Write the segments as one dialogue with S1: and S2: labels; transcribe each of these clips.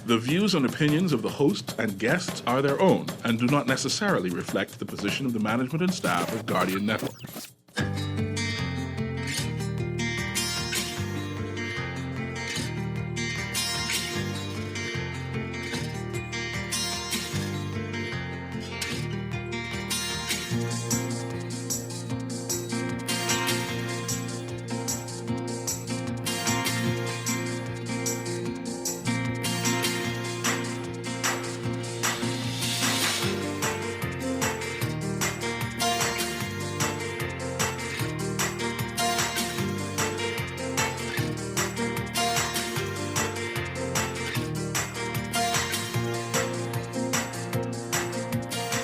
S1: The views and opinions of the host and guests are their own and do not necessarily reflect the position of the management and staff of Guardian Network.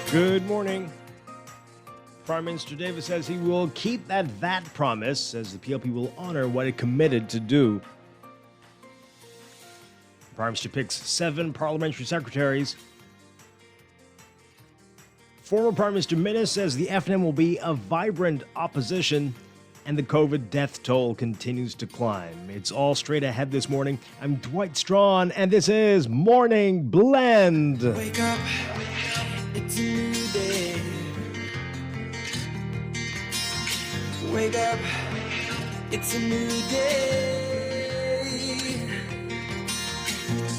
S2: Good morning. Prime Minister Davis says he will keep that VAT promise, says the PLP will honor what it committed to do. The Prime Minister picks 7 parliamentary secretaries. Former Prime Minister Minnis says the FNM will be a vibrant opposition, and the COVID death toll continues to climb. It's all straight ahead this morning. I'm Dwight Strachan, and this is Morning Blend.
S3: Wake up, it's a new day. Wake up, it's a new day.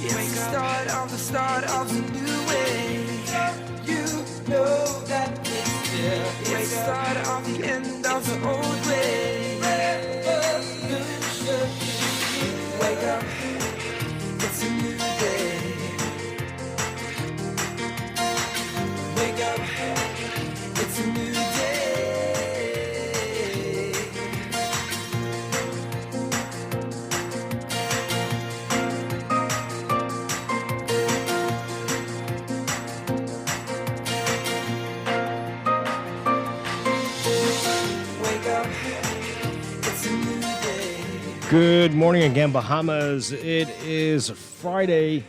S3: It's the start of a new way. You know that it's there. It's the start of the end of the old way. Revolution. Wake up, it's a new day. Wake up, it's a new day. Wake up, it's a new day.
S2: Good morning again, Bahamas. It is Friday,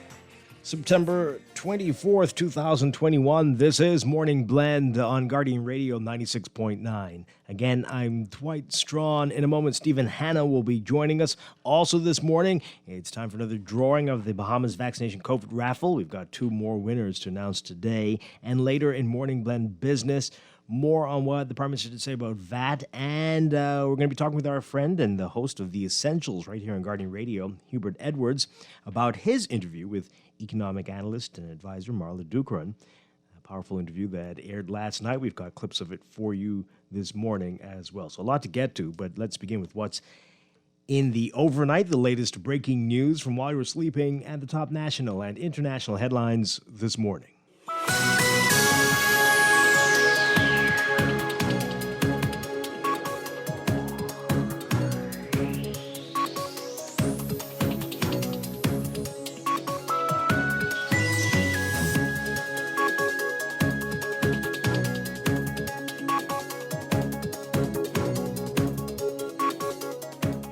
S2: September 24th, 2021. This is Morning Blend on Guardian Radio 96.9. Again, I'm Dwight Strachan. In a moment, Stephen Hanna will be joining us. Also this morning, it's time for another drawing of the Bahamas Vaccination COVID Raffle. We've got 2 more winners to announce today. And later in Morning Blend Business, more on what the Prime Minister had to say about VAT. And we're going to be talking with our friend and the host of The Essentials right here on Guardian Radio, Hubert Edwards, about his interview with economic analyst and advisor Marla Dukran. A powerful interview that aired last night. We've got clips of it for you this morning as well. So a lot to get to, but let's begin with what's in the overnight, the latest breaking news from while you were sleeping, and the top national and international headlines this morning.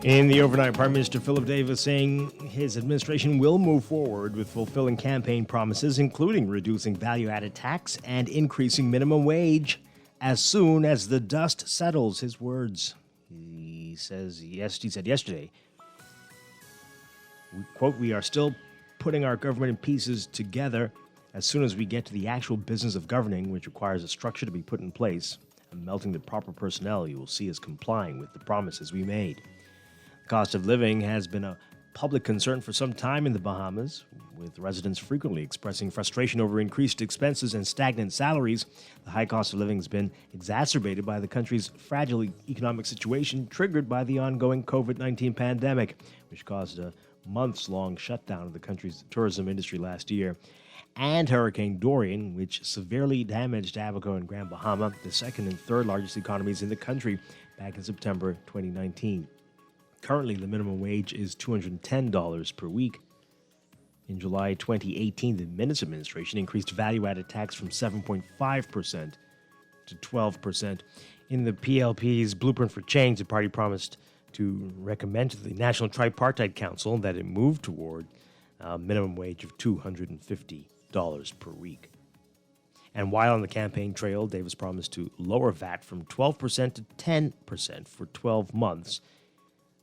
S2: In the overnight, Prime Minister Philip Davis saying his administration will move forward with fulfilling campaign promises, including reducing value-added tax and increasing minimum wage as soon as the dust settles. His words. He said yesterday, quote, "We are still putting our government in pieces together. As soon as we get to the actual business of governing, which requires a structure to be put in place and melting the proper personnel, you will see us complying with the promises we made." Cost of living has been a public concern for some time in the Bahamas, with residents frequently expressing frustration over increased expenses and stagnant salaries. The high cost of living has been exacerbated by the country's fragile economic situation triggered by the ongoing COVID-19 pandemic, which caused a months-long shutdown of the country's tourism industry last year, and Hurricane Dorian, which severely damaged Abaco and Grand Bahama, the second and third largest economies in the country, back in September 2019. Currently, the minimum wage is $210 per week. In July 2018, the Minnis administration increased value-added tax from 7.5% to 12%. In the PLP's Blueprint for Change, the party promised to recommend to the National Tripartite Council that it move toward a minimum wage of $250 per week. And while on the campaign trail, Davis promised to lower VAT from 12% to 10% for 12 months.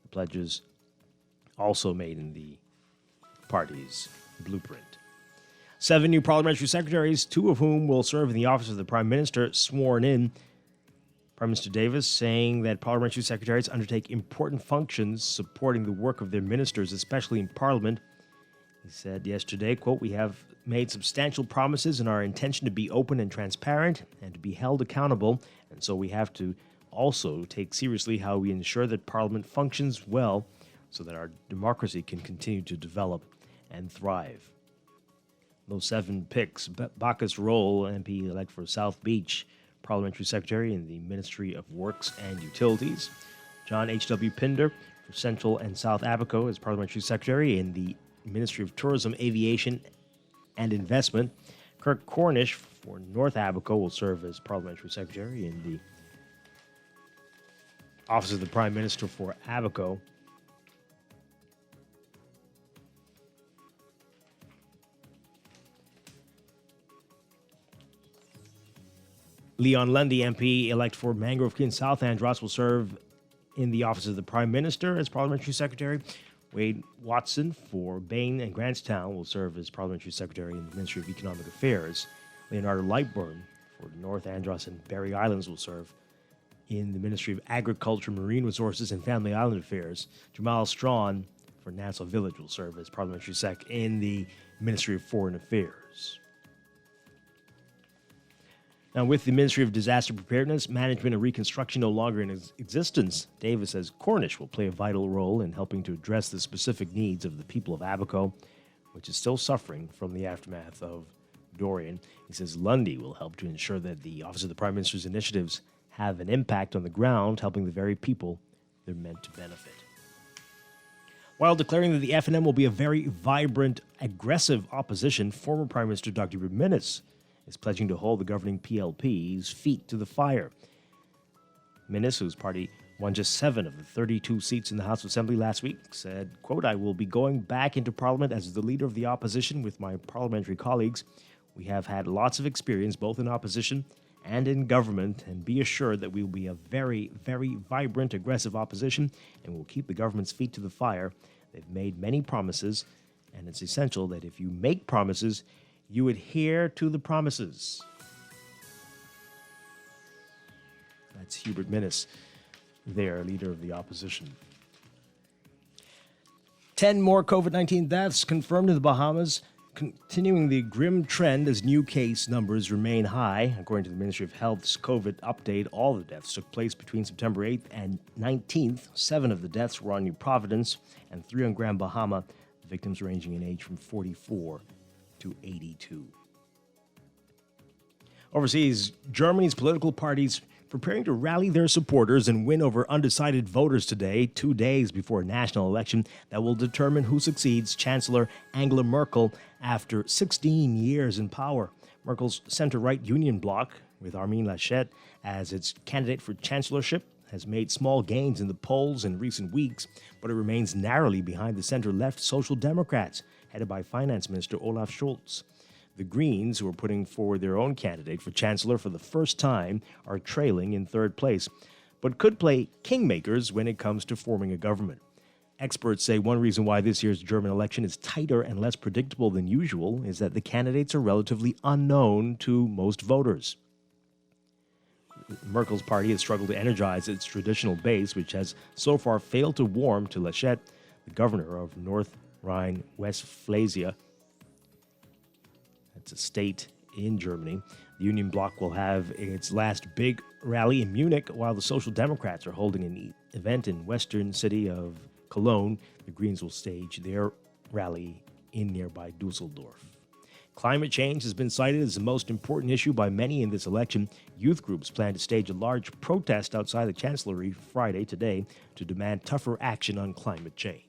S2: The pledges also made in the party's blueprint. 7 new parliamentary secretaries, 2 of whom will serve in the office of the Prime Minister, sworn in. Prime Minister Davis saying that parliamentary secretaries undertake important functions supporting the work of their ministers, especially in Parliament. He said yesterday, quote, "We have made substantial promises in our intention to be open and transparent and to be held accountable, and so we have to also take seriously how we ensure that Parliament functions well so that our democracy can continue to develop and thrive." Those 7 picks: Bacchus Roll, MP-elect for South Beach, Parliamentary Secretary in the Ministry of Works and Utilities; John H.W. Pinder for Central and South Abaco as Parliamentary Secretary in the Ministry of Tourism, Aviation and Investment; Kirk Cornish for North Abaco will serve as Parliamentary Secretary in the Office of the Prime Minister for Abaco; Leon Lundy, MP-elect for Mangrove Key and South Andros, will serve in the Office of the Prime Minister as Parliamentary Secretary. Wade Watson for Bain and Grantstown will serve as Parliamentary Secretary in the Ministry of Economic Affairs. Leonardo Lightburn for North Andros and Berry Islands will serve in the Ministry of Agriculture, Marine Resources, and Family Island Affairs. Jamal Strawn for Nassau Village will serve as Parliamentary Sec in the Ministry of Foreign Affairs. Now, with the Ministry of Disaster Preparedness, Management, and Reconstruction no longer in existence, Davis says Cornish will play a vital role in helping to address the specific needs of the people of Abaco, which is still suffering from the aftermath of Dorian. He says Lundy will help to ensure that the Office of the Prime Minister's initiatives have an impact on the ground, helping the very people they're meant to benefit. While declaring that the FNM will be a very vibrant, aggressive opposition, former Prime Minister Dr. Minnis is pledging to hold the governing PLP's feet to the fire. Minnis, whose party won just 7 of the 32 seats in the House of Assembly last week, said, quote, "I will be going back into Parliament as the leader of the opposition with my parliamentary colleagues. We have had lots of experience both in opposition and in government, and be assured that we will be a very, very vibrant, aggressive opposition, and will keep the government's feet to the fire. They've made many promises, and it's essential that if you make promises, you adhere to the promises." That's Hubert Minnis, their leader of the opposition. 10 more COVID-19 deaths confirmed in the Bahamas, continuing the grim trend as new case numbers remain high. According to the Ministry of Health's COVID update, all the deaths took place between September 8th and 19th. 7 of the deaths were on New Providence and 3 on Grand Bahama, the victims ranging in age from 44 to 82. Overseas, Germany's political parties preparing to rally their supporters and win over undecided voters today, 2 days before a national election that will determine who succeeds Chancellor Angela Merkel after 16 years in power. Merkel's center-right Union bloc, with Armin Laschet as its candidate for chancellorship, has made small gains in the polls in recent weeks, but it remains narrowly behind the center-left Social Democrats, headed by Finance Minister Olaf Scholz. The Greens, who are putting forward their own candidate for chancellor for the first time, are trailing in third place, but could play kingmakers when it comes to forming a government. Experts say one reason why this year's German election is tighter and less predictable than usual is that the candidates are relatively unknown to most voters. Merkel's party has struggled to energize its traditional base, which has so far failed to warm to Laschet, the governor of North Rhine-Westphalia. It's a state in Germany. The Union bloc will have its last big rally in Munich, while the Social Democrats are holding an event in western city of Cologne. The Greens will stage their rally in nearby Dusseldorf. Climate change has been cited as the most important issue by many in this election. Youth groups plan to stage a large protest outside the Chancellery Friday today to demand tougher action on climate change.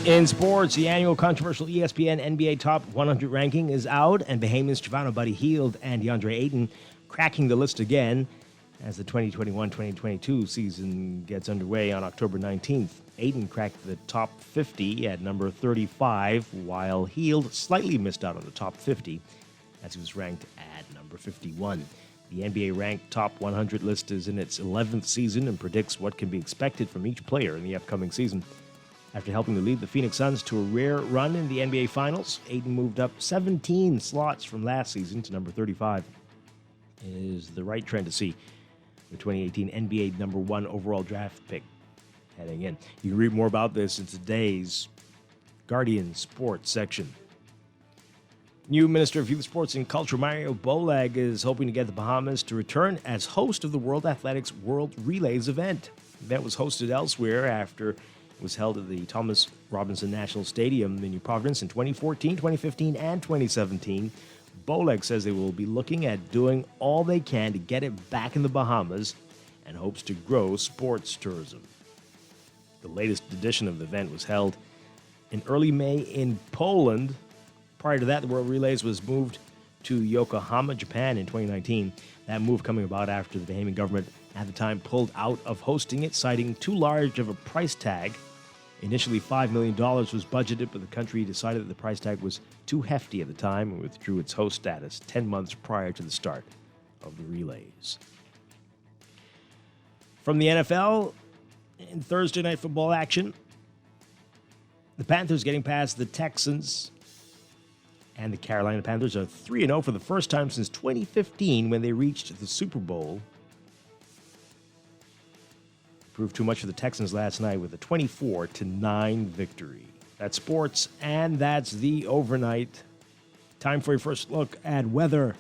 S2: In sports, the annual controversial ESPN NBA Top 100 ranking is out, and Bahamians Trevano Buddy Hield and DeAndre Ayton cracking the list again as the 2021-2022 season gets underway on October 19th. Ayton cracked the top 50 at number 35, while Hield slightly missed out on the top 50 as he was ranked at number 51. The NBA ranked top 100 list is in its 11th season and predicts what can be expected from each player in the upcoming season. After helping to lead the Phoenix Suns to a rare run in the NBA Finals, Ayton moved up 17 slots from last season to number 35. It is the right trend to see the 2018 NBA number 1 overall draft pick heading in. You can read more about this in today's Guardian Sports section. New Minister of Youth, Sports and Culture Mario Bolag is hoping to get the Bahamas to return as host of the World Athletics World Relays event. The event was hosted elsewhere after was held at the Thomas Robinson National Stadium in New Providence in 2014, 2015, and 2017. Boleg says they will be looking at doing all they can to get it back in the Bahamas and hopes to grow sports tourism. The latest edition of the event was held in early May in Poland. Prior to that, the World Relays was moved to Yokohama, Japan in 2019. That move coming about after the Bahamian government at the time pulled out of hosting it, citing too large of a price tag. Initially, $5 million was budgeted, but the country decided that the price tag was too hefty at the time and withdrew its host status 10 months prior to the start of the relays. From the NFL, in Thursday night football action, the Panthers getting past the Texans, and the Carolina Panthers are 3-0 for the first time since 2015 when they reached the Super Bowl. Proved too much for the Texans last night with a 24-9 victory. That's sports, and that's the overnight. Time for your first look at weather.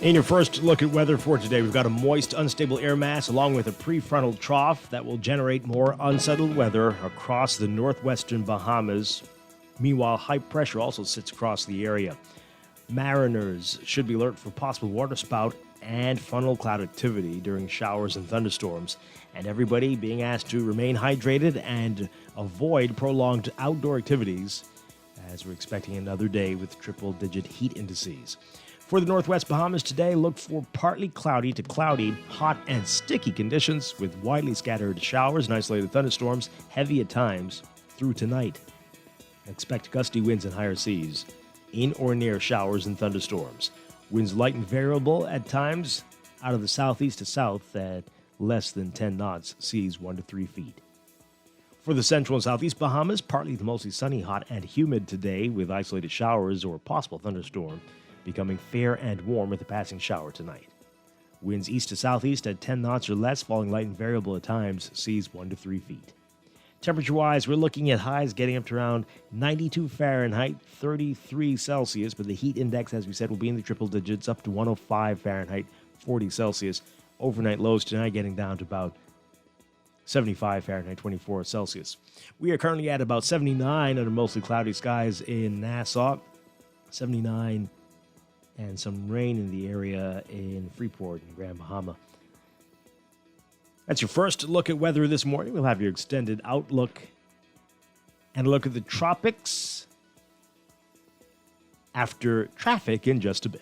S2: In your first look at weather for today, we've got a moist, unstable air mass along with a prefrontal trough that will generate more unsettled weather across the northwestern Bahamas. Meanwhile, high pressure also sits across the area. Mariners should be alert for possible waterspout and funnel cloud activity during showers and thunderstorms, and everybody being asked to remain hydrated and avoid prolonged outdoor activities as we're expecting another day with triple-digit heat indices. For the Northwest Bahamas today, look for partly cloudy to cloudy, hot and sticky conditions with widely scattered showers and isolated thunderstorms, heavy at times, through tonight. Expect gusty winds and higher seas, in or near showers and thunderstorms. Winds light and variable at times out of the southeast to south at less than 10 knots, seas 1 to 3 feet. For the central and southeast Bahamas, partly to mostly sunny, hot and humid today with isolated showers or possible thunderstorm, becoming fair and warm with a passing shower tonight. Winds east to southeast at 10 knots or less, falling light and variable at times, seas 1 to 3 feet. Temperature-wise, we're looking at highs getting up to around 92 Fahrenheit, 33 Celsius, but the heat index, as we said, will be in the triple digits, up to 105 Fahrenheit, 40 Celsius. Overnight lows tonight getting down to about 75 Fahrenheit, 24 Celsius. We are currently at about 79 under mostly cloudy skies in Nassau, 79 and some rain in the area in Freeport and Grand Bahama. That's your first look at weather this morning. We'll have your extended outlook and a look at the tropics after traffic in just a bit.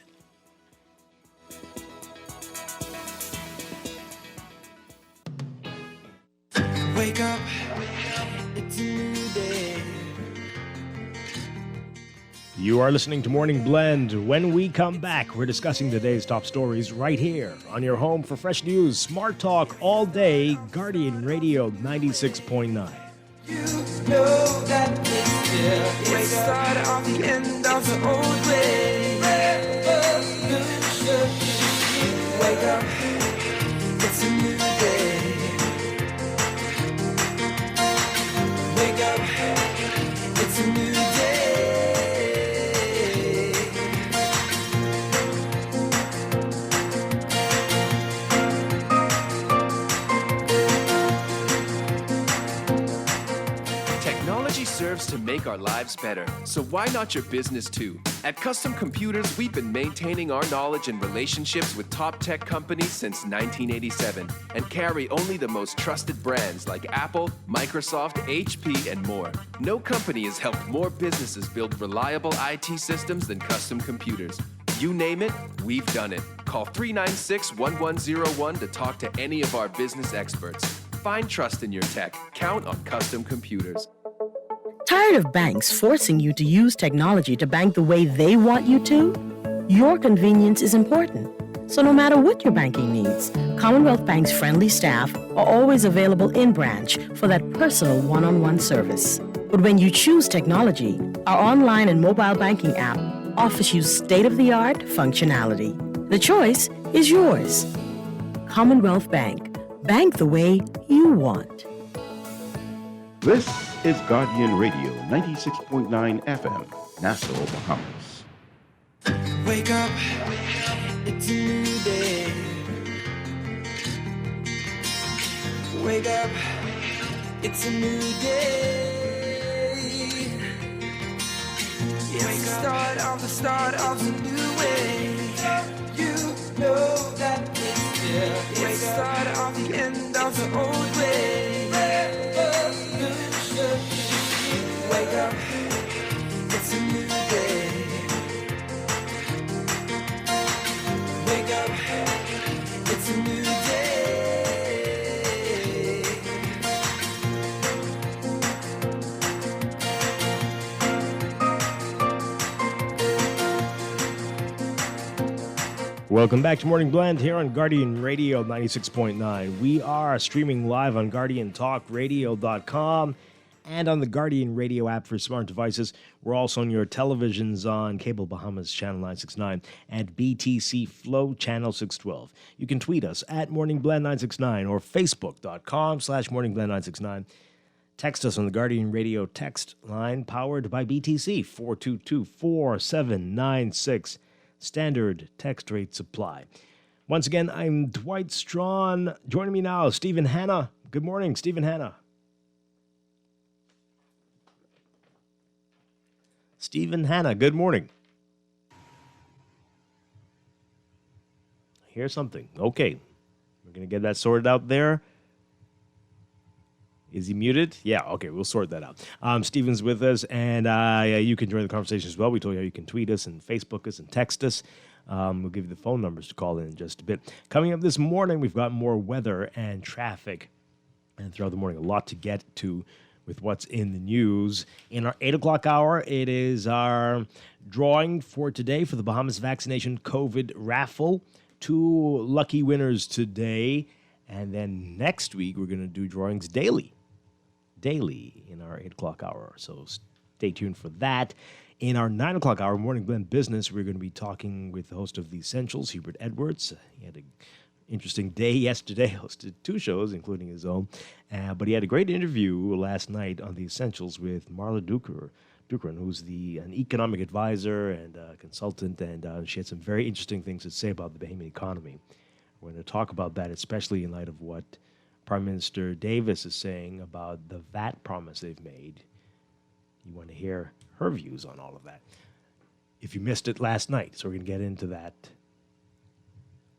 S3: Wake up, it's a new day.
S2: You are listening to Morning Blend. When we come back, we're discussing today's top stories right here on your home for fresh news, smart talk all day, Guardian Radio 96.9.
S3: You know that it started off the end of the old way. Wake up, it's a new day. Wake up, it's a new day.
S4: serves to make our lives better. So why not your business too? At Custom Computers, we've been maintaining our knowledge and relationships with top tech companies since 1987 and carry only the most trusted brands like Apple, Microsoft, HP, and more. No company has helped more businesses build reliable IT systems than Custom Computers. You name it, we've done it. Call 396-1101 to talk to any of our business experts. Find trust in your tech. Count on Custom Computers.
S5: Tired of banks forcing you to use technology to bank the way they want you to? Your convenience is important. So no matter what your banking needs, Commonwealth Bank's friendly staff are always available in branch for that personal one-on-one service. But when you choose technology, our online and mobile banking app offers you state-of-the-art functionality. The choice is yours. Commonwealth Bank. Bank the way you want.
S6: This is Guardian Radio, 96.9 FM, Nassau, Bahamas.
S3: Wake up, it's a new day. Wake up, it's a new day. It's the start of a new way. You know that it's the start of the end of the old way. Wake up, it's a new day. Wake up, it's a new day.
S2: Welcome back to Morning Blend here on Guardian Radio 96.9. We are streaming live on GuardianTalkRadio.com and on the Guardian Radio app for smart devices. We're also on your televisions on Cable Bahamas Channel 969 and BTC Flow Channel 612. You can tweet us at MorningBlend969 or Facebook.com/MorningBlend969. Text us on the Guardian Radio text line powered by BTC 422-4796. Standard text rate supply. Once again, I'm Dwight Strachan. Joining me now, Stephen Hanna. Good morning, Stephen Hanna. Stephen Hanna, good morning. I hear something. Okay. We're going to get that sorted out there. Is he muted? Yeah, okay, we'll sort that out. Stephen's with us, and you can join the conversation as well. We told you how you can tweet us and Facebook us and text us. We'll give you the phone numbers to call in just a bit. Coming up this morning, we've got more weather and traffic. And throughout the morning, a lot to get to with what's in the news. In our 8 o'clock hour, it is our drawing for today for the Bahamas Vaccination COVID Raffle. 2 lucky winners today. And then next week, we're going to do drawings daily in our 8 o'clock hour. So stay tuned for that. In our 9 o'clock hour, Morning Blend Business, we're going to be talking with the host of The Essentials, Hubert Edwards. He had an interesting day yesterday, hosted 2 shows, including his own. But he had a great interview last night on The Essentials with Marla Dukran, who's an economic advisor and consultant, and she had some very interesting things to say about the Bahamian economy. We're going to talk about that, especially in light of what Prime Minister Davis is saying about the VAT promise they've made. You want to hear her views on all of that. If you missed it last night, so we're going to get into that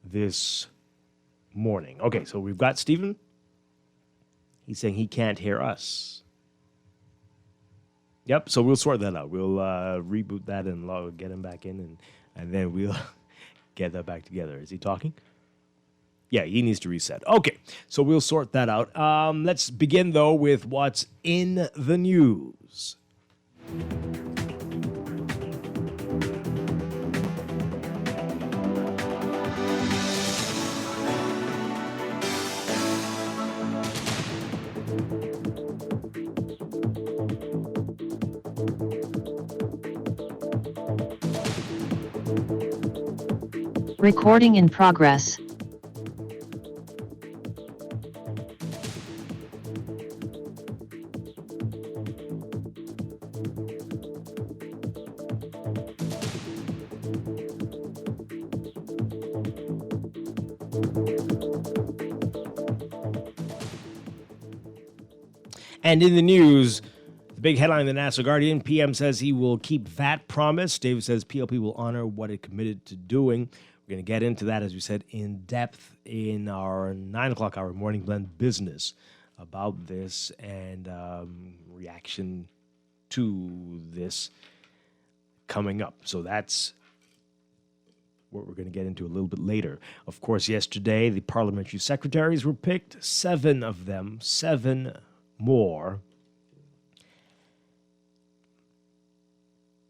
S2: this morning. Okay, so we've got Stephen. He's saying he can't hear us. Yep, so we'll sort that out. We'll reboot that and get him back in, and then we'll get that back together. Is he talking? Yeah, he needs to reset. Okay, so we'll sort that out. Let's begin, though, with what's in the news.
S7: Recording in progress.
S2: And in the news, The big headline in the National Guardian, PM says he will keep VAT promise. David says PLP will honor what it committed to doing. We're going to get into that, as we said, in depth in our 9 o'clock hour Morning Blend business about this and reaction to this coming up. So that's what we're going to get into a little bit later. Of course, yesterday, the parliamentary secretaries were picked, 7 of them, 7 more.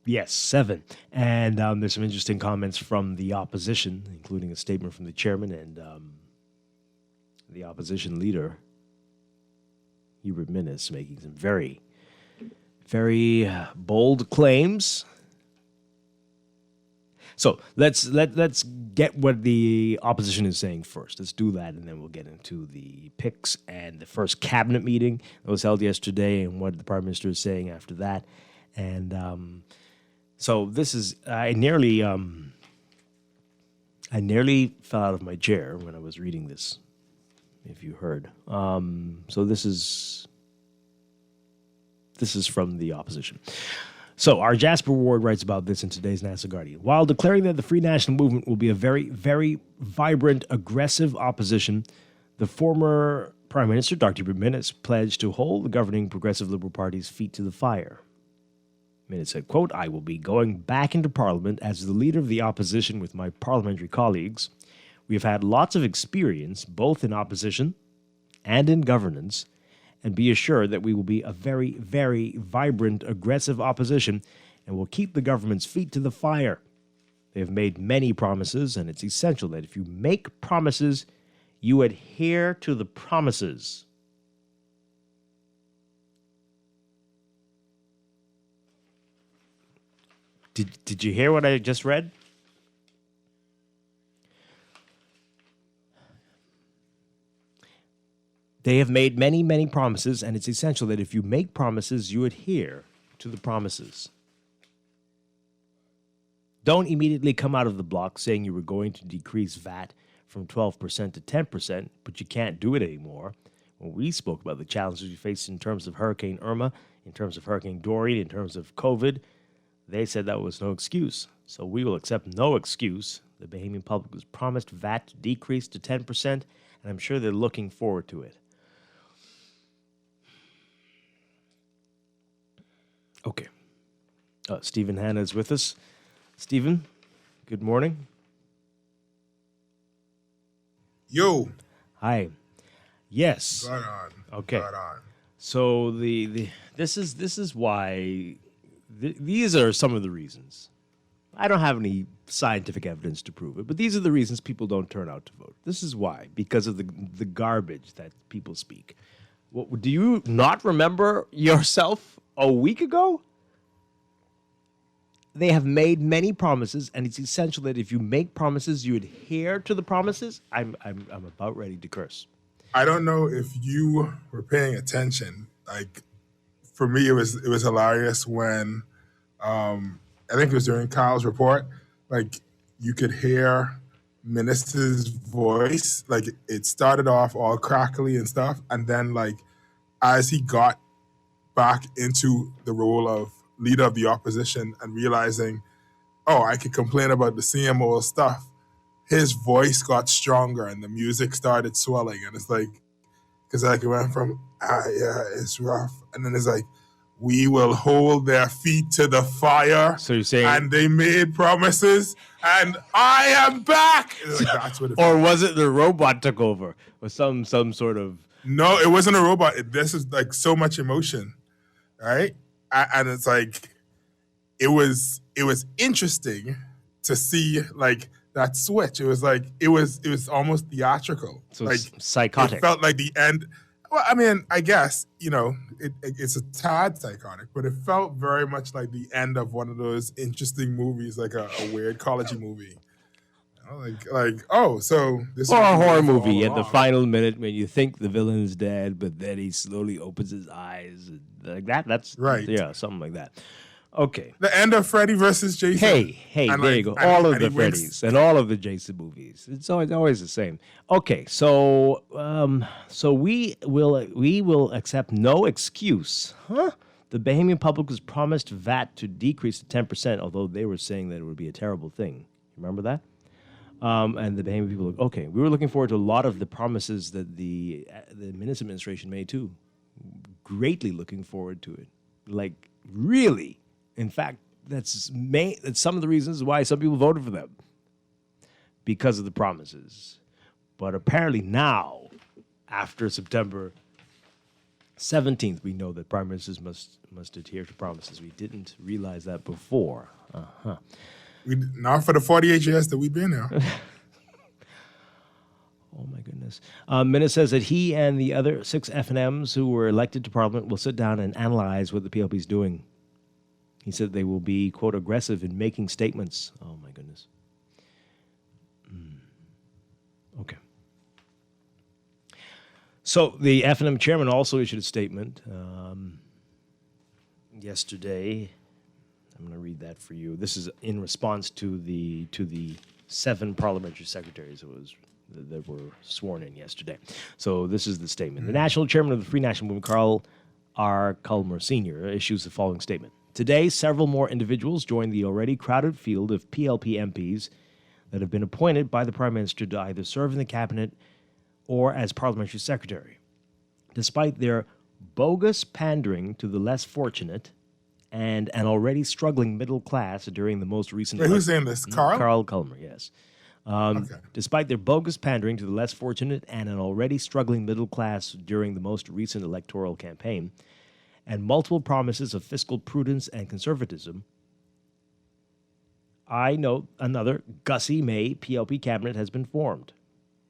S2: Yes, 7. And there's some interesting comments from the opposition, including a statement from the chairman and the opposition leader, Hubert Minnis, making some very, very bold claims. So let's get what the opposition is saying first. Let's do that, and then we'll get into the picks and the first cabinet meeting that was held yesterday and what the Prime Minister is saying after that. And so this is I nearly fell out of my chair when I was reading this, if you heard. So this is from the opposition. So our Jasper Ward writes about this in today's National Guardian. While declaring that the Free National Movement will be a very, very vibrant, aggressive opposition, the former Prime Minister, Dr. Hubert Minnis, pledged to hold the governing Progressive Liberal Party's feet to the fire. Minnis said, quote, I will be going back into Parliament as the leader of the opposition with my parliamentary colleagues. We have had lots of experience, both in opposition and in governance, and be assured that we will be a very, very vibrant, aggressive opposition and will keep the government's feet to the fire. They have made many promises, and it's essential that if you make promises, you adhere to the promises. Did you hear what I just read? They have made many, many promises, and it's essential that if you make promises, you adhere to the promises. Don't immediately come out of the block saying you were going to decrease VAT from 12% to 10%, but you can't do it anymore. When we spoke about the challenges we faced in terms of Hurricane Irma, in terms of Hurricane Dorian, in terms of COVID, they said that was no excuse. So we will accept no excuse. The Bahamian public was promised VAT decrease to 10%, and I'm sure they're looking forward to it. Okay. Stephen Hanna is with us. Stephen, good morning.
S8: Yo.
S2: Hi. Yes.
S8: Got on.
S2: Okay.
S8: Got on.
S2: So this is why these are some of the reasons. I don't have any scientific evidence to prove it, but these are the reasons people don't turn out to vote. This is why, because of the garbage that people speak. What, do you not remember yourself a week ago? They have made many promises, and it's essential that if you make promises, you adhere to the promises. I'm about ready to curse.
S8: I don't know if you were paying attention. Like, for me, it was hilarious when I think it was during Kyle's report. Like, you could hear Minister's voice. Like, it started off all crackly and stuff, and then like as he got back into the role of leader of the opposition and realizing, oh, I could complain about the same old stuff, his voice got stronger and the music started swelling. And it's like, because like it went from, yeah, it's rough. And then it's like, we will hold their feet to the fire.
S2: So you're saying,
S8: and they made promises, and I am back. It's like, that's what it
S2: or was it the robot took over, or some sort of?
S8: No, it wasn't a robot. This is like so much emotion, right? And it's like, it was interesting to see like that switch. It was like it was almost theatrical.
S2: So
S8: like
S2: psychotic.
S8: It felt like the end. Well, I mean, I guess, it's a tad psychotic, but it felt very much like the end of one of those interesting movies, like a weird college movie. So this
S2: or a horror movie at the final minute when you think the villain is dead, but then he slowly opens his eyes, like that. That's
S8: right.
S2: Yeah, something like that. Okay.
S8: The end of Freddy versus Jason.
S2: Hey, there you go. All of the Freddys and all of the Jason movies. It's always the same. Okay, so we will accept no excuse. Huh? The Bahamian public was promised VAT to decrease to 10%, although they were saying that it would be a terrible thing. Remember that? And the Bahamian people, okay, we were looking forward to a lot of the promises that the Minister administration made too. Greatly looking forward to it. Like, really. In fact, that's some of the reasons why some people voted for them. Because of the promises. But apparently now, after September 17th, we know that prime ministers must adhere to promises. We didn't realize that before.
S8: Not for the 48 years that we've been here.
S2: Oh, my goodness. Minnis says that he and the other 6 FNMs who were elected to Parliament will sit down and analyze what the PLP is doing. He said they will be, quote, aggressive in making statements. Oh, my goodness. Okay. So the FNM chairman also issued a statement yesterday. I'm going to read that for you. This is in response to the 7 parliamentary secretaries that were sworn in yesterday. So this is the statement. The national chairman of the Free National Movement, Carl R. Culmer Sr., issues the following statement. Today, several more individuals join the already crowded field of PLP MPs that have been appointed by the Prime Minister to either serve in the cabinet or as parliamentary secretary. Despite their bogus pandering to the less fortunate and an already struggling middle class during the most recent...
S8: Wait, who's saying this? Carl?
S2: Carl Culmer, yes. Okay. Despite their bogus pandering to the less fortunate and an already struggling middle class during the most recent electoral campaign, and multiple promises of fiscal prudence and conservatism, I note another Gussie May PLP cabinet has been formed.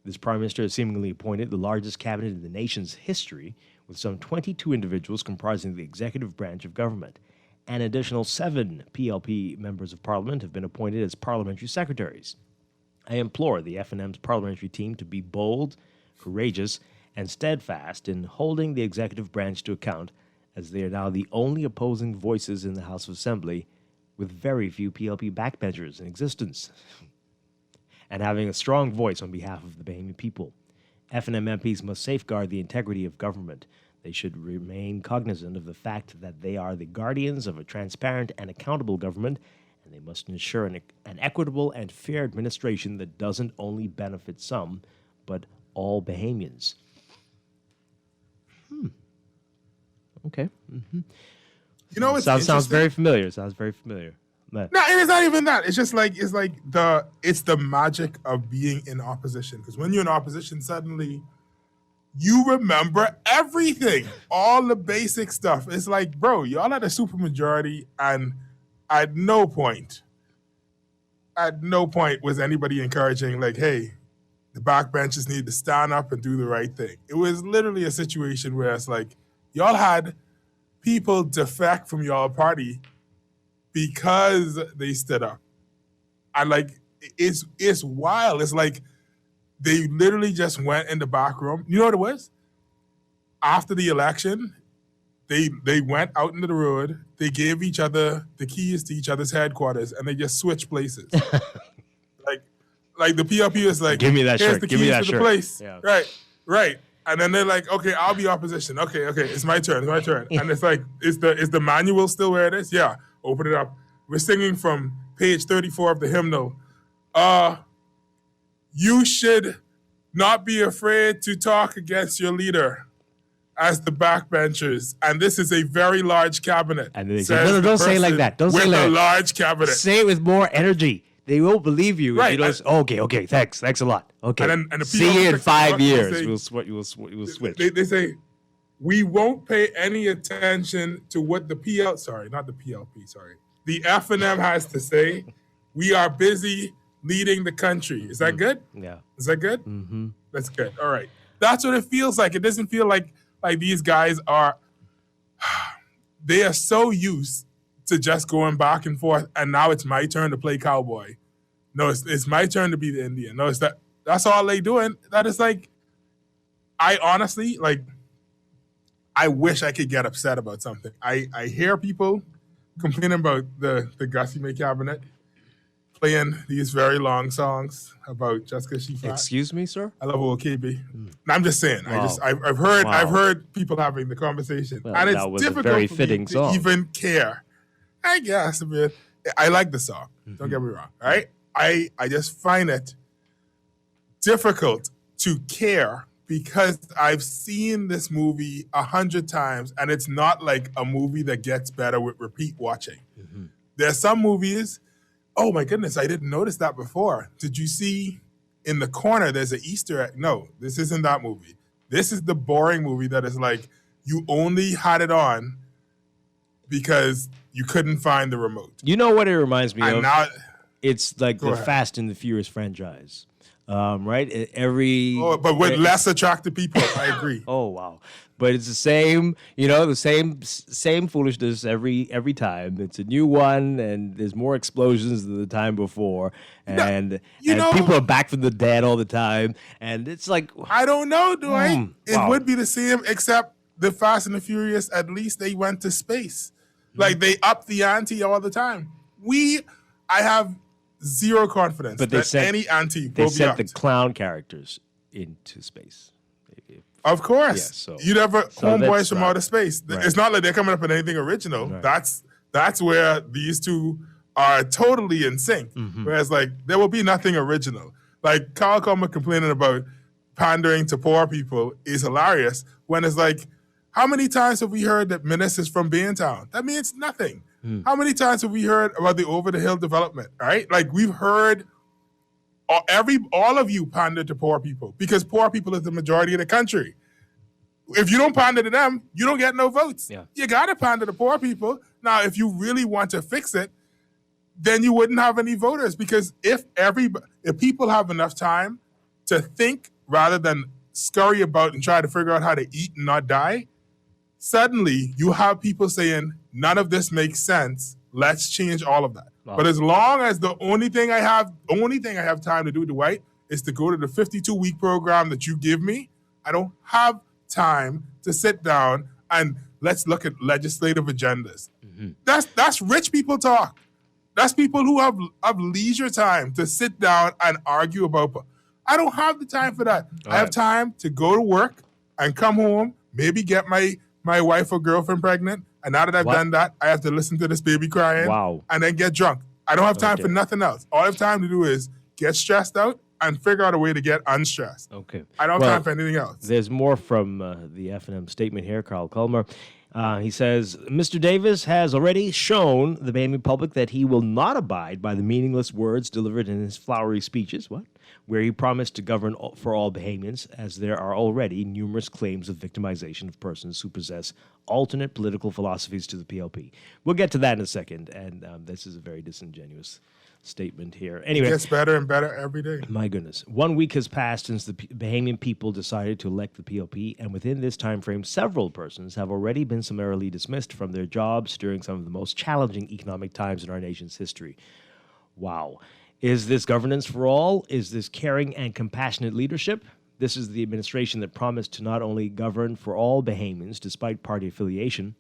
S2: This prime minister has seemingly appointed the largest cabinet in the nation's history, with some 22 individuals comprising the executive branch of government. An additional 7 PLP members of parliament have been appointed as parliamentary secretaries. I implore the FNM's parliamentary team to be bold, courageous, and steadfast in holding the executive branch to account, as they are now the only opposing voices in the House of Assembly, with very few PLP backbenchers in existence, and having a strong voice on behalf of the Bahamian people. FNM MPs must safeguard the integrity of government. They should remain cognizant of the fact that they are the guardians of a transparent and accountable government, and they must ensure an equitable and fair administration that doesn't only benefit some, but all Bahamians. Okay. Mm-hmm.
S8: You know,
S2: sounds very familiar. Sounds very familiar.
S8: No, and it's not even that. It's just like it's the magic of being in opposition. Because when you're in opposition, suddenly you remember everything, all the basic stuff. It's like, bro, y'all had a supermajority, and at no point was anybody encouraging, like, hey, the backbenchers need to stand up and do the right thing. It was literally a situation where it's like, y'all had people defect from y'all party because they stood up. And like, it's wild. It's like they literally just went in the back room. You know what it was? After the election, they went out into the road, they gave each other the keys to each other's headquarters, and they just switched places. like the PLP was like,
S2: give me that
S8: here's
S2: shirt.
S8: the
S2: Give me
S8: keys
S2: that
S8: to
S2: shirt.
S8: the place.
S2: Yeah.
S8: Right. And then they're like, okay, I'll be opposition. Okay, it's my turn. And it's like, is the manual still where it is? Yeah, open it up. We're singing from page 34 of the hymnal. You should not be afraid to talk against your leader as the backbenchers. And this is a very large cabinet.
S2: And they say, no, don't say it like that. Don't say it like that.
S8: With a large cabinet.
S2: Say it with more energy. They won't believe you.
S8: Right.
S2: If you don't, okay, thanks a lot. Okay,
S8: and the
S2: see you in 5 years.
S8: Say,
S2: We'll switch.
S8: They say, we won't pay any attention to what the FNM has to say. We are busy leading the country. Is that good?
S2: Yeah.
S8: Is that good?
S2: Mm-hmm.
S8: That's good. All right. That's what it feels like. It doesn't feel like these guys they are so used to just going back and forth, and now it's my turn to play cowboy. No, it's my turn to be the Indian. No, it's that's all they doing. That is like, I honestly, like, I wish I could get upset about something. I hear people complaining about the Gussie May cabinet. playing these very long songs about just because she fat.
S2: Excuse me, sir?
S8: I love old KB. I'm just saying.
S2: Wow.
S8: I've heard people having the conversation,
S2: Well,
S8: and it's
S2: that was a
S8: difficult
S2: very
S8: for
S2: fitting
S8: me to
S2: song.
S8: even care. I guess, man. I like the song. Don't get me wrong. Right? I just find it difficult to care because I've seen this movie 100 times, and it's not like a movie that gets better with repeat watching. There's some movies. Oh my goodness, I didn't notice that before. Did you see in the corner there's an Easter egg? No, this isn't that movie. This is the boring movie that is like you only had it on because you couldn't find the remote.
S2: You know what it reminds me
S8: And
S2: of?
S8: now,
S2: It's like the
S8: ahead.
S2: Fast and the Furious franchise, right?
S8: but with less attractive people, I agree.
S2: Oh wow! But it's the same, the same foolishness every time. It's a new one, and there's more explosions than the time before, and people are back from the dead all the time, and it's like
S8: I don't know, Dwight.
S2: wow.
S8: It would be the same, except the Fast and the Furious, at least they went to space. Like they upped the ante all the time. I have zero confidence that any ante
S2: they
S8: will be
S2: sent
S8: upped.
S2: the clown characters into space.
S8: Of course.
S2: Yeah, so-
S8: you never homeboys
S2: that's
S8: from
S2: not-
S8: outer space.
S2: right.
S8: It's not like they're coming up with anything original.
S2: Right.
S8: That's where these two are totally in sync. Whereas like there will be nothing original. Like Carl Comer complaining about pandering to poor people is hilarious when it's like, how many times have we heard that Menace is from Baintown? That means nothing. How many times have we heard about the over the hill development? Right? Like we've heard all of you pander to poor people because poor people is the majority of the country. If you don't pander to them, you don't get no votes.
S2: Yeah.
S8: You got to pander to poor people. Now, if you really want to fix it, then you wouldn't have any voters because if people have enough time to think rather than scurry about and try to figure out how to eat and not die, suddenly you have people saying, none of this makes sense. Let's change all of that.
S2: Wow.
S8: But as long as the only thing I have time to do, Dwight, is to go to the 52-week program that you give me, I don't have time to sit down and let's look at legislative agendas. That's rich people talk. That's people who have leisure time to sit down and argue about. I don't have the time for that. I have time to go to work and come home, maybe get my wife or girlfriend pregnant. And now that I've done that, I have to listen to this baby crying and then get drunk. I don't have time for nothing else. All I have time to do is get stressed out and figure out a way to get unstressed.
S2: Okay.
S8: I don't have time for anything else.
S2: There's more from the F&M statement here, Carl Culmer. He says, Mr. Davis has already shown the Bahamian public that he will not abide by the meaningless words delivered in his flowery speeches, where he promised to govern for all Bahamians, as there are already numerous claims of victimization of persons who possess alternate political philosophies to the PLP. We'll get to that in a second, and this is a very disingenuous statement here. Anyway,
S8: It gets better and better every day.
S2: my goodness. 1 week has passed since the Bahamian people decided to elect the PLP, and within this time frame, several persons have already been summarily dismissed from their jobs during some of the most challenging economic times in our nation's history. Wow. Is this governance for all? Is this caring and compassionate leadership? This is the administration that promised to not only govern for all Bahamians despite party affiliation.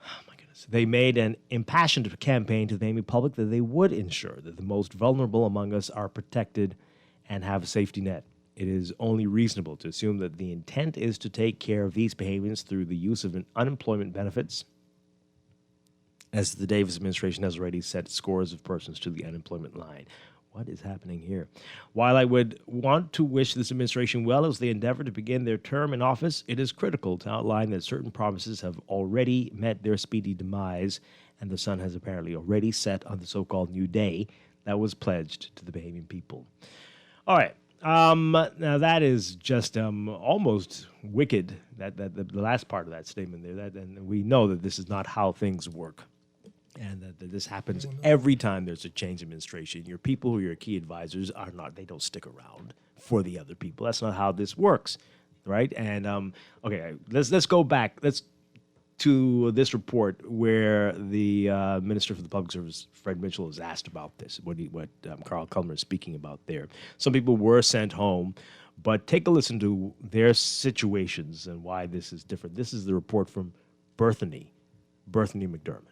S2: Oh my goodness. They made an impassioned campaign to the Bahamian public that they would ensure that the most vulnerable among us are protected and have a safety net. It is only reasonable to assume that the intent is to take care of these Bahamians through the use of unemployment benefits, as the Davis administration has already set scores of persons to the unemployment line. What is happening here? While I would want to wish this administration well as they endeavor to begin their term in office, it is critical to outline that certain promises have already met their speedy demise, and the sun has apparently already set on the so-called new day that was pledged to the Bahamian people. All right. Now that is just almost wicked. That the last part of that statement there. And we know that this is not how things work, and that this happens every time there's a change in administration. Your people who are your key advisors are not. They don't stick around for the other people. That's not how this works, right? And okay, let's go back. Let's to this report where the Minister for the Public Service, Fred Mitchell, was asked about this, what Carl Culmer is speaking about there. Some people were sent home, but take a listen to their situations and why this is different. This is the report from Berthany McDermott.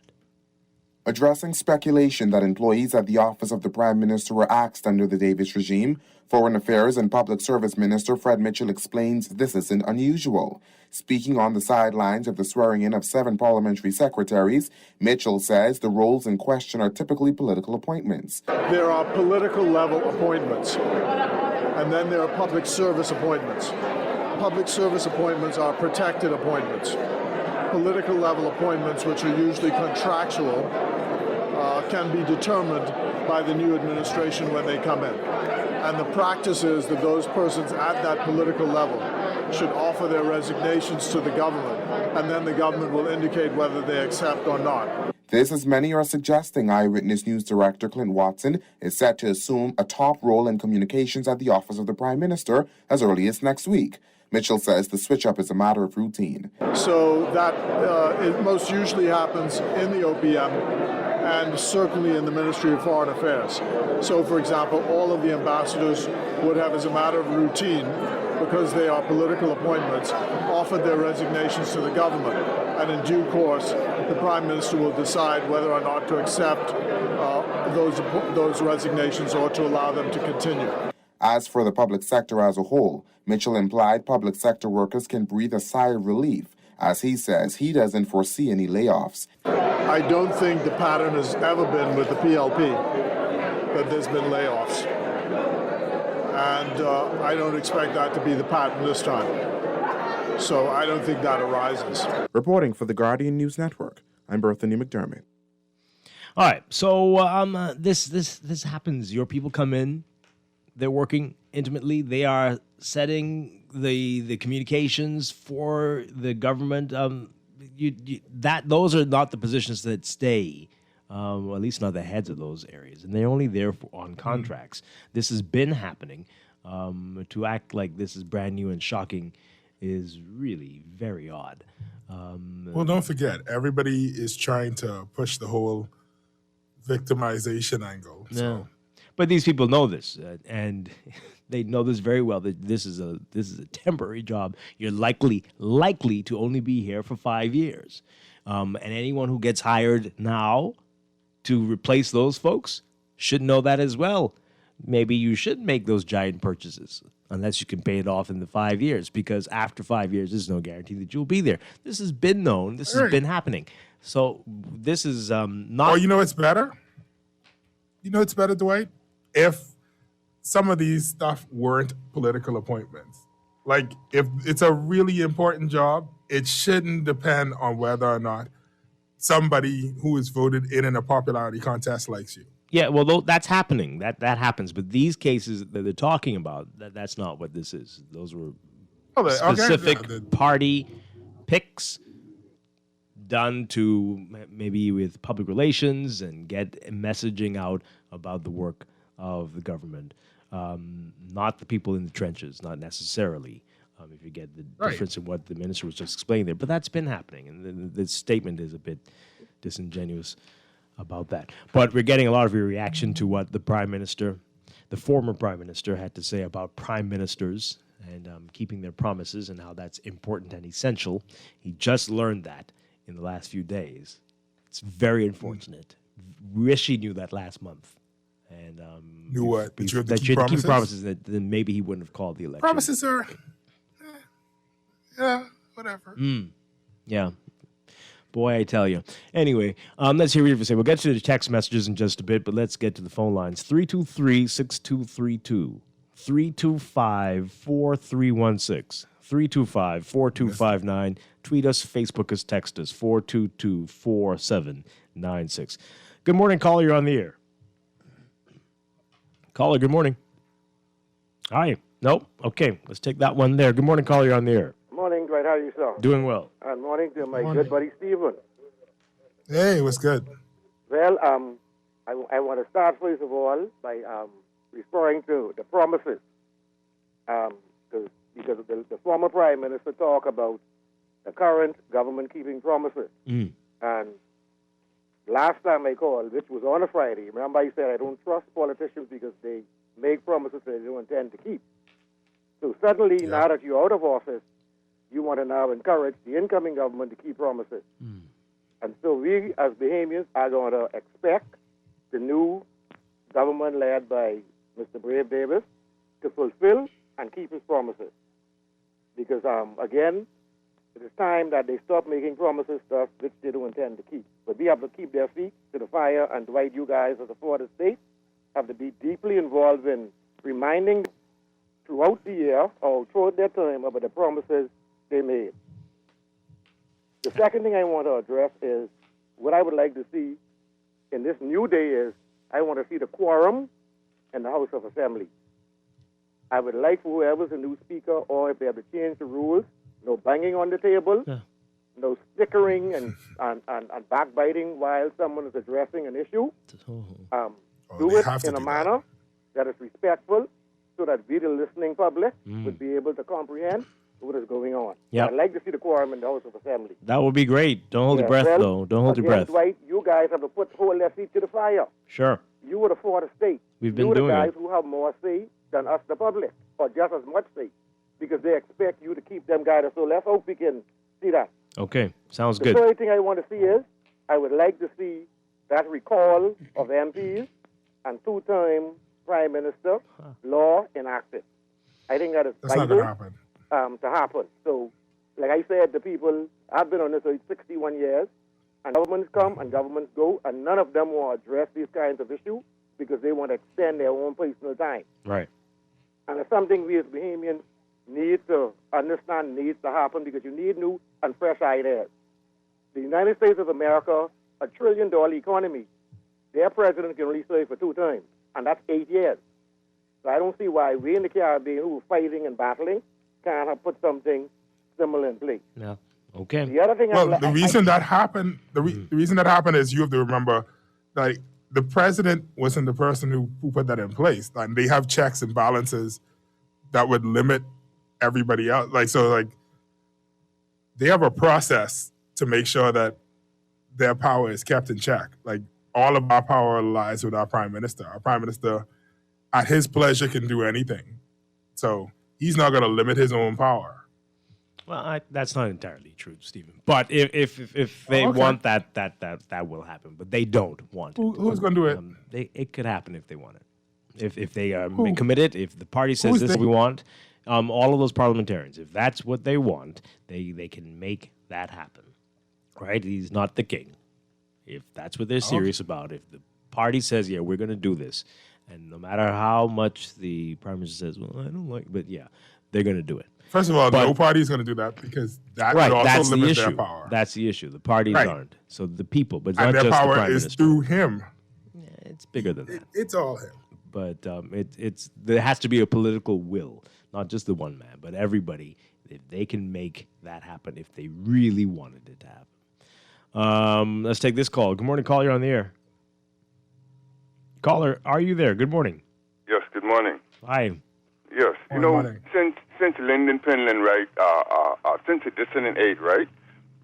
S9: Addressing speculation that employees at the office of the Prime Minister were axed under the Davis regime, Foreign Affairs and Public Service Minister Fred Mitchell explains this isn't unusual. Speaking on the sidelines of the swearing-in of 7 parliamentary secretaries, Mitchell says the roles in question are typically political appointments.
S10: There are political level appointments, and then there are public service appointments. Public service appointments are protected appointments. Political level appointments, which are usually contractual, can be determined by the new administration when they come in. And the practice is that those persons at that political level should offer their resignations to the government, and then the government will indicate whether they accept or not.
S9: This, as many are suggesting, Eyewitness News Director Clint Watson is set to assume a top role in communications at the office of the Prime Minister as early as next week. Mitchell says the switch-up is a matter of routine.
S10: So that it most usually happens in the OPM and certainly in the Ministry of Foreign Affairs. So, for example, all of the ambassadors would have, as a matter of routine, because they are political appointments, offered their resignations to the government. And in due course, the Prime Minister will decide whether or not to accept those resignations or to allow them to continue.
S9: As for the public sector as a whole, Mitchell implied public sector workers can breathe a sigh of relief, as he says he doesn't foresee any layoffs.
S10: I don't think the pattern has ever been with the PLP that there's been layoffs. And I don't expect that to be the pattern this time. So I don't think that arises.
S9: Reporting for the Guardian News Network, I'm Berthany McDermott.
S2: All right, so this happens. Your people come in, they're working intimately. They are setting the communications for the government. Those are not the positions that stay, or at least not the heads of those areas, and they're only there on contracts. This has been happening. To act like this is brand new and shocking is really very odd.
S8: Well, don't forget, everybody is trying to push the whole victimization angle. So.
S2: No. But these people know this, and they know this very well, that this is a temporary job. You're likely to only be here for 5 years. And anyone who gets hired now to replace those folks should know that as well. Maybe you should make those giant purchases unless you can pay it off in the 5 years, because after 5 years, there's no guarantee that you'll be there. This has been known. This has been happening. So this is not...
S8: Oh, you know what's better? You know what's better, Dwight? If some of these stuff weren't political appointments. Like, if it's a really important job, it shouldn't depend on whether or not somebody who is voted in a popularity contest likes you.
S2: Yeah, well, that's happening. That happens. But these cases that they're talking about, that's not what this is. Those were specific party picks done to maybe with public relations and get messaging out about the work of the government. Not the people in the trenches, not necessarily. If you get the difference in what the minister was just explaining there. But that's been happening, and the statement is a bit disingenuous about that. But we're getting a lot of your reaction to what the Prime Minister, the former Prime Minister, had to say about prime ministers and keeping their promises and how that's important and essential. He just learned that in the last few days. It's very unfortunate. Wish he knew that last month. And
S8: knew what?
S2: That you had to keep promises, that then maybe he wouldn't have called the election.
S8: Promises are, whatever.
S2: Yeah. Boy, I tell you. Anyway, let's hear what you have to say. We'll get to the text messages in just a bit, but let's get to the phone lines. 323-6232. 325-4316. 325-4259. Tweet us, Facebook us, text us, 422-4796. Good morning, caller. You're on the air. Caller, good morning. Hi. Nope. Okay, let's take that one there. Good morning, caller. You're on the air.
S11: Morning, Dwight. How are you, sir?
S2: Doing well.
S11: And morning to my good buddy, Stephen.
S8: Hey, what's good?
S11: Well, I want to start, first of all, by referring to the promises. Because the former Prime Minister talked about the current government keeping promises. And last time I called, which was on a Friday, remember I said I don't trust politicians because they make promises they don't intend to keep. So suddenly, now that you're out of office, you want to now encourage the incoming government to keep promises. And so we, as Bahamians, are going to expect the new government led by Mr. Brave Davis to fulfill and keep his promises. Because, again, it is time that they stop making promises stuff which they don't intend to keep. But we have to keep their feet to the fire, and Dwight, you guys, as a Florida state, have to be deeply involved in reminding throughout the year or throughout their term about the promises they made. The second thing I want to address is what I would like to see in this new day is I want to see the quorum in the House of Assembly. I would like for whoever's a new speaker, or if they have to change the rules, no banging on the table, no stickering and backbiting while someone is addressing an issue. Do it in a manner that is respectful so that we, the listening public, would be able to comprehend what is going on.
S2: Yep.
S11: I'd like to see the quorum in the House of Assembly.
S2: That would be great. Don't hold your breath, though. Don't hold your breath.
S11: Dwight, you guys have to hold their feet to the fire.
S2: Sure.
S11: You were the Florida state.
S2: We've been
S11: you
S2: doing
S11: the guys
S2: it.
S11: who have more say than us, the public, or just as much say, because they expect you to keep them guided. So let's hope we can see that.
S2: Okay. Sounds
S11: The
S2: good.
S11: third thing I want to see is I would like to see that recall of MPs and two-time Prime Minister law enacted. I think that is
S8: That's not
S11: vital
S8: going to happen.
S11: to happen. So, like I said, the people, I've been on this for 61 years, and governments come and governments go, and none of them want to address these kinds of issues because they want to extend their own personal time.
S2: Right.
S11: And it's something we as Bahamians need to understand needs to happen because you need new and fresh ideas. The United States of America, $1 trillion economy, their president can only serve for 2 terms, and that's 8 years. So I don't see why we in the Caribbean who are fighting and battling can't have put something similar in place.
S2: Yeah. Okay.
S11: The other thing
S8: The reason that happened, the reason that happened is you have to remember, like, the president wasn't the person who put that in place. Like, they have checks and balances that would limit everybody else. They have a process to make sure that their power is kept in check. Like, all of our power lies with our prime minister. Our prime minister, at his pleasure, can do anything. So he's not going to limit his own power.
S2: Well, that's not entirely true, Stephen. But if they want that will happen. But they don't want it.
S8: Who's going to do it?
S2: It could happen if they want it. If they are committed, if the party says this is what we want, all of those parliamentarians, if that's what they want, they can make that happen. Right? He's not the king. If that's what they're serious about, if the party says, yeah, we're going to do this, and no matter how much the prime minister says, well, I don't like, but yeah, they're going to do it.
S8: First of all, no party is going to do that because that would also limit their power.
S2: That's the issue. The parties aren't. So the people, but it's
S8: and
S2: not
S8: their
S2: just
S8: power
S2: the prime
S8: is
S2: minister.
S8: through him.
S2: Yeah, it's bigger than that.
S8: It's all him.
S2: But there has to be a political will, not just the one man, but everybody. If they can make that happen, if they really wanted it to happen. Let's take this call. Good morning, caller. You're on the air. Caller, are you there? Good morning.
S12: Yes, good morning.
S2: Hi.
S12: Yes, since Lyndon Penland, right, since edition in 8, right,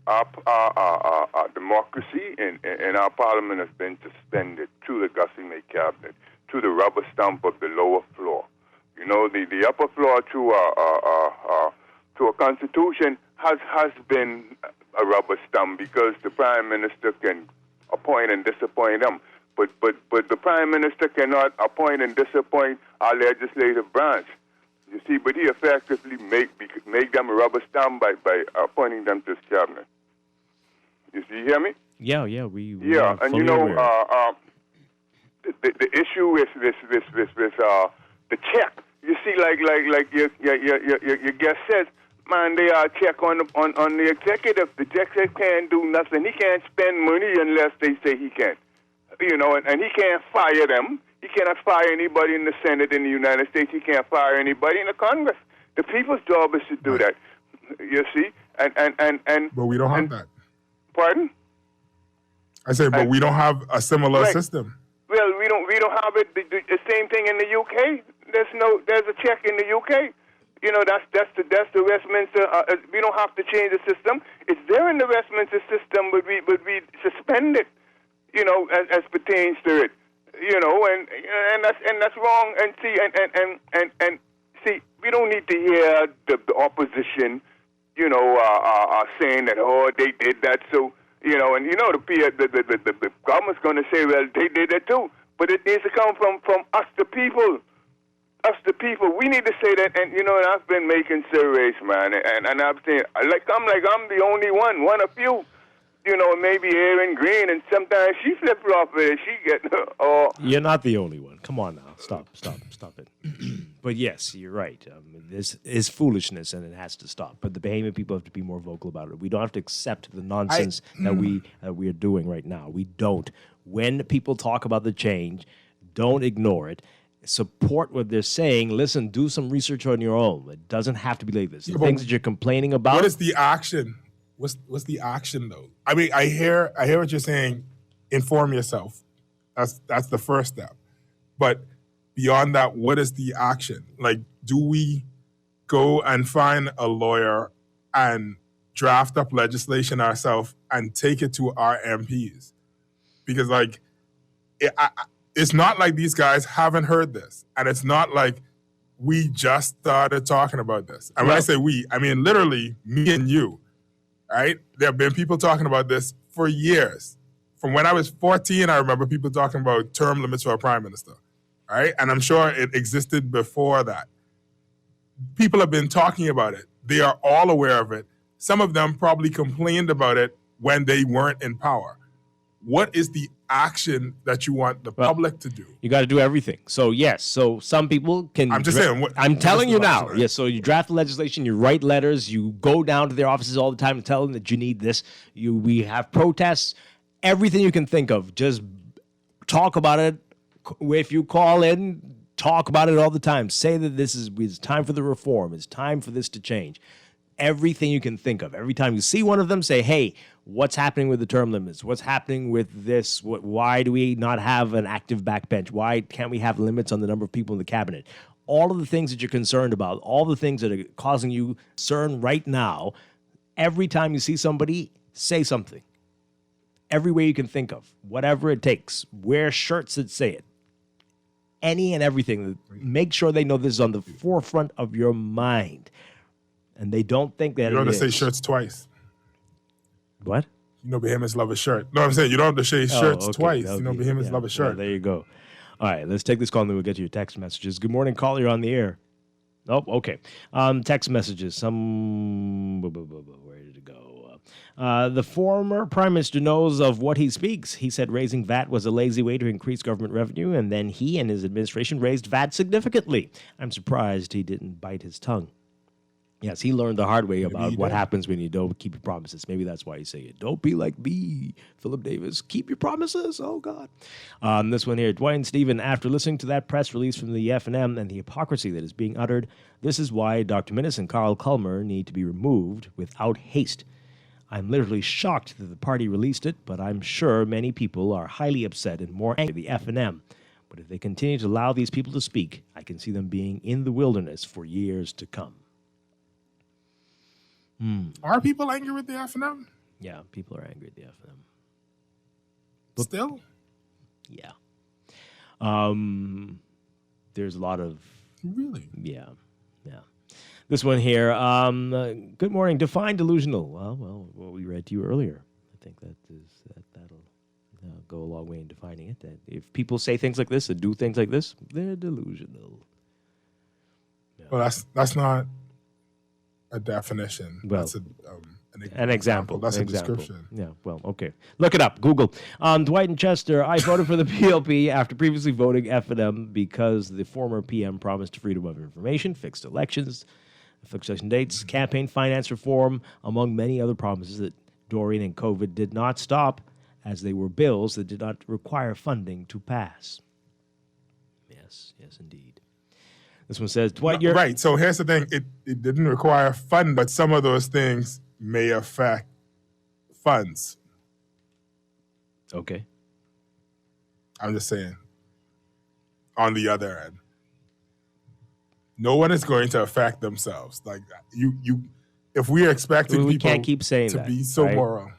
S12: our democracy in our parliament has been suspended to the Gussie May cabinet, to the rubber stamp of the lower floor. You know, the upper floor to a constitution has been a rubber stamp because the prime minister can appoint and disappoint them. But the prime minister cannot appoint and disappoint our legislative branch. You see, but he effectively make them a rubber stamp by appointing them to his cabinet. You hear me?
S2: Yeah, we
S12: and you know, the issue is this the check. You see, like your guest says, man, they are check on the executive. The executive can't do nothing. He can't spend money unless they say he can. You know, and he can't fire them. He cannot fire anybody in the Senate in the United States. He can't fire anybody in the Congress. The people's job is to do that. You see, and
S8: but we don't have that.
S12: Pardon?
S8: I say, but we don't have a similar system.
S12: Well, we don't have it. The same thing in the UK. There's a check in the UK. You know, that's the Westminster. We don't have to change the system. It's there in the Westminster system, but we suspend it. You know, as pertains to it. You know, and that's wrong. And see, and see, we don't need to hear the opposition, you know, saying that they did that. So You know, and you know the government's going to say, well, they did that too. But it needs to come from us, the people. Us, the people. We need to say that. And you know, I've been making surveys, man, and I'm saying, I'm the only one of few. You know, maybe Aaron Green, and sometimes she flip-flop with it. She get,
S2: You're not the only one. Come on now. Stop it. But yes, you're right. This is foolishness, and it has to stop. But the Bahamian people have to be more vocal about it. We don't have to accept the nonsense that we are doing right now. We don't. When people talk about the change, don't ignore it. Support what they're saying. Listen, do some research on your own. It doesn't have to be like this. The things that you're complaining about.
S8: What is the action? What's the action though? I mean, I hear what you're saying. Inform yourself. That's the first step. But beyond that, what is the action? Like, do we go and find a lawyer and draft up legislation ourselves and take it to our MPs? Because like, it's not like these guys haven't heard this, and it's not like we just started talking about this. And when I say we, I mean literally me and you. Right? There have been people talking about this for years. From when I was 14, I remember people talking about term limits for a prime minister. Right? And I'm sure it existed before that. People have been talking about it. They are all aware of it. Some of them probably complained about it when they weren't in power. What is the action that you want the public to do?
S2: You got to do everything. So yes, so some people can.
S8: I'm just saying.
S2: I'm telling you now. Right? Yes. So you draft the legislation. You write letters. You go down to their offices all the time and tell them that you need this. We have protests. Everything you can think of. Just talk about it. If you call in, talk about it all the time. Say that it's time for the reform. It's time for this to change. Everything you can think of. Every time you see one of them, say, hey, what's happening with the term limits? What's happening with this? Why do we not have an active backbench? Why can't we have limits on the number of people in the cabinet? All of the things that you're concerned about, all the things that are causing you concern right now, every time you see somebody, say something. Every way you can think of, whatever it takes. Wear shirts that say it. Any and everything. Make sure they know this is on the forefront of your mind. And they don't think that
S8: you don't have to say shirts twice.
S2: What?
S8: You know, Bahamians love a shirt. No, I'm saying you don't have to say shirts twice. You know, Bahamians love a shirt.
S2: Well, there you go. All right, let's take this call and then we'll get to your text messages. Good morning, caller. You're on the air. Oh, okay. Text messages. Where did it go? The former prime minister knows of what he speaks. He said raising VAT was a lazy way to increase government revenue, and then he and his administration raised VAT significantly. I'm surprised he didn't bite his tongue. Yes, he learned the hard way about what happens when you don't keep your promises. Maybe that's why you say it. Don't be like me, Philip Davis. Keep your promises. Oh, God. This one here, Dwight and Stephen, after listening to that press release from the F&M and the hypocrisy that is being uttered, this is why Dr. Minnis and Carl Culmer need to be removed without haste. I'm literally shocked that the party released it, but I'm sure many people are highly upset and more angry at the F&M. But if they continue to allow these people to speak, I can see them being in the wilderness for years to come.
S8: Are people angry with the F&M?
S2: Yeah, people are angry at the F&M.
S8: Still?
S2: Yeah. There's a lot of...
S8: Really?
S2: Yeah. This one here. Good morning. Define delusional. Well, what we read to you earlier. I think that'll go a long way in defining it. That if people say things like this and do things like this, they're delusional. Yeah.
S8: Well, that's not a definition.
S2: Well,
S8: that's
S2: an example.
S8: That's
S2: an
S8: a
S2: example.
S8: description.
S2: Yeah, well, okay. Look it up. Google. Dwight and Chester, I voted for the PLP after previously voting F&M because the former PM promised freedom of information, fixed elections, fixed election dates, campaign finance reform, among many other promises that Dorian and COVID did not stop, as they were bills that did not require funding to pass. Yes, indeed. This one says, Dwight, you're...
S8: Right, so here's the thing. It didn't require funding, but some of those things may affect funds.
S2: Okay.
S8: I'm just saying, on the other end. No one is going to affect themselves. Like, if we are expecting
S2: we
S8: people
S2: can't keep saying
S8: to
S2: that,
S8: be so
S2: right?
S8: moral.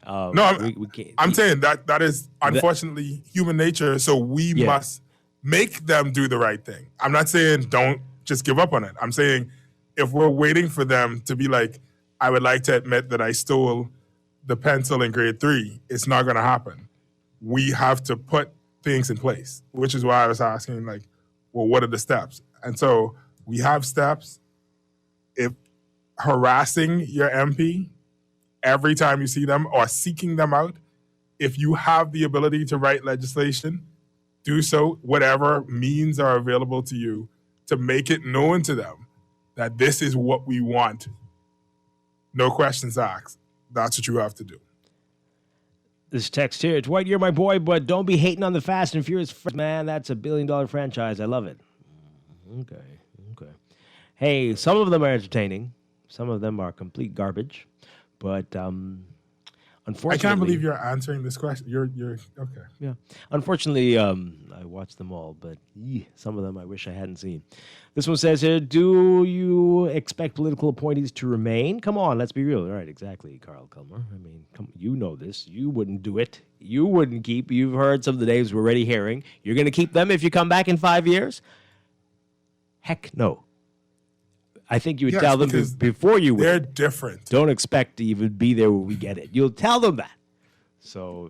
S2: We can't.
S8: I'm saying that is unfortunately human nature, so we must make them do the right thing. I'm not saying don't just give up on it. I'm saying if we're waiting for them to be like, I would like to admit that I stole the pencil in grade 3, it's not going to happen. We have to put things in place, which is why I was asking, like, well, what are the steps? And so we have steps. If harassing your MP every time you see them or seeking them out, if you have the ability to write legislation, do so, whatever means are available to you to make it known to them that this is what we want. No questions asked. That's what you have to do.
S2: This text here, Dwight, you're my boy, but don't be hating on the Fast and Furious, man. That's $1 billion franchise. I love it. Okay. Hey, some of them are entertaining. Some of them are complete garbage. But unfortunately,
S8: I can't believe you're answering this question. You're okay.
S2: Yeah. Unfortunately, I watched them all, but some of them I wish I hadn't seen. This one says here, do you expect political appointees to remain? Come on, let's be real. All right, exactly, Carl Culmer. I mean, you know this. You wouldn't do it. You wouldn't keep. You've heard some of the names we're already hearing. You're going to keep them if you come back in 5 years? Heck no. I think you would tell them before you win.
S8: They're different.
S2: Don't expect to even be there when we get it. You'll tell them that. So,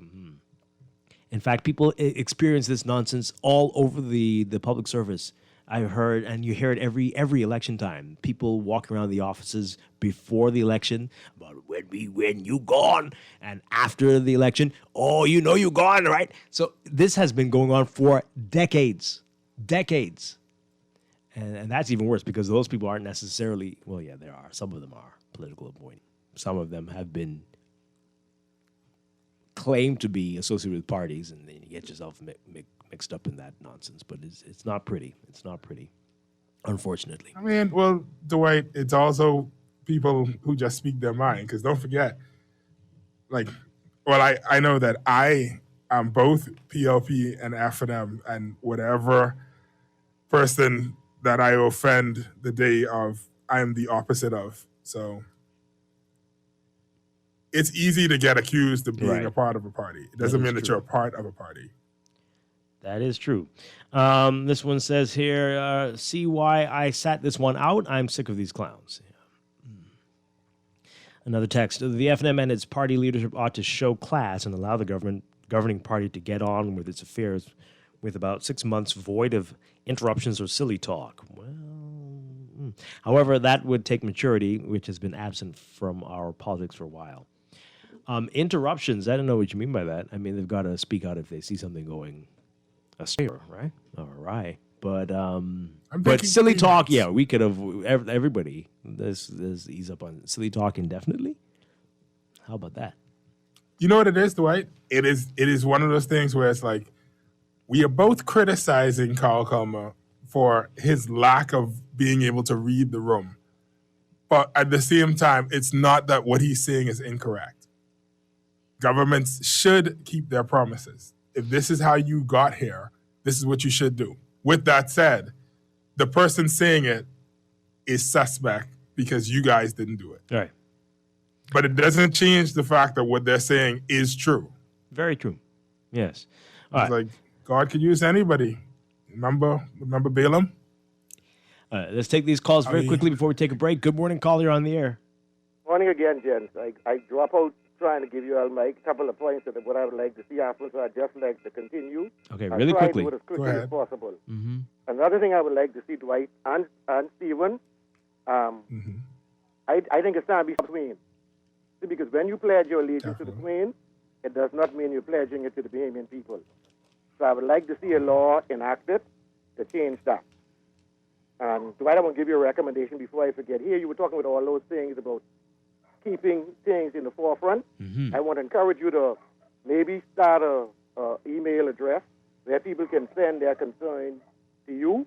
S2: in fact, people experience this nonsense all over the public service. I've heard, and you hear it every election time. People walk around the offices before the election, but when we win, you gone. And after the election, oh, you know you gone, right? So this has been going on for decades. And that's even worse because those people aren't necessarily, well, yeah, there are. Some of them are political appointees. Some of them have been claimed to be associated with parties, and then you get yourself mixed up in that nonsense. But it's not pretty. It's not pretty, unfortunately.
S8: I mean, well, Dwight, it's also people who just speak their mind, because don't forget, I know that I am both PLP and F&M, and whatever person that I offend the day of, I am the opposite of. So it's easy to get accused of being a part of a party. It doesn't mean that you're a part of a party.
S2: That is true. This one says here, see why I sat this one out? I'm sick of these clowns. Another text. The FNM and its party leadership ought to show class and allow the governing party to get on with its affairs with about 6 months void of interruptions or silly talk. Well, however, that would take maturity, which has been absent from our politics for a while. Interruptions, I don't know what you mean by that. I mean, they've got to speak out if they see something going astray, right? All right. But silly talk, yeah, we could have, everybody, let's ease up on silly talk indefinitely. How about that?
S8: You know what it is, Dwight? It is one of those things where it's like, we are both criticizing Carl Culmer for his lack of being able to read the room. But at the same time, it's not that what he's saying is incorrect. Governments should keep their promises. If this is how you got here, this is what you should do. With that said, the person saying it is suspect because you guys didn't do it.
S2: Right.
S8: But it doesn't change the fact that what they're saying is true.
S2: Very true. Yes.
S8: It's like, God could use anybody. Remember Balaam?
S2: Let's take these calls very quickly before we take a break. Good morning, caller. You're on the air.
S11: Morning again, gents. I drop out trying to give you all my couple of points of what I would like to see happen, so I'd just like to continue.
S2: Okay, really quickly.
S11: To do it as quickly as possible. Mm-hmm. Another thing I would like to see, Dwight and Stephen, I think it's time to be Queen. See, because when you pledge your allegiance to the Queen, it does not mean you're pledging it to the Bahamian people. So I would like to see a law enacted to change that. And Dwight, I want to give you a recommendation before I forget. Here you were talking about all those things about keeping things in the forefront. Mm-hmm. I want to encourage you to maybe start a email address where people can send their concerns to you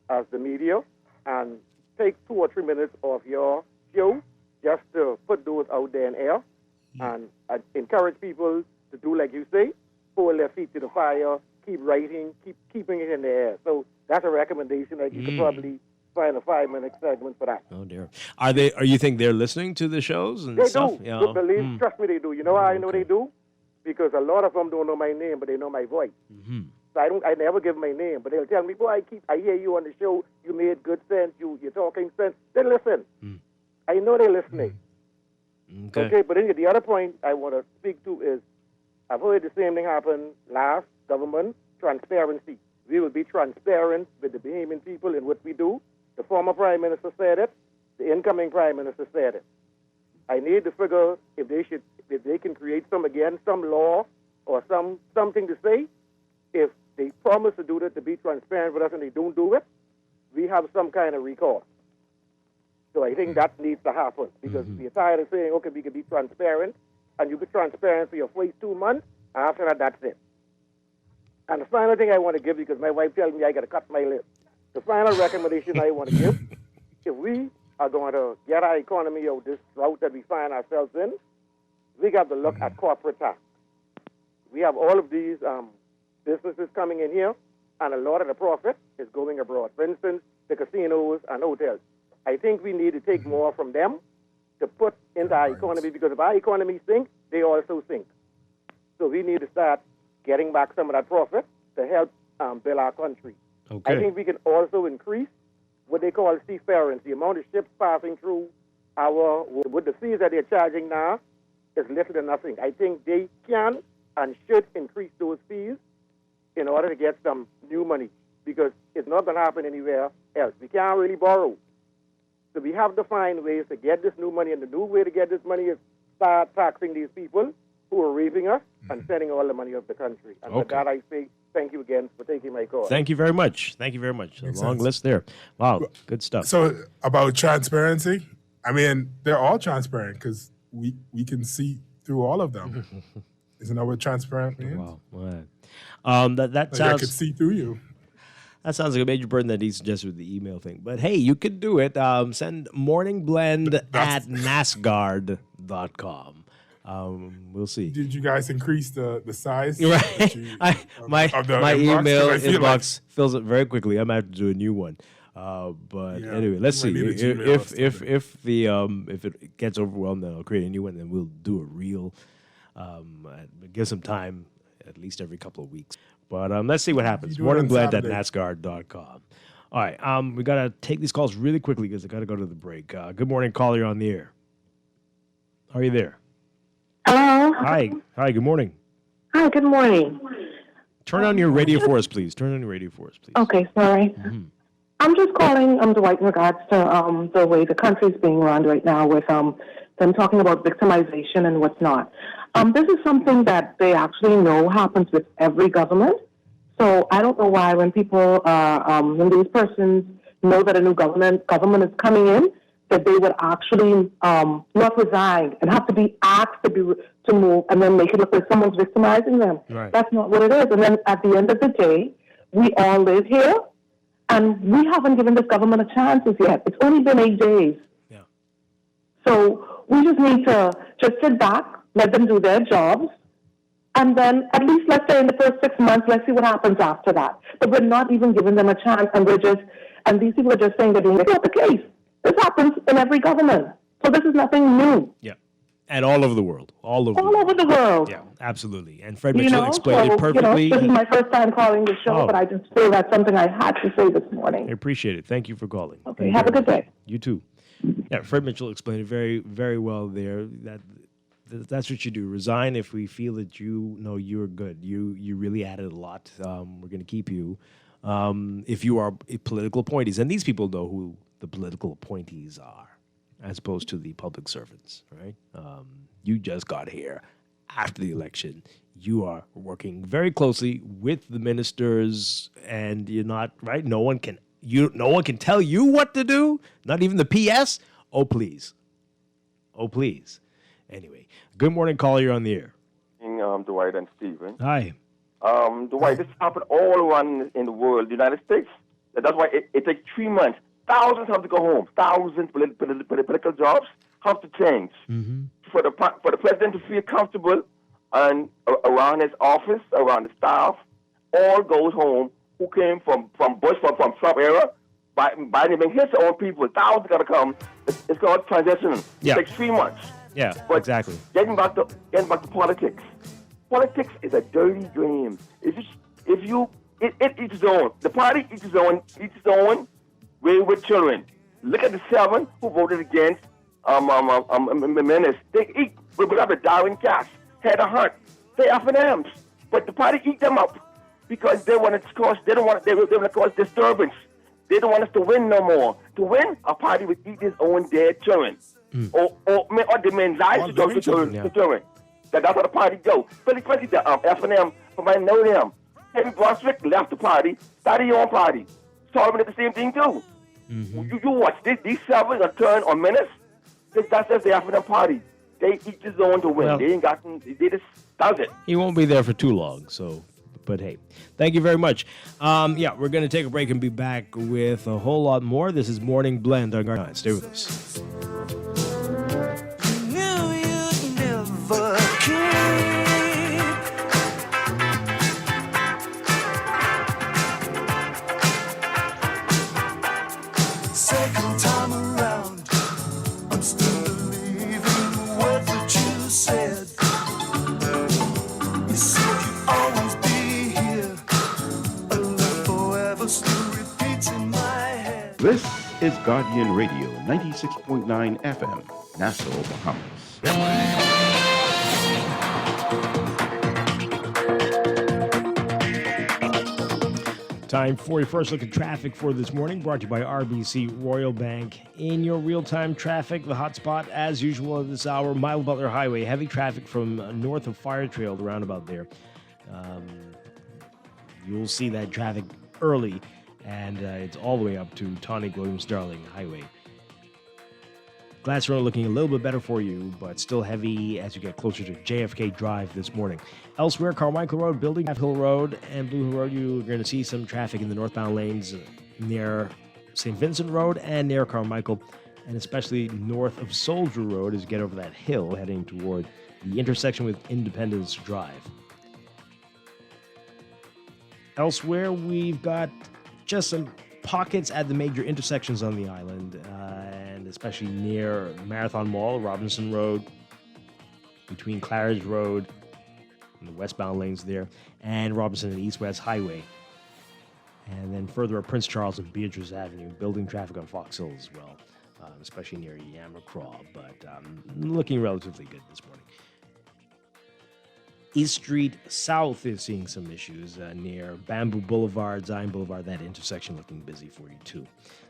S11: as the media and take 2 or 3 minutes of your show just to put those out there in air and encourage people to do like you say, hold their feet to the fire, keep writing, keeping it in the air. So that's a recommendation that you could probably find a 5-minute segment for that.
S2: Oh dear. Are you think they're listening to the shows and
S11: they
S2: stuff?
S11: Do. You know? Trust me, they do. You know how I know they do? Because a lot of them don't know my name, but they know my voice. Mm-hmm. So I never give my name, but they'll tell me, boy, I hear you on the show. You made good sense. You're talking sense. They listen. I know they're listening. Okay, but then the other point I want to speak to is I've heard the same thing happen last government, transparency. We will be transparent with the Bahamian people in what we do. The former Prime Minister said it. The incoming Prime Minister said it. I need to figure if they can create some law or something to say. If they promise to do that, to be transparent with us, and they don't do it, we have some kind of recourse. So I think that needs to happen because we're tired of saying, okay, we can be transparent, and you be transparent for your first 2 months. After that, that's it. And the final thing I want to give, because my wife tells me I got to cut my lip. The final recommendation I want to give, if we are going to get our economy out this route that we find ourselves in, we got to look at corporate tax. We have all of these businesses coming in here, and a lot of the profit is going abroad. For instance, the casinos and hotels. I think we need to take more from them to put into our economy, because if our economy sinks, they also sink. So we need to start getting back some of that profit to help build our country.
S2: Okay.
S11: I think we can also increase what they call seafarings. The amount of ships passing through with the fees that they're charging now is little to nothing. I think they can and should increase those fees in order to get some new money, because it's not going to happen anywhere else. We can't really borrow. So we have to find ways to get this new money, and the new way to get this money is start taxing these people who are raping us and sending all the money of the country. And for that, I say thank you again for taking my call.
S2: Thank you very much. Thank you very much. A long list there. Wow, good stuff.
S8: So about transparency, I mean, they're all transparent because we can see through all of them. Isn't that what transparent means?
S2: Wow. That
S8: like
S2: sounds.
S8: I could see through you.
S2: That sounds like a major burden that he suggested with the email thing. But hey, you can do it. Send morningblend@nasgard.com. We'll see.
S8: Did you guys increase the size?
S2: Right. My
S8: inbox?
S2: email
S8: 'Cause I feel
S2: inbox fills up very quickly. I'm going to have to do a new one. But anyway, let's see. If it gets overwhelmed, then I'll create a new one. Then we'll do a reel. Give some time, at least every couple of weeks. But let's see what happens. Morningblend@nasgard.com. All right. We got to take these calls really quickly because I got to go to the break. Good morning, caller. You're on the air. Are you there?
S13: Hello.
S2: Hi. Good morning.
S13: Hi, good morning.
S2: Turn on your radio for us, please.
S13: Okay, sorry. I'm just calling Dwight in regards to the way the country's being run right now with them talking about victimization and what's not. This is something that they actually know happens with every government. So I don't know why when people, when these persons know that a new government is coming in, that they would actually not resign and have to be asked to move and then make it look like someone's victimizing them.
S2: Right.
S13: That's not what it is. And then at the end of the day, we all live here, and we haven't given this government a chance as yet. It's only been 8 days.
S2: Yeah.
S13: So we just need to just sit back, let them do their jobs, and then at least let's say in the first 6 months, let's see what happens after that. But we're not even giving them a chance, and these people are just saying they're doing it. It's not the case. This happens in every government. So this is nothing new.
S2: Yeah. And all over the world. All over the world. Yeah, absolutely. And Fred Mitchell explained it perfectly.
S13: This is my first time calling the show, but I just feel that's something I had to say this morning.
S2: I appreciate it. Thank you for calling.
S13: Okay, have a good day.
S2: You too. Yeah, Fred Mitchell explained it very, very well there. That's what you do. Resign if we feel that you're good. You really added a lot. We're going to keep you. If you are political appointees, and these people know who the political appointees are, as opposed to the public servants, right? You just got here after the election. You are working very closely with the ministers, and you're not right. No one can tell you what to do. Not even the PS. Oh please. Anyway, good morning, caller. You're on the air.
S14: Dwight and Stephen.
S2: Hi.
S14: Dwight, this happened all around in the world, the United States. That's why it takes 3 months. Thousands have to go home. Thousands political jobs have to change.
S2: Mm-hmm.
S14: For the president to feel comfortable and around his office, around the staff, all goes home who came from Bush, from Trump era. Biden even his own people. Thousands got to come. It's called transition.
S2: Yeah.
S14: It takes 3 months.
S2: Yeah,
S14: but
S2: exactly.
S14: Getting back to politics. Politics is a dirty game. Each his own. The party each his own way with children. Look at the 7 who voted against menace. They eat with whatever Darwin cats, head of hunt. They F&Ms, but the party eat them up because they want to cause. They don't want. They want to cause disturbance. They don't want us to win no more. To win, a party would eat his own dead children, or the men's lives to children. That's how the party go. But especially the F&M, from I know them. Henry Brunswick left the party, started your own party. Solomon did the same thing too. You watch these seven are turn on menace. That's just the F&M party. They each his own to win.
S2: Well,
S14: they ain't got. They just does it.
S2: He won't be there for too long, so. But hey, thank you very much. Yeah, we're going to take a break and be back with a whole lot more. This is Morning Blend on Guard 9. Stay with us.
S3: Second time around, I'm still believing the words that you said. You said you'd always be here, a love forever still repeats in my head.
S6: This is Guardian Radio 96.9 FM, Nassau, Bahamas.
S2: Time for your first look at traffic for this morning, brought to you by RBC Royal Bank. In your real-time traffic, the hot spot, as usual at this hour, Mile Butler Highway. Heavy traffic from north of Fire Trail, the roundabout there. You'll see that traffic early, and it's all the way up to Tonic Williams-Darling Highway. Glass Road looking a little bit better for you, but still heavy as you get closer to JFK Drive this morning. Elsewhere, Carmichael Road, Building Hill Road, and Blue Hill Road, you're going to see some traffic in the northbound lanes near St. Vincent Road and near Carmichael, and especially north of Soldier Road as you get over that hill heading toward the intersection with Independence Drive. Elsewhere, we've got just some pockets at the major intersections on the island, and especially near Marathon Mall, Robinson Road, between Claridge Road and the westbound lanes there, and Robinson and East-West Highway. And then further up Prince Charles and Beatrice Avenue, building traffic on Fox Hill as well, especially near Yamacraw, but looking relatively good this morning. East Street South is seeing some issues near Bamboo Boulevard, Zion Boulevard, that intersection looking busy for you too.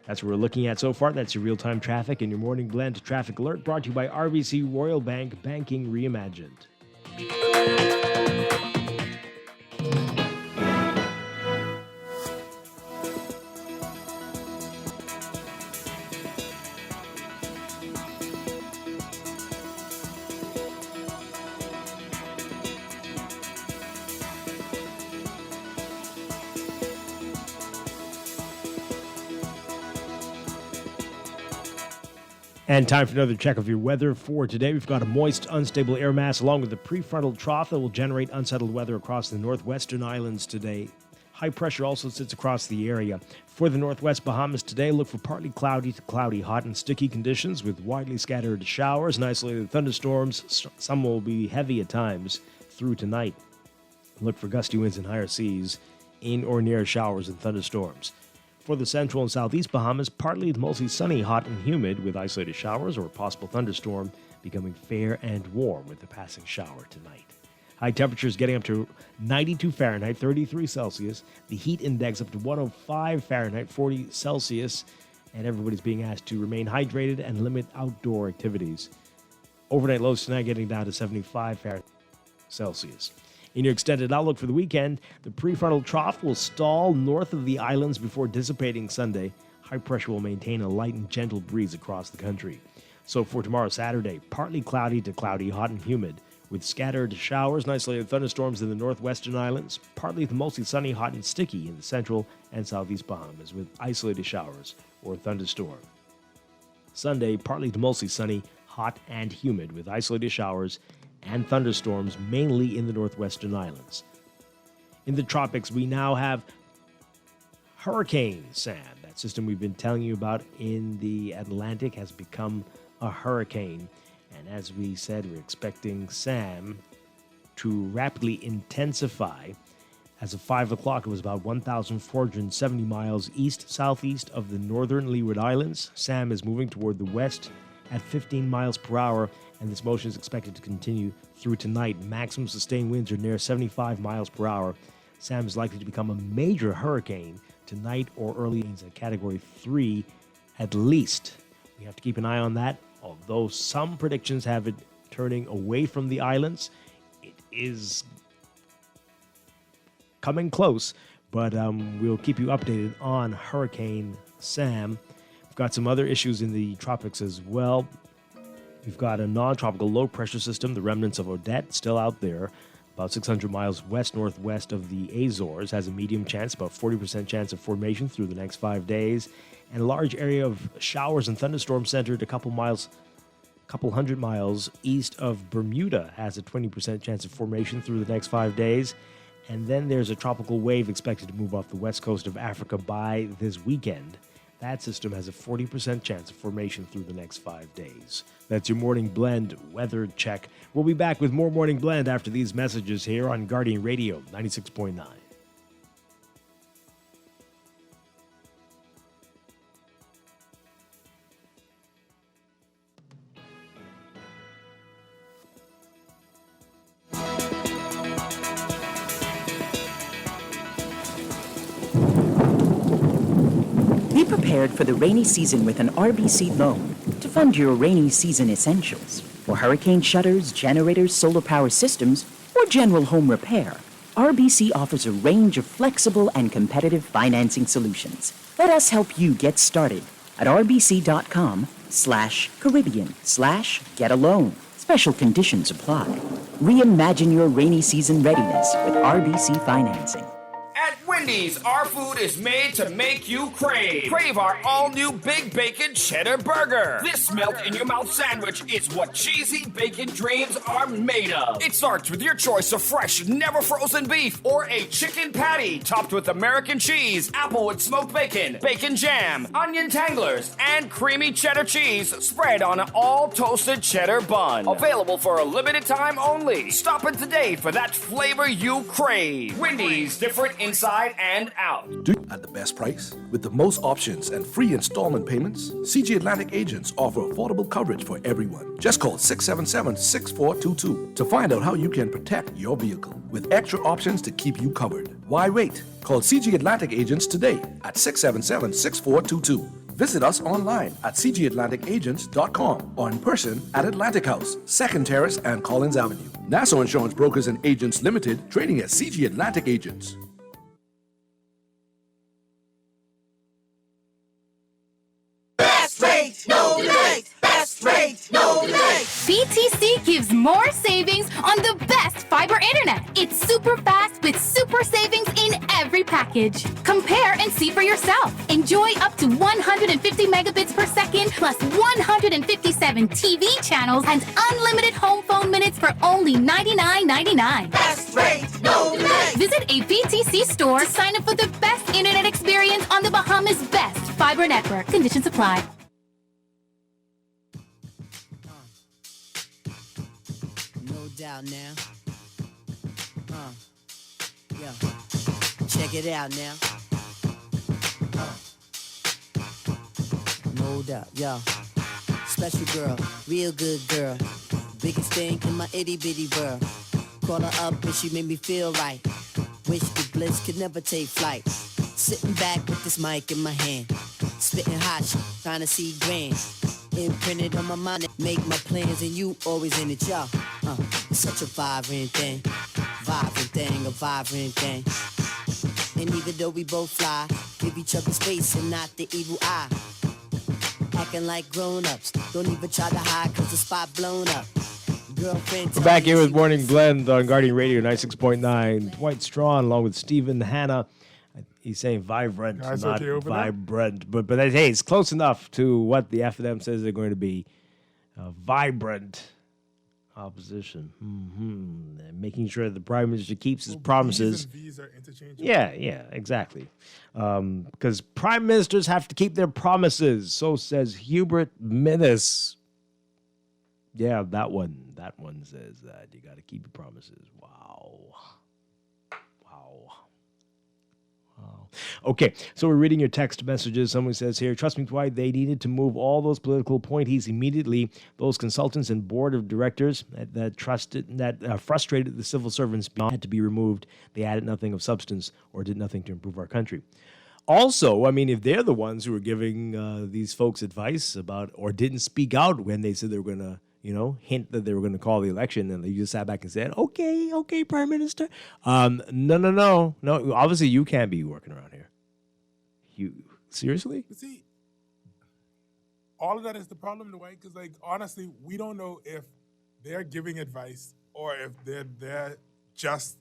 S2: That's what we're looking at so far. That's your real-time traffic and your morning blend traffic alert brought to you by RBC Royal Bank, banking reimagined. And time for another check of your weather for today. We've got a moist, unstable air mass along with a prefrontal trough that will generate unsettled weather across the northwestern islands today. High pressure also sits across the area. For the northwest Bahamas today, look for partly cloudy to cloudy, hot and sticky conditions with widely scattered showers and isolated thunderstorms. Some will be heavy at times through tonight. Look for gusty winds and higher seas in or near showers and thunderstorms. For the central and southeast Bahamas, partly to mostly sunny, hot and humid with isolated showers or a possible thunderstorm, becoming fair and warm with a passing shower tonight. High temperatures getting up to 92 Fahrenheit, 33 Celsius. The heat index up to 105 Fahrenheit, 40 Celsius. And everybody's being asked to remain hydrated and limit outdoor activities. Overnight lows tonight getting down to 75 Fahrenheit, Celsius. In your extended outlook for the weekend, the prefrontal trough will stall north of the islands before dissipating Sunday. High pressure will maintain a light and gentle breeze across the country. So for tomorrow, Saturday, partly cloudy to cloudy, hot and humid, with scattered showers and isolated thunderstorms in the northwestern islands, partly to mostly sunny, hot and sticky in the central and southeast Bahamas, with isolated showers or thunderstorm. Sunday, partly to mostly sunny, hot and humid, with isolated showers and thunderstorms mainly in the northwestern islands. In the tropics, we now have Hurricane Sam. That system we've been telling you about in the Atlantic has become a hurricane. And as we said, we're expecting Sam to rapidly intensify. As of 5 o'clock, it was about 1,470 miles east-southeast of the northern Leeward Islands. Sam is moving toward the west at 15 miles per hour, and this motion is expected to continue through tonight. Maximum sustained winds are near 75 miles per hour. Sam is likely to become a major hurricane tonight or early in a Category 3 at least. We have to keep an eye on that, although some predictions have it turning away from the islands. It is coming close, but we'll keep you updated on Hurricane Sam. We've got some other issues in the tropics as well. We've got a non-tropical low-pressure system, the remnants of Odette, still out there, about 600 miles west-northwest of the Azores, has a medium chance, about 40% chance of formation through the next 5 days, and a large area of showers and thunderstorms centered a couple hundred miles east of Bermuda has a 20% chance of formation through the next 5 days. And then there's a tropical wave expected to move off the west coast of Africa by this weekend. That system has a 40% chance of formation through the next 5 days. That's your Morning Blend weather check. We'll be back with more Morning Blend after these messages here on Guardian Radio 96.9.
S15: Be prepared for the rainy season with an RBC loan to fund your rainy season essentials. For hurricane shutters, generators, solar power systems, or general home repair, RBC offers a range of flexible and competitive financing solutions. Let us help you get started at rbc.com/Caribbean/get-a-loan. Special conditions apply. Reimagine your rainy season readiness with RBC financing.
S16: At Wendy's, our food is made to make you crave. Crave our all-new Big Bacon Cheddar Burger. This melt-in-your-mouth sandwich is what cheesy bacon dreams are made of. It starts with your choice of fresh, never-frozen beef or a chicken patty topped with American cheese, applewood smoked bacon, bacon jam, onion tanglers, and creamy cheddar cheese spread on an all-toasted cheddar bun. Available for a limited time only. Stop in today for that flavor you crave. Wendy's, different inside and out.
S17: At the best price, with the most options and free installment payments, CG Atlantic agents offer affordable coverage for everyone. Just call 677-6422 to find out how you can protect your vehicle with extra options to keep you covered. Why wait? Call CG Atlantic agents today at 677-6422. Visit us online at cgatlanticagents.com or in person at Atlantic House, 2nd Terrace and Collins Avenue. Nassau Insurance Brokers and Agents Limited, trading as CG Atlantic Agents.
S3: Best rate, no delays. Best rate, no delays.
S18: BTC gives more savings on the best fiber internet. It's super fast with super savings in every package. Compare and see for yourself. Enjoy up to 150 megabits per second plus 157 TV channels and unlimited home phone minutes for only $99.99.
S3: Best rate, no delays.
S18: Visit a BTC store to sign up for the best internet experience on the Bahamas' best fiber network. Conditions apply.
S19: No doubt now. Yeah. Check it out now. No doubt, yeah. Special girl, real good girl. Biggest thing in my itty bitty world. Call her up and she made me feel right. Wish the bliss could never take flight. Sitting back with this mic in my hand. Spitting hot shit, trying to see grand. Imprinted on my mind, make my plans, and you always in it, y'all. It's such a vibrant thing, a vibrant thing. And even though we both fly, give each other space and not the evil eye. Acting like grown-ups, don't even try to hide 'cause the spot blown up. Girlfriend,
S2: We're back here with Morning Blend on Guardian Radio 96.9. Dwight Strachan along with Stephen Hanna. He's saying vibrant,
S8: Guys,
S2: not
S8: okay over there?
S2: vibrant. But hey, it's close enough to what the FNM says they're going to be. Vibrant opposition. And making sure the Prime Minister keeps his promises.
S8: V's are interchangeable.
S2: Yeah, exactly. Because Prime Ministers have to keep their promises. So says Hubert Minnis. Yeah, that one says that. You got to keep your promises. Wow. Okay, so we're reading your text messages. Someone says here, trust me, Dwight, they needed to move all those political appointees immediately. Those consultants and board of directors that frustrated the civil servants had to be removed. They added nothing of substance or did nothing to improve our country. Also, I mean, if they're the ones who were giving these folks advice about or didn't speak out when they said they were going to, hint that they were going to call the election, and they just sat back and said, okay, Prime Minister. No. Obviously, you can't be working around here. You seriously?
S8: But see, all of that is the problem, the way, because honestly, we don't know if they're giving advice or if they're there just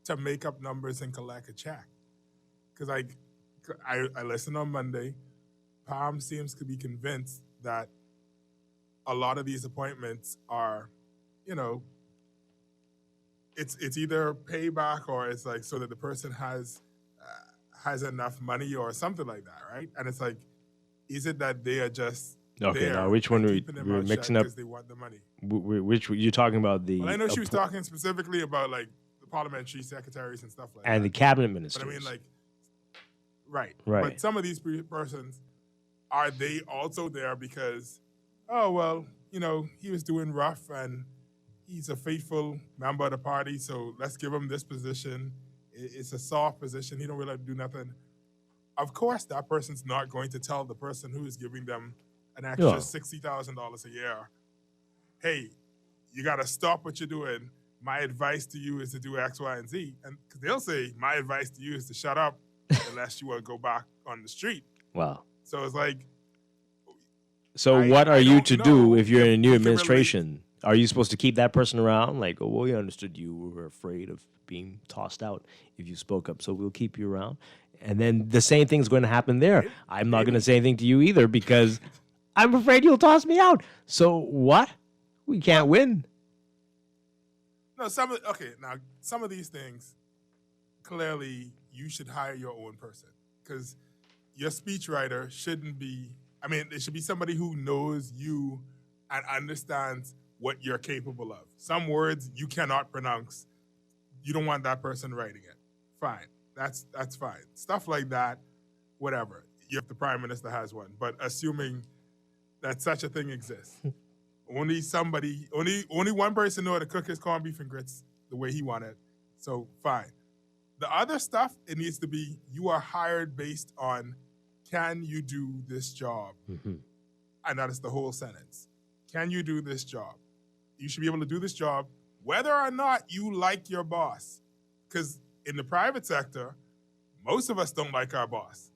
S8: to make up numbers and collect a check. Because I listened on Monday. Palm seems to be convinced that a lot of these appointments are, it's either payback or it's so that the person has enough money or something like that, right? And it's is it that they are just there
S2: now which one we're mixing up?
S8: Because they want the money.
S2: Which you're talking about the?
S8: Well, I know she was talking specifically about the parliamentary secretaries and stuff like that,
S2: and the cabinet ministers.
S8: But I mean, right.
S2: Right.
S8: But some of these persons, are they also there because, oh, well, he was doing rough and he's a faithful member of the party, so let's give him this position. It's a soft position. He don't really do nothing. Of course, that person's not going to tell the person who is giving them an extra $60,000 a year, hey, you got to stop what you're doing. My advice to you is to do X, Y, and Z. And because they'll say, my advice to you is to shut up unless you want to go back on the street.
S2: Wow.
S8: So it's
S2: So what are you to do if you're in a new administration? Are you supposed to keep that person around? We understood you were afraid of being tossed out if you spoke up, so we'll keep you around. And then the same thing's going to happen there. I'm not going to say anything to you either because I'm afraid you'll toss me out. So what? We can't win.
S8: No, some of these things, clearly you should hire your own person because your speechwriter shouldn't be, it should be somebody who knows you and understands what you're capable of. Some words you cannot pronounce. You don't want that person writing it. Fine. That's fine. Stuff like that, whatever. If the prime minister has one. But assuming that such a thing exists. Only one person know how to cook his corned beef and grits the way he wanted. So fine. The other stuff, it needs to be you are hired based on can you do this job?
S2: Mm-hmm.
S8: And that is the whole sentence. Can you do this job? You should be able to do this job whether or not you like your boss. Because in the private sector, most of us don't like our boss.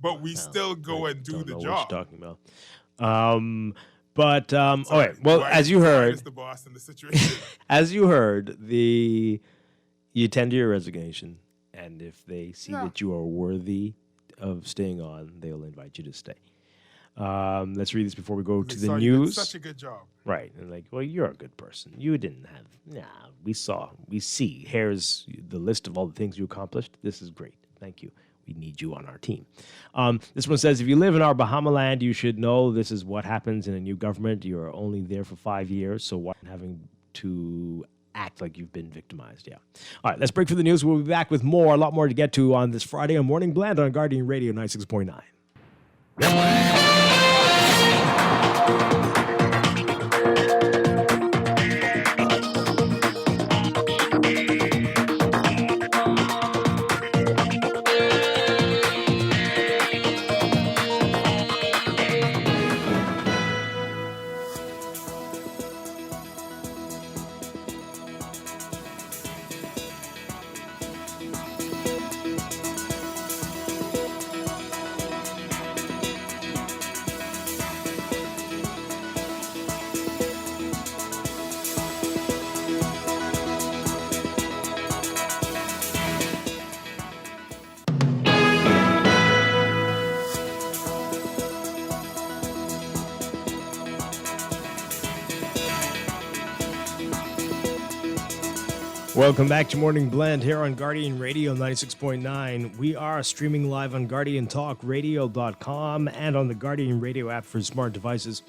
S8: But we still go and do the job.
S2: What you're talking about. All right. Well, as you heard,
S8: the boss in the situation.
S2: As you heard, you tender your resignation, and if they see that you are worthy of staying on, they'll invite you to stay. Let's read this before we go to the news.
S8: You did such a good job.
S2: Right. And you're a good person. You didn't have, we see. Here's the list of all the things you accomplished. This is great. Thank you. We need you on our team. This one says, if you live in our Bahama land, you should know this is what happens in a new government. You're only there for 5 years, so why having to act like you've been victimized? Yeah. All right, let's break for the news. We'll be back with a lot more to get to on this Friday on Morning Blend on Guardian Radio 96.9. Welcome back to Morning Blend here on Guardian Radio 96.9. We are streaming live on GuardianTalkRadio.com and on the Guardian Radio app for smart devices.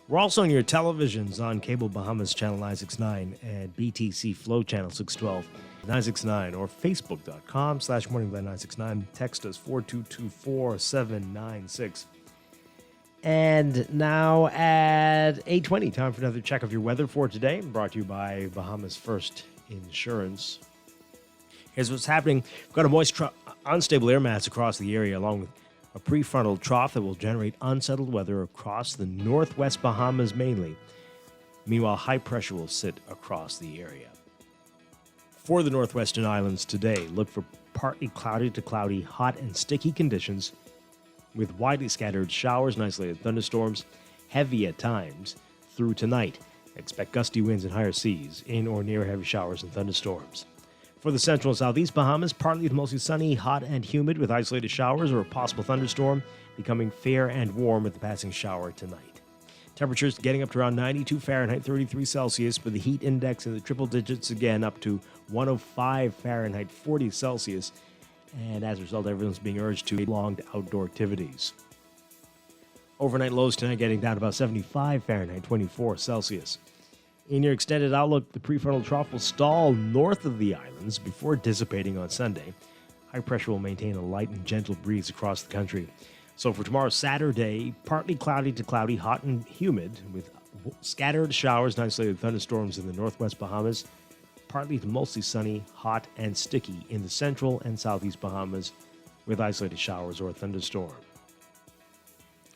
S2: We're also on your televisions on Cable Bahamas Channel 969 and BTC Flow Channel 612. 969 or facebook.com/morningblend969. Text us 4224796. And now at 8:20, time for another check of your weather for today, brought to you by Bahamas First Insurance. Here's what's happening. We've got a moist, unstable air mass across the area, along with a prefrontal trough that will generate unsettled weather across the northwest Bahamas mainly. Meanwhile, high pressure will sit across the area. For the northwestern islands today, look for partly cloudy to cloudy, hot and sticky conditions with widely scattered showers and isolated thunderstorms, heavy at times through tonight. Expect gusty winds and higher seas in or near heavy showers and thunderstorms. For the central and southeast Bahamas, partly to mostly sunny, hot and humid with isolated showers or a possible thunderstorm, becoming fair and warm with the passing shower tonight. Temperatures getting up to around 92 Fahrenheit, 33 Celsius, with the heat index in the triple digits again up to 105 Fahrenheit, 40 Celsius. And as a result, everyone's being urged to prolonged outdoor activities. Overnight lows tonight getting down to about 75 Fahrenheit, 24 Celsius. In your extended outlook, the prefrontal trough will stall north of the islands before dissipating on Sunday. High pressure will maintain a light and gentle breeze across the country. So for tomorrow, Saturday, partly cloudy to cloudy, hot and humid, with scattered showers and isolated thunderstorms in the northwest Bahamas. Partly to mostly sunny, hot and sticky in the central and southeast Bahamas, with isolated showers or a thunderstorm.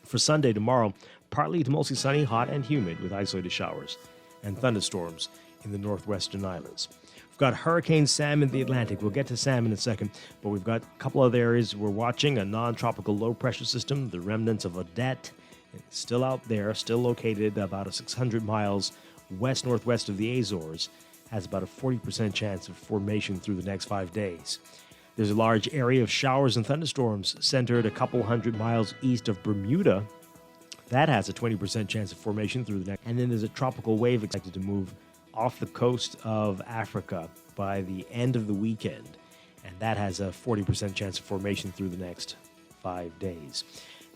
S2: For Sunday, tomorrow, partly to mostly sunny, hot and humid, with isolated showers and thunderstorms in the northwestern islands. We've got Hurricane Sam in the Atlantic. We'll get to Sam in a second, but we've got a couple other areas we're watching. A non-tropical low-pressure system, the remnants of Odette, still out there, still located about 600 miles west-northwest of the Azores, has about a 40% chance of formation through the next 5 days. There's a large area of showers and thunderstorms centered a couple hundred miles east of Bermuda. That has a 20% chance of formation through the next. And then there's a tropical wave expected to move off the coast of Africa by the end of the weekend. And that has a 40% chance of formation through the next 5 days.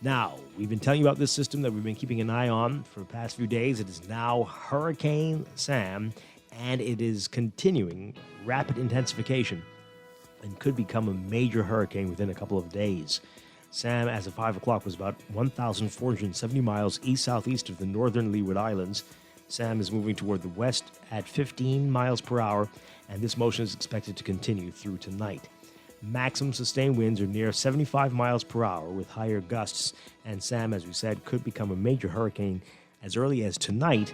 S2: Now, we've been telling you about this system that we've been keeping an eye on for the past few days. It is now Hurricane Sam, and it is continuing rapid intensification and could become a major hurricane within a couple of days. Sam, as of 5 o'clock, was about 1,470 miles east-southeast of the northern Leeward Islands. Sam is moving toward the west at 15 miles per hour, and this motion is expected to continue through tonight. Maximum sustained winds are near 75 miles per hour with higher gusts, and Sam, as we said, could become a major hurricane as early as tonight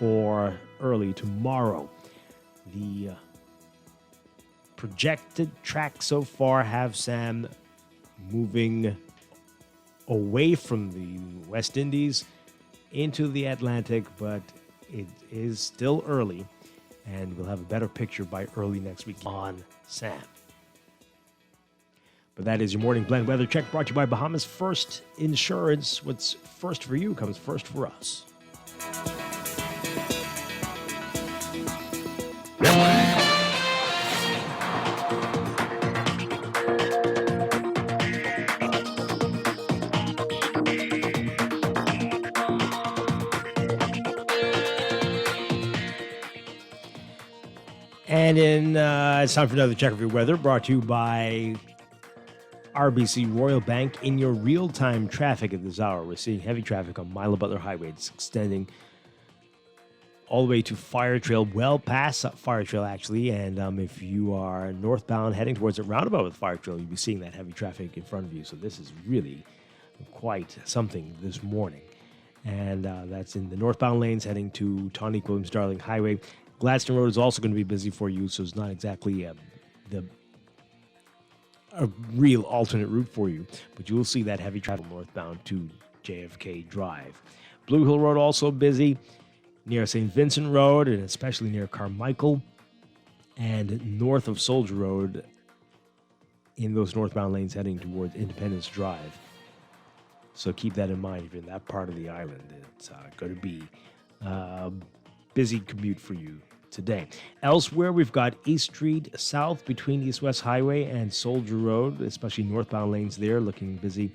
S2: or early tomorrow. The projected track so far have Sam moving away from the West Indies into the Atlantic, but it is still early, and we'll have a better picture by early next week on Sam. But that is your Morning Blend Weather Check, brought to you by Bahamas First Insurance. What's first for you comes first for us. And it's time for another check of your weather, brought to you by RBC Royal Bank. In your real-time traffic at this hour, we're seeing heavy traffic on Milo Butler Highway. It's extending all the way to Fire Trail, well past Fire Trail, actually. And if you are northbound heading towards a roundabout with Fire Trail, you'll be seeing that heavy traffic in front of you. So this is really quite something this morning. And that's in the northbound lanes heading to Tawnique Williams Darling Highway. Gladstone Road is also going to be busy for you, so it's not exactly a real alternate route for you, but you will see that heavy traffic northbound to JFK Drive. Blue Hill Road also busy near St. Vincent Road, and especially near Carmichael, and north of Soldier Road in those northbound lanes heading towards Independence Drive. So keep that in mind if you're in that part of the island. It's going to be busy commute for you today. Elsewhere, we've got East Street South between East-West Highway and Soldier Road, especially northbound lanes there, looking busy.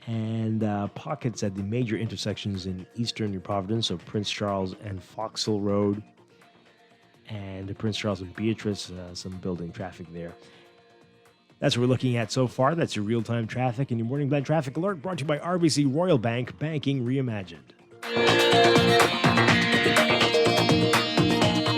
S2: And pockets at the major intersections in eastern New Providence, so Prince Charles and Fox Hill Road. and Prince Charles and Beatrice, some building traffic there. That's what we're looking at so far. That's your real-time traffic and your Morning Blend Traffic Alert brought to you by RBC Royal Bank, banking reimagined.
S20: Let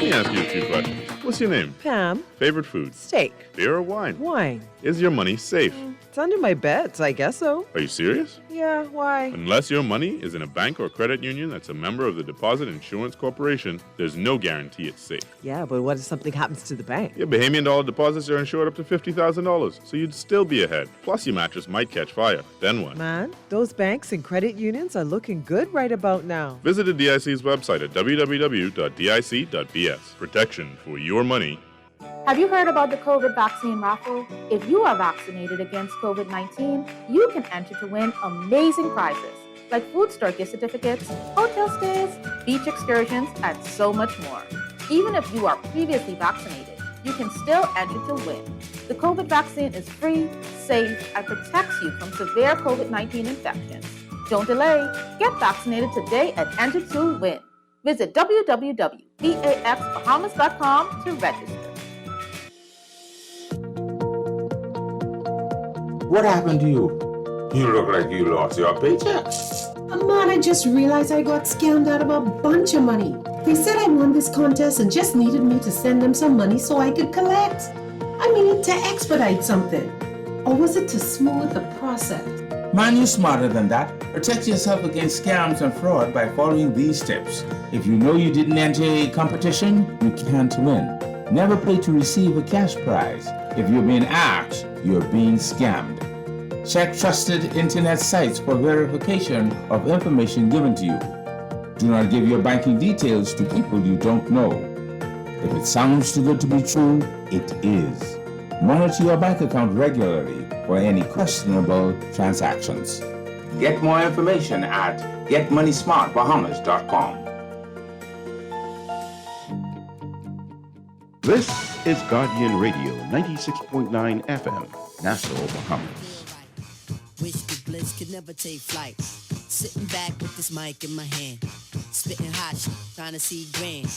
S20: me ask you a few questions. What's your name?
S21: Pam.
S20: Favorite food?
S21: Steak.
S20: Beer or wine?
S21: Wine.
S20: Is your money safe?
S21: It's under my bed, so I guess so.
S20: Are you serious?
S21: Yeah, why?
S20: Unless your money is in a bank or credit union that's a member of the Deposit Insurance Corporation, there's no guarantee it's safe.
S21: Yeah, but what if something happens to the bank?
S20: Your Bahamian dollar deposits are insured up to $50,000, so you'd still be ahead. Plus, your mattress might catch fire. Then what?
S21: Man, those banks and credit unions are looking good right about now.
S20: Visit the DIC's website at www.dic.bs. Protection for your money.
S22: Have you heard about the COVID vaccine raffle? If you are vaccinated against COVID-19, you can enter to win amazing prizes like food store gift certificates, hotel stays, beach excursions, and so much more. Even if you are previously vaccinated, you can still enter to win. The COVID vaccine is free, safe, and protects you from severe COVID-19 infections. Don't delay. Get vaccinated today and enter to win. Visit www.vaxbahamas.com to register.
S23: What happened to you? You look like you lost your paycheck.
S24: Man, I just realized I got scammed out of a bunch of money. They said I won this contest and just needed me to send them some money so I could collect. I mean, to expedite something. Or was it to smooth the process?
S23: Man, you're smarter than that. Protect yourself against scams and fraud by following these steps. If you know you didn't enter a competition, you can't win. Never pay to receive a cash prize. If you're being asked, you're being scammed. Check trusted internet sites for verification of information given to you. Do not give your banking details to people you don't know. If it sounds too good to be true, it is. Monitor your bank account regularly for any questionable transactions. Get more information at getmoneysmartbahamas.com.
S6: This is Guardian Radio, 96.9 FM, Nassau, Bahamas.
S19: Wish the bliss could never take flight. Sitting back with this mic in my hand. Spitting hot shit, trying to see grand.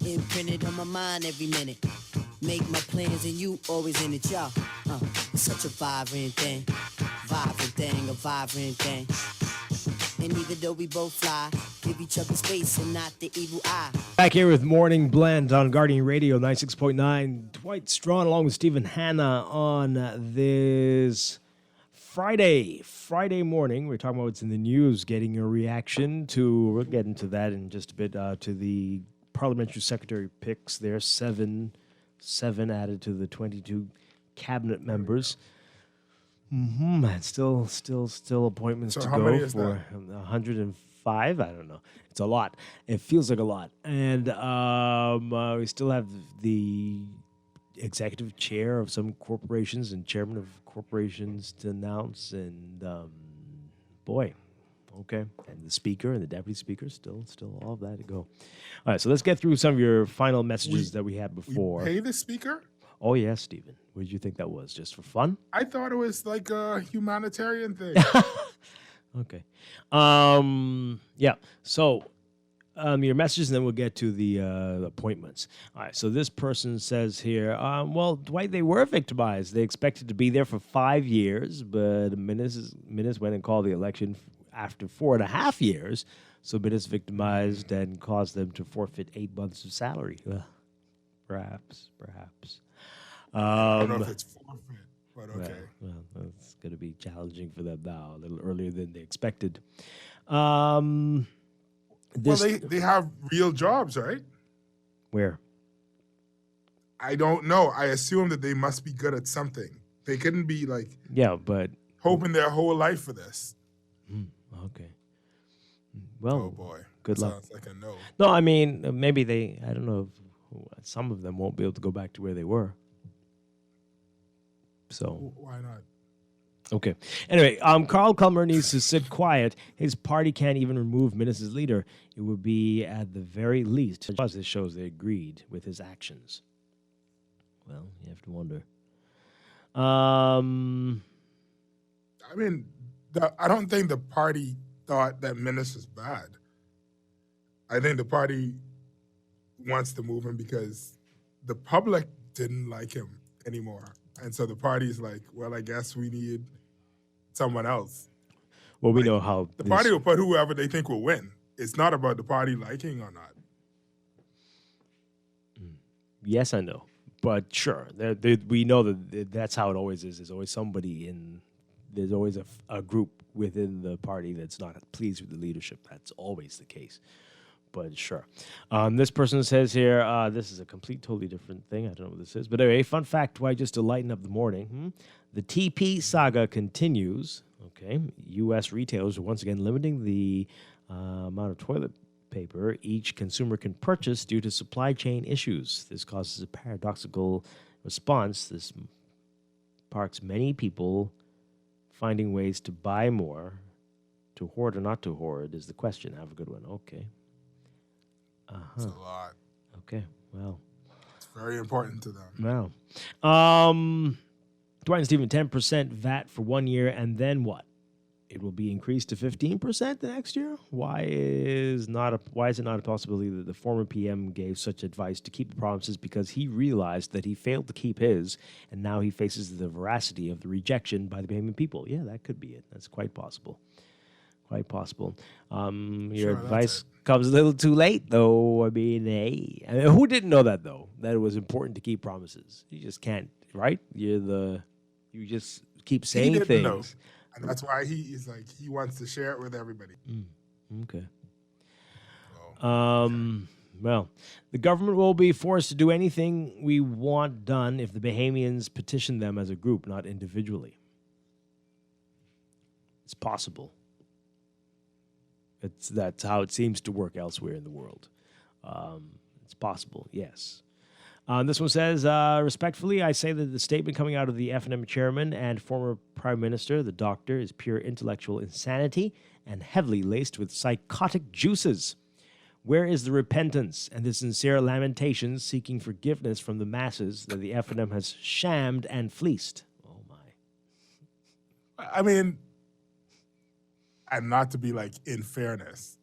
S19: Imprinted on my mind every minute. Make my plans and you always in it, y'all. It's such a vibrant thing. Vibrant thing, a vibrant thing. And even though we both fly, give each other space and not the evil eye.
S2: Back here with Morning Blend on Guardian Radio 96.9. Dwight Strachan along with Stephen Hanna on this Friday morning. We're talking about what's in the news, getting a reaction to, we'll get into that in just a bit, to the parliamentary secretary picks there, seven added to the 22 cabinet members. And still appointments to go for 105. I don't know. It's a lot. It feels like a lot. And we still have the executive chair of some corporations and chairman of corporations to announce. And okay. And the speaker and the deputy speaker, still all of that to go. All right, so let's get through some of your final messages that we had before.
S8: We pay the speaker?
S2: Oh, yes, Stephen. What did you think that was? Just for fun?
S8: I thought it was like a humanitarian thing.
S2: Okay. Yeah. So your messages, and then we'll get to the appointments. All right. So this person says here, well, Dwight, they were victimized. They expected to be there for 5 years, but Minnis went and called the election after 4.5 years. So Minnis victimized and caused them to forfeit 8 months of salary. Perhaps.
S8: I don't know if it's forfeit, but okay.
S2: Well, it's going to be challenging for them now, a little earlier than they expected. Well,
S8: they have real jobs, right?
S2: Where?
S8: I don't know. I assume that they must be good at something. They couldn't be
S2: but
S8: hoping their whole life for this.
S2: Okay. Well,
S8: oh boy,
S2: good luck.
S8: Sounds like a no.
S2: No, I mean maybe I don't know. Some of them won't be able to go back to where they were. So
S8: why not?
S2: Okay. Anyway, Carl Culmer needs to sit quiet. His party can't even remove Minnis as leader. It would be at the very least. This shows they agreed with his actions. Well, you have to wonder.
S8: I mean, I don't think the party thought that Minnis was bad. I think the party wants to move him because the public didn't like him anymore. And so the party's like, well, I guess we need someone else.
S2: Well, we know how
S8: The party will put whoever they think will win. It's not about the party liking or not.
S2: Yes, I know. But sure, we know that that's how it always is. There's always somebody there's always a group within the party that's not pleased with the leadership. That's always the case. But sure. This person says here, this is a totally different thing. I don't know what this is. But anyway, fun fact, why just to lighten up the morning. The TP saga continues. Okay. U.S. retailers are once again limiting the amount of toilet paper each consumer can purchase due to supply chain issues. This causes a paradoxical response. This sparks many people finding ways to buy more. To hoard or not to hoard is the question. Have a good one. Okay.
S8: It's a lot.
S2: Okay. Well.
S8: It's very important to them.
S2: Wow. Dwight and Stephen, 10% VAT for 1 year, and then what? It will be increased to 15% the next year? Why is it not a possibility that the former PM gave such advice to keep the promises because he realized that he failed to keep his, and now he faces the veracity of the rejection by the Bahamian people? Yeah, that could be it. That's quite possible. Quite possible. Your advice comes a little too late, though. I mean, who didn't know that, though? That it was important to keep promises. You just can't, right? You just keep saying things.
S8: Know. And that's why he wants to share it with everybody.
S2: Okay. Well, the government will be forced to do anything we want done if the Bahamians petition them as a group, not individually. It's possible. That's how it seems to work elsewhere in the world. It's possible, yes. This one says, respectfully, I say that the statement coming out of the FNM chairman and former prime minister, the doctor, is pure intellectual insanity and heavily laced with psychotic juices. Where is the repentance and the sincere lamentations seeking forgiveness from the masses that the FNM has shammed and fleeced? Oh, my.
S8: I mean, and not to be in fairness,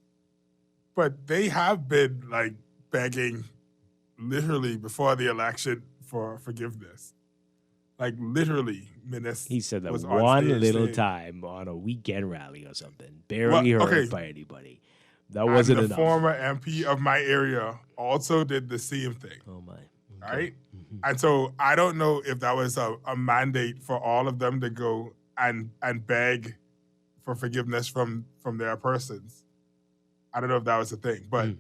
S8: but they have been begging literally before the election for forgiveness. Literally, Minister.
S2: He said that one little time on a weekend rally or something. Barely heard by anybody. That wasn't enough.
S8: The former MP of my area also did the same thing.
S2: Oh, my.
S8: Okay. Right? Mm-hmm. And so I don't know if that was a mandate for all of them to go and beg for forgiveness from their persons. I don't know if that was a thing, but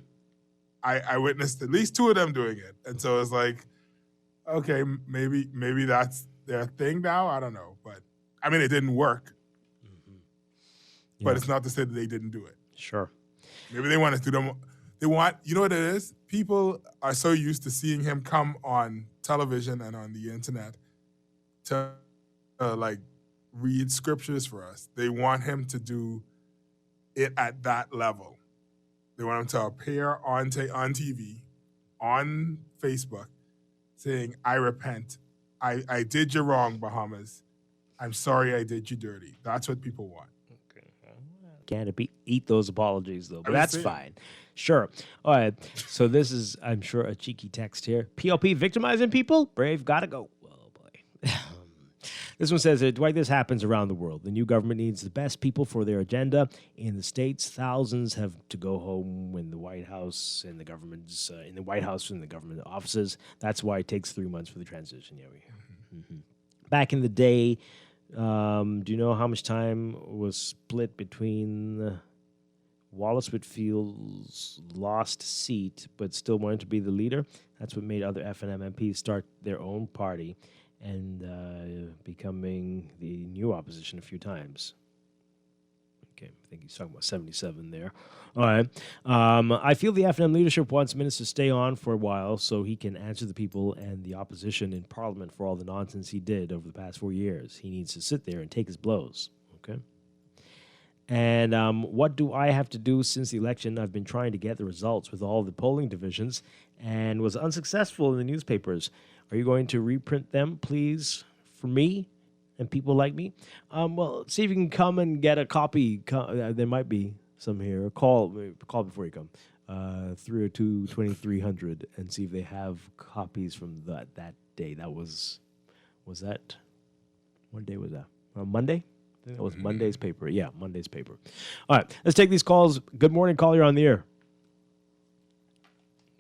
S8: I witnessed at least two of them doing it. And so it's okay, maybe that's their thing now. I don't know. But I mean, it didn't work. Mm-hmm. Yeah. But it's not to say that they didn't do it.
S2: Sure.
S8: Maybe they want to do them. You know what it is? People are so used to seeing him come on television and on the internet to read scriptures for us. They want him to do it at that level. They want him to appear on TV, on Facebook, saying, I repent. I did you wrong, Bahamas. I'm sorry I did you dirty. That's what people want.
S2: Okay. Can't eat those apologies, though, but that's fine. Sure. All right. So this is, I'm sure, a cheeky text here. PLP victimizing people? Brave, gotta go. Oh, boy. This one says, Dwight, this happens around the world. The new government needs the best people for their agenda. In the States, thousands have to go home in the White House and the government's in the White House and the government offices. That's why it takes 3 months for the transition. Yeah, Back in the day, do you know how much time was split between Wallace Whitfield's lost seat but still wanted to be the leader? That's what made other FNM MPs start their own party and becoming the new opposition a few times. Okay, I think he's talking about 77 there. All right. I feel the FNM leadership wants Minister to stay on for a while so he can answer the people and the opposition in Parliament for all the nonsense he did over the past 4 years. He needs to sit there and take his blows. Okay. And what do I have to do since the election? I've been trying to get the results with all the polling divisions and was unsuccessful in the newspapers. Are you going to reprint them, please, for me and people like me? Well, see if you can come and get a copy. There might be some here. Call before you come. 302-2300 and see if they have copies from that day. That was that? What day was that? Monday? I think that was Monday's paper. Yeah, Monday's paper. All right, let's take these calls. Good morning, caller, you're on the air.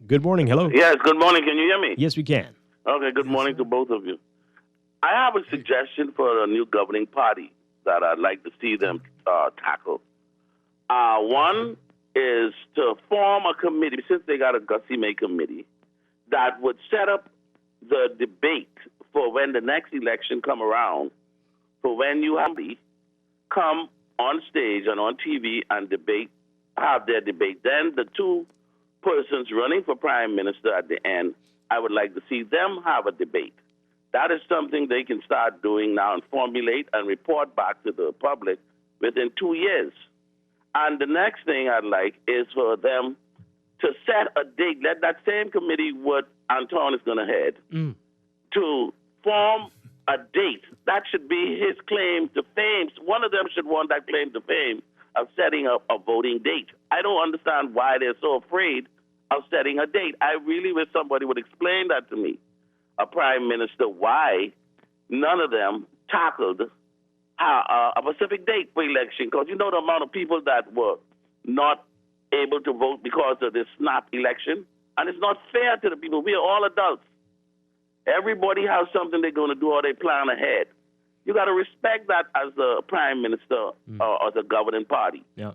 S2: Good morning. Hello.
S1: Yes, good morning. Can you hear me?
S2: Yes, we can.
S1: Okay, good morning to both of you. I have a suggestion for a new governing party that I'd like to see them tackle. One is to form a committee, since they got a Gussy committee, that would set up the debate for when the next election come around, for when you have to come on stage and on TV and debate, have their debate. Then the two persons running for prime minister at the end, I would like to see them have a debate. That is something they can start doing now and formulate and report back to the public within 2 years. And the next thing I'd like is for them to set a date. Let that same committee, what Anton is going to head, to form a date. That should be his claim to fame. One of them should want that claim to fame of setting up a voting date. I don't understand why they're so afraid of setting a date. I really wish somebody would explain that to me, a prime minister, why none of them tackled a specific date for election. Because you know the amount of people that were not able to vote because of this snap election. And it's not fair to the people. We are all adults. Everybody has something they're going to do or they plan ahead. You got to respect that as the prime minister or as a governing party.
S2: Yeah.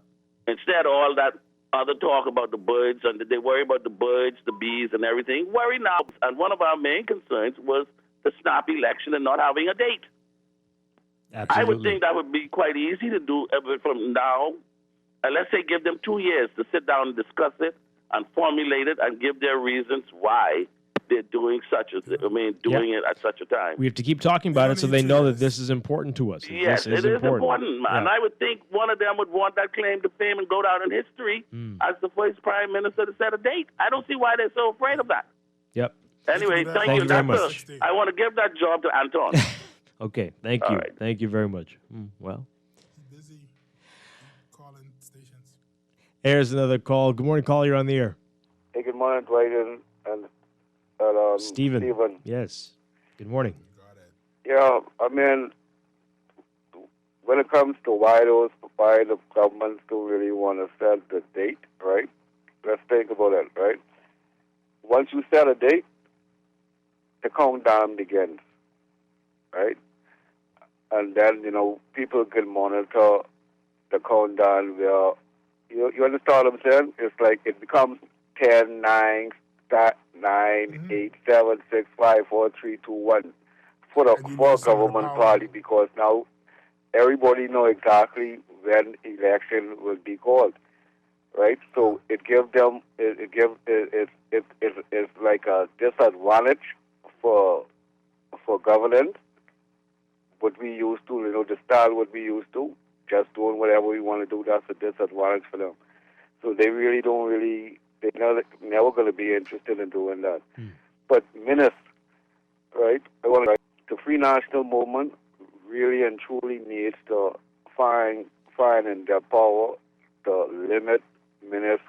S1: Instead of all that other talk about the birds, and they worry about the birds, the bees, and everything. Worry now. And one of our main concerns was the snap election and not having a date.
S2: Absolutely.
S1: I would think that would be quite easy to do from now. And let's say give them 2 years to sit down and discuss it and formulate it and give their reasons why they're doing it at such a time.
S2: We have to keep talking about it so they know that this is important to us.
S1: Yes,
S2: this
S1: it is important.
S2: Yeah.
S1: And I would think one of them would want that claim to fame and go down in history as the first prime minister to set a date. I don't see why they're so afraid of that.
S2: Yep.
S1: Anyway, thank you
S2: very much.
S1: I want to give that job to Anton.
S2: Okay, thank you.
S1: right.
S2: Thank you very much. Well. Here's another call. Good morning, caller. You're on the air.
S4: Hey, good morning, Dwight and
S2: Stephen.
S4: Stephen.
S2: Yes. Good morning.
S4: Yeah, I mean, when it comes to why the governments don't really want to set the date, right? Let's think about it, right? Once you set a date, the countdown begins, right? And then, people can monitor the countdown where, you understand what I'm saying? It's like it becomes 10, 9, 9, 8, 7, 6, 5, 4, 3, 2, 1 for a government party, because now everybody know exactly when election will be called, right? So it gives them it's like a disadvantage for governance. What we used to, the style what we used to, just doing whatever we want to do. That's a disadvantage for them. So they really don't they're never going to be interested in doing that. But ministers, right? The Free National Movement really and truly needs to find in their power to limit ministers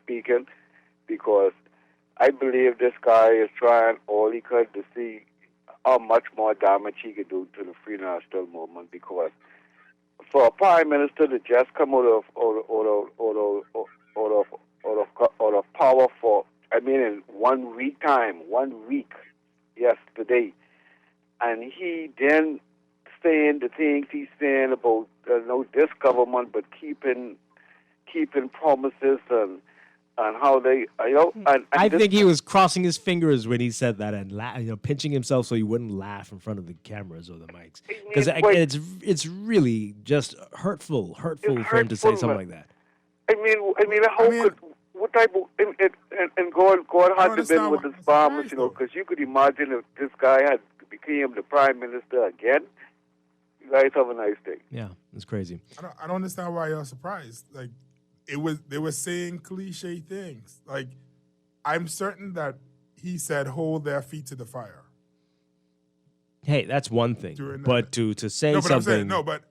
S4: speaking, because I believe this guy is trying all he could to see how much more damage he could do to the Free National Movement. Because for a prime minister to just come out of power for, in 1 week time, yesterday, and he then saying the things he's saying about this government, but keeping promises and how they,
S2: I think he was crossing his fingers when he said that and pinching himself so he wouldn't laugh in front of the cameras or the mics, because it's really just hurtful for him to say something like that.
S4: What type of and God had to been with his farmers, because you could imagine if this guy had became the prime minister again. You guys have a nice day.
S2: Yeah, it's crazy.
S8: I don't understand why y'all surprised. Like, they were saying cliche things. Like, I'm certain that he said hold their feet to the fire.
S2: Hey, that's one thing. But to say something.
S8: I'm saying, but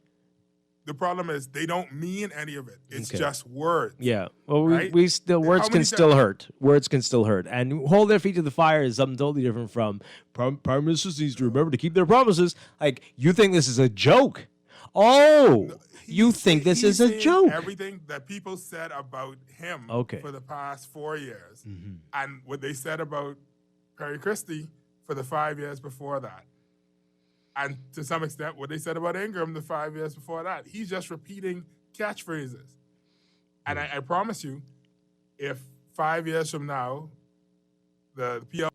S8: the problem is they don't mean any of it. It's
S2: Okay.
S8: just words.
S2: Yeah. Well,
S8: right?
S2: we still words
S8: How
S2: can
S8: many
S2: still
S8: times-
S2: hurt. Words can still hurt, and hold their feet to the fire is something totally different from prime ministers needs to remember to keep their promises. Like you think this is a joke? Oh, you think this is
S8: He's
S2: a
S8: saying
S2: joke?
S8: Everything that people said about him
S2: Okay.
S8: for the past 4 years, and what they said about Perry Christie for the 5 years before that, and to some extent what they said about Ingram the 5 years before that. He's just repeating catchphrases. And I promise you, if 5 years from now, the PL,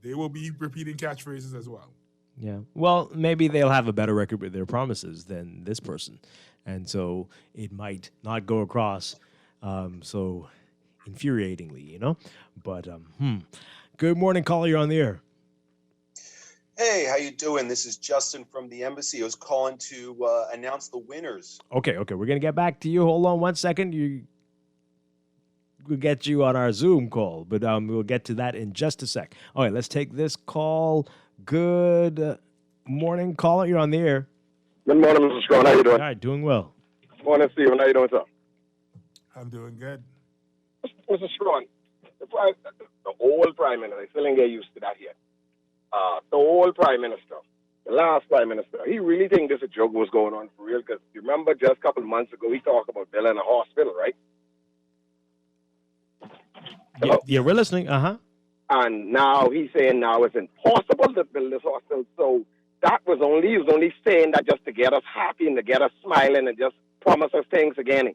S8: they will be repeating catchphrases as well.
S2: Yeah. Well, maybe they'll have a better record with their promises than this person, and so it might not go across so infuriatingly, you know. But Good morning, caller. You're on the air.
S5: Hey, how you doing? This is Justin from the embassy. I was calling to announce the winners.
S2: Okay. We're gonna get back to you. Hold on 1 second. We'll get you on our Zoom call, but we'll get to that in just a sec. All right, let's take this call. Good morning, caller. You're on the air.
S7: Good morning, Mr. Strachan. How you doing?
S2: All right, doing well.
S7: Morning, Stephen. How you doing, sir?
S8: I'm doing good.
S7: Mr. Strachan, the old prime minister, I still ain't get used to that yet. The old prime minister, the last prime minister, he really think this a joke was going on for real, because you remember just a couple of months ago, he talked about building a hospital, right?
S2: Yeah, we're listening.
S7: And now he's saying now it's impossible to build this hospital. So that was he was only saying that just to get us happy and to get us smiling and just promise us things again.
S2: I'm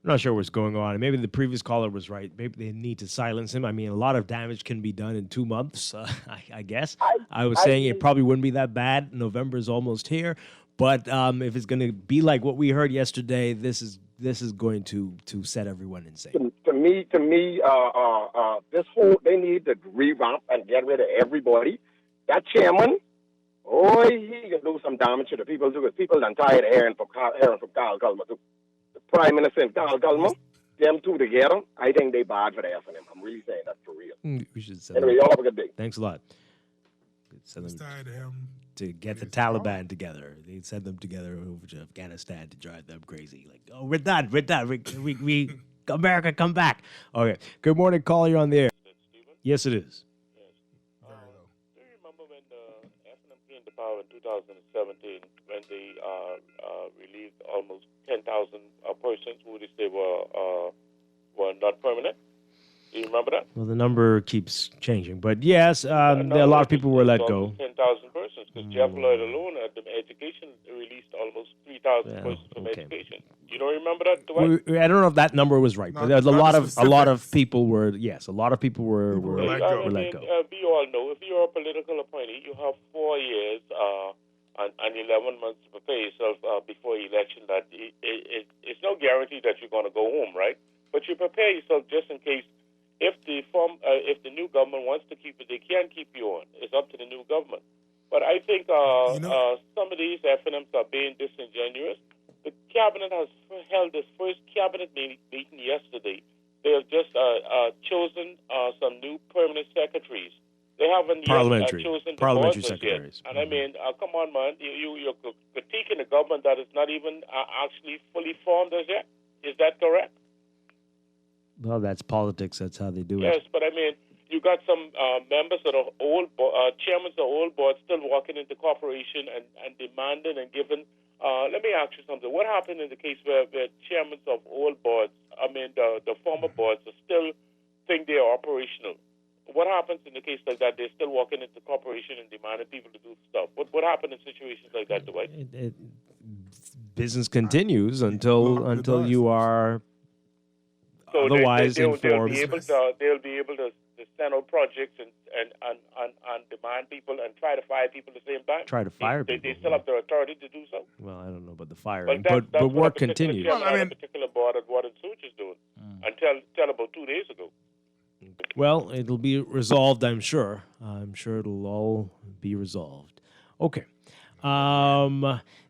S2: not sure what's going on. Maybe the previous caller was right. Maybe they need to silence him. I mean, a lot of damage can be done in 2 months, I guess. I was saying it probably wouldn't be that bad. November is almost here. But if it's going to be like what we heard yesterday, this is going to set everyone insane.
S7: To me, this whole, they need to revamp and get rid of everybody. That chairman, he can do some damage to the people too, because people done tired of hearing from Carl Gulmer too. The Prime Minister and Carl Gulmer, them two together, I think they bad for the ass of them. I'm really saying that for real.
S2: We should send
S7: Anyway, y'all have a good day.
S2: Thanks a lot. Send them to get the Taliban together. They send them together over to Afghanistan to drive them crazy. Like, oh, we're done. We America, come back. Okay. Good morning, caller. You're on the air. Yes, it is.
S9: Do you remember when the FNM came to power in 2017, when they released almost 10,000 persons who they say were not permanent? Do you remember that?
S2: Well, the number keeps changing, but yes, a lot of people were let go.
S9: 10,000 persons, because Jeff Lloyd alone at the education released almost 3,000 persons from education. You don't remember that, Dwight?
S2: I don't know if that number was right, but there's a lot of people were let go.
S9: We all know if you're a political appointee, you have 4 years and 11 months to prepare yourself before election. That it's no guarantee that you're going to go home, right? But you prepare yourself just in case. If the new government wants to keep it, they can keep you on. It's up to the new government. But I think some of these FNMs are being disingenuous. The cabinet has held its first cabinet meeting yesterday. They have just chosen some new permanent secretaries. They haven't yet chosen the
S2: parliamentary
S9: boards
S2: secretaries.
S9: yet. And I mean, come on, man, you're critiquing a government that is not even actually fully formed as yet. Is that correct?
S2: Well, that's politics. That's how they do
S9: Yes,
S2: it.
S9: but I mean, you got some members of the old chairmen of the old board still walking into corporation and demanding and giving. Let me ask you something. What happened in the case where chairmen of old boards, the former boards, still think they are operational? What happens in the case like that? They're still walking into corporation and demanding people to do stuff. What happened in situations like that, Dwight?
S2: Business continues until you are.
S9: So
S2: otherwise
S9: they'll
S2: informed.
S9: be able to send out projects and demand people and try to fire people at the same time.
S2: Try to fire
S9: They
S2: people.
S9: still have the authority to do so.
S2: Well, I don't know about the firing,
S9: But
S2: but
S9: what
S2: work
S9: a particular
S2: continues.
S9: chairman on a particular board at Water Such is doing until about 2 days ago.
S2: Well, it'll be resolved, I'm sure. I'm sure it'll all be resolved. Okay.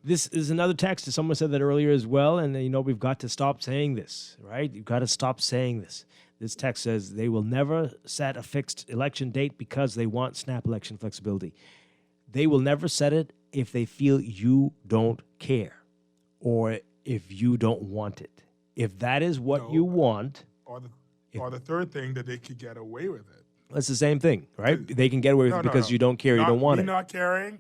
S2: This is another text. Someone said that earlier as well, and we've got to stop saying this, right? You've got to stop saying this. This text says they will never set a fixed election date because they want snap election flexibility. They will never set it if they feel you don't care or if you don't want it. If that is what you want,
S8: Or the third thing that they could get away with it.
S2: that's the same thing, right? They can get away with it because you don't care, you don't want
S8: me
S2: it.
S8: not caring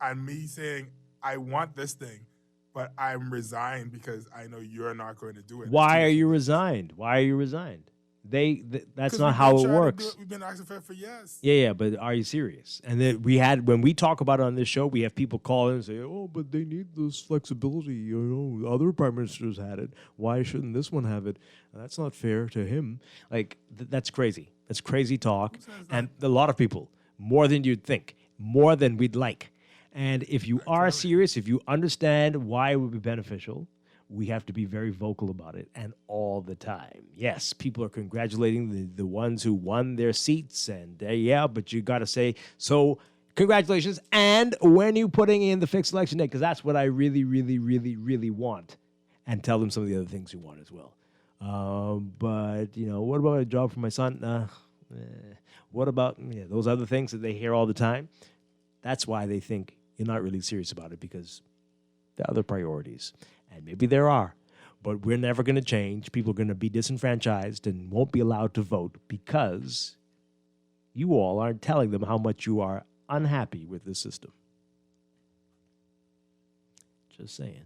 S8: and me saying, I want this thing, but I'm resigned because I know you're not going to do it.
S2: Why are you resigned? Why are you resigned? That's not how it works.
S8: We've been asking for years.
S2: Yeah, but are you serious? And then when we talk about it on this show, we have people call in and say, "Oh, but they need this flexibility. You know, other prime ministers had it. Why shouldn't this one have it? That's not fair to him." Like that's crazy. That's crazy talk. And a lot of people, more than you'd think, more than we'd like. And if you are serious, if you understand why it would be beneficial, we have to be very vocal about it and all the time. Yes, people are congratulating the ones who won their seats. And but you got to say, so congratulations. And when you putting in the fixed election date, because that's what I really, really, really, really want. And tell them some of the other things you want as well. But, what about a job for my son? What about those other things that they hear all the time? That's why they think you're not really serious about it, because there are other priorities. And maybe there are, but we're never going to change. People are going to be disenfranchised and won't be allowed to vote because you all aren't telling them how much you are unhappy with the system. Just saying.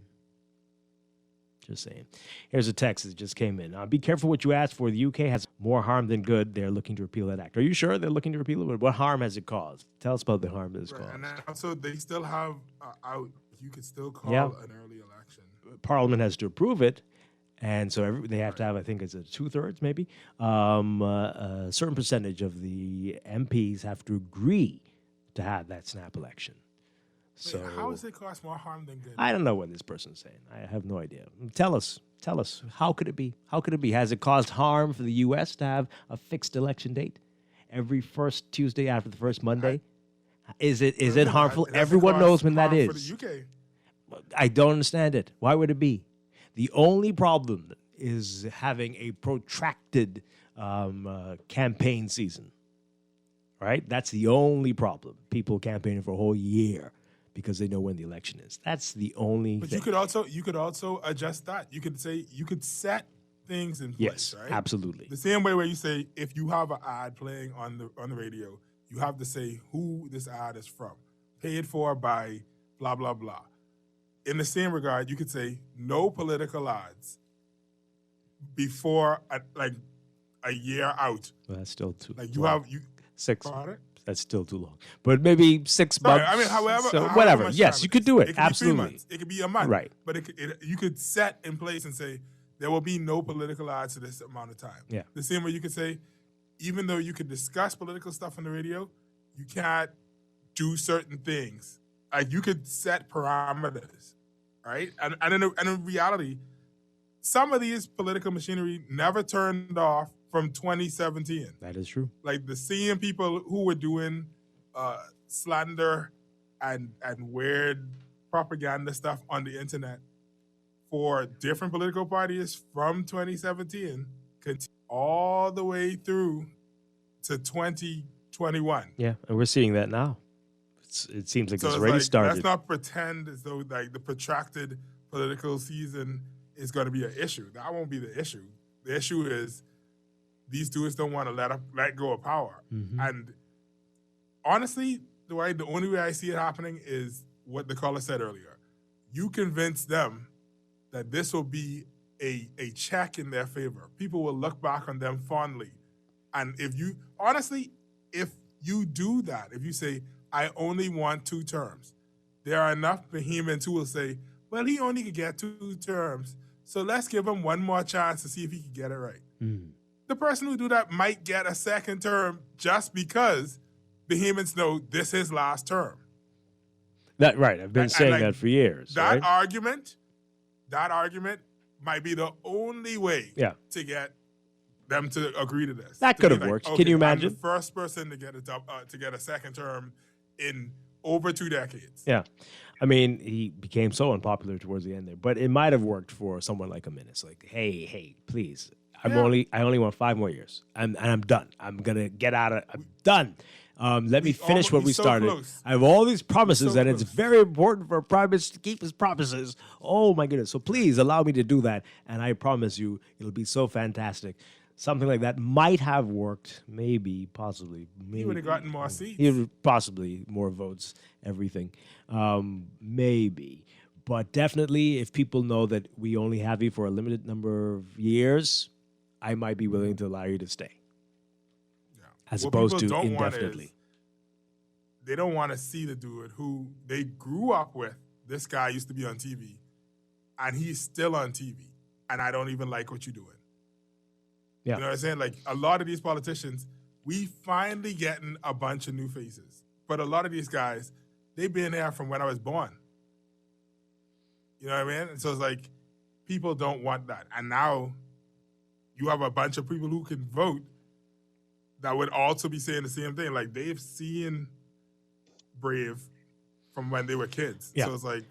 S2: Here's a text that just came in. Be careful what you ask for. The UK has more harm than good. They're looking to repeal that act. Are you sure they're looking to repeal it? What harm has it caused? Tell us about the harm that it's caused.
S8: And also, they still have out. You could still call an early election.
S2: Parliament has to approve it, and so they have to have, I think it's a 2/3 maybe, a certain percentage of the MPs have to agree to have that snap election. So
S8: how does it cause more harm than good?
S2: I don't know what this person's saying. I have no idea. Tell us. How could it be? Has it caused harm for the U.S. to have a fixed election date every first Tuesday after the first Monday? Is it harmful? Everyone knows when that is.
S8: For the UK.
S2: I don't understand it. Why would it be? The only problem is having a protracted campaign season, right? That's the only problem. People campaigning for a whole year because they know when the election is. That's the only
S8: But
S2: thing.
S8: you could also adjust that. You could set things in place, right?
S2: Absolutely.
S8: The same way where you say, if you have an ad playing on the radio, you have to say who this ad is from. Paid for by blah, blah, blah. In the same regard, you could say no political ads before a year out.
S2: Well, that's still too
S8: long.
S2: long. 6.
S8: Pardon?
S2: That's still too long. But maybe 6 months.
S8: I mean, however
S2: whatever.
S8: much
S2: Yes,
S8: time
S2: you could do it.
S8: It could
S2: Absolutely.
S8: be 3 months. It could be a month.
S2: Right.
S8: But you could set in place and say there will be no political ads for this amount of time.
S2: Yeah.
S8: The same way you could say, even though you could discuss political stuff on the radio, you can't do certain things. Like you could set parameters, right? And in reality, some of these political machinery never turned off from 2017.
S2: That is true.
S8: Like the same people who were doing slander and weird propaganda stuff on the internet for different political parties from 2017 continue all the way through to 2021.
S2: Yeah, and we're seeing that now. It seems like it's already
S8: like,
S2: started.
S8: Let's not pretend as though like the protracted political season is going to be an issue. That won't be the issue. The issue is these dudes don't want to let go of power.
S2: Mm-hmm.
S8: And honestly, Dwight, the only way I see it happening is what the caller said earlier. You convince them that this will be a check in their favor. People will look back on them fondly. And if you do that, if you say, I only want 2 terms, there are enough behemoths who will say, well, he only could get 2 terms, so let's give him one more chance to see if he can get it right.
S2: Mm.
S8: The person who do that might get a second term just because behemoths know this is last term.
S2: That right. I've been saying that for years.
S8: That
S2: right?
S8: argument might be the only way to get them to agree to this.
S2: That could have worked.
S8: Okay,
S2: Can you imagine?
S8: I'm the first person to get a second term in over 2 decades.
S2: Yeah. I mean, he became so unpopular towards the end there, but it might have worked for someone like a Minnis. Like, hey, please, I only want 5 more years, and I'm done. I'm gonna get out of. I'm done. Let me finish what we
S8: so
S2: started.
S8: close.
S2: I have all these promises,
S8: so
S2: and it's very important for a prime minister to keep his promises. Oh, my goodness. So please allow me to do that, and I promise you it'll be so fantastic. Something like that might have worked, maybe, possibly. Maybe.
S8: He would have gotten more seats.
S2: He would possibly more votes, everything. Maybe. But definitely, if people know that we only have you for a limited number of years, I might be willing to allow you to stay. As
S8: What
S2: opposed to
S8: people don't want
S2: indefinitely.
S8: is, they don't want to see the dude who they grew up with. This guy used to be on TV, and he's still on TV, and I don't even like what you're doing.
S2: Yeah.
S8: You know what I'm saying? Like, a lot of these politicians, we finally getting a bunch of new faces. But a lot of these guys, they've been there from when I was born. You know what I mean? And so it's like, people don't want that. And now you have a bunch of people who can vote that would also be saying the same thing. Like, they've seen Brave from when they were kids.
S2: Yeah.
S8: So it's like,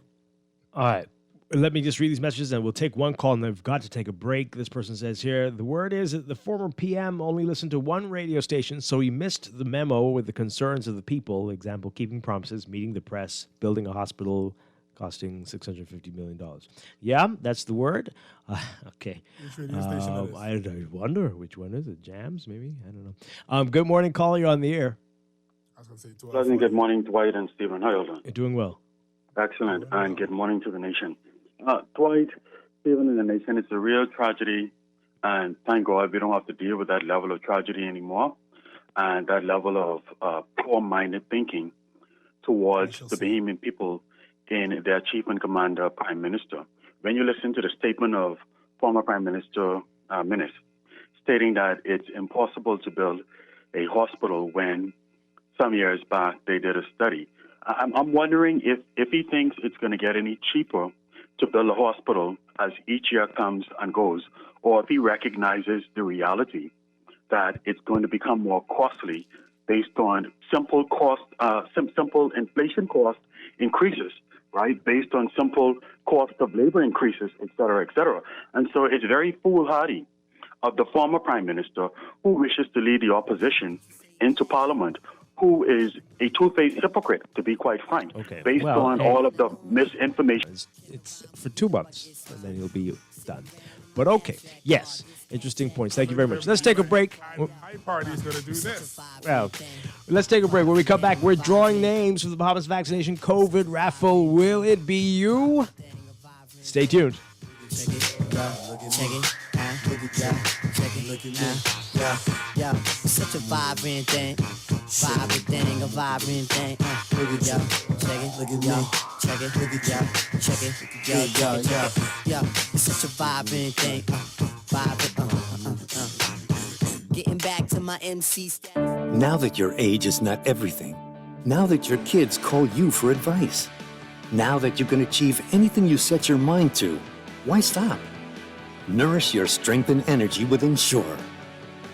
S2: All right. Let me just read these messages and we'll take one call and then we've got to take a break. This person says here, the word is that the former PM only listened to one radio station, so he missed the memo with the concerns of the people. Example, keeping promises, meeting the press, building a hospital costing $650 million. Yeah, that's the word. Okay.
S8: which radio station it is?
S2: I wonder which one is it? Jams, maybe? I don't know. Good morning, caller. You're on the air.
S8: I was going to say 12.
S10: Pleasant good morning, Dwight and Stephen. How are you doing?
S2: You're doing well.
S10: Excellent. And good morning to the nation. Dwight, Stephen, and the nation, it's a real tragedy. And thank God we don't have to deal with that level of tragedy anymore and that level of poor-minded thinking towards the Bahamian people in their chief and commander, Prime Minister. When you listen to the statement of former Prime Minister Minnis, stating that it's impossible to build a hospital when some years back they did a study. I'm wondering if he thinks it's going to get any cheaper to build a hospital as each year comes and goes, or if he recognizes the reality that it's going to become more costly based on simple inflation cost increases, right? Based on simple cost of labor increases, et cetera, et cetera. And so it's very foolhardy of the former Prime Minister who wishes to lead the opposition into Parliament, who is a two-faced hypocrite, to be quite frank, based on all of the misinformation.
S2: It's for 2 months, and then he'll be done. But okay, yes, interesting points. Thank you very much. Let's take a break.
S8: High Party is going to do this.
S2: Well, let's take a break. When we come back, we're drawing names for the Bahamas Vaccination COVID raffle. Will it be you? Stay tuned.
S19: Yo, it's such a vibrant thing, a vibrant thing. Yo, check it, look at me, check it, look at yo, check it, yo, it's such a vibrant thing, Getting back to my MC style.
S11: Now that your age is not everything, now that your kids call you for advice, now that you can achieve anything you set your mind to, why stop? Nourish your strength and energy with Ensure.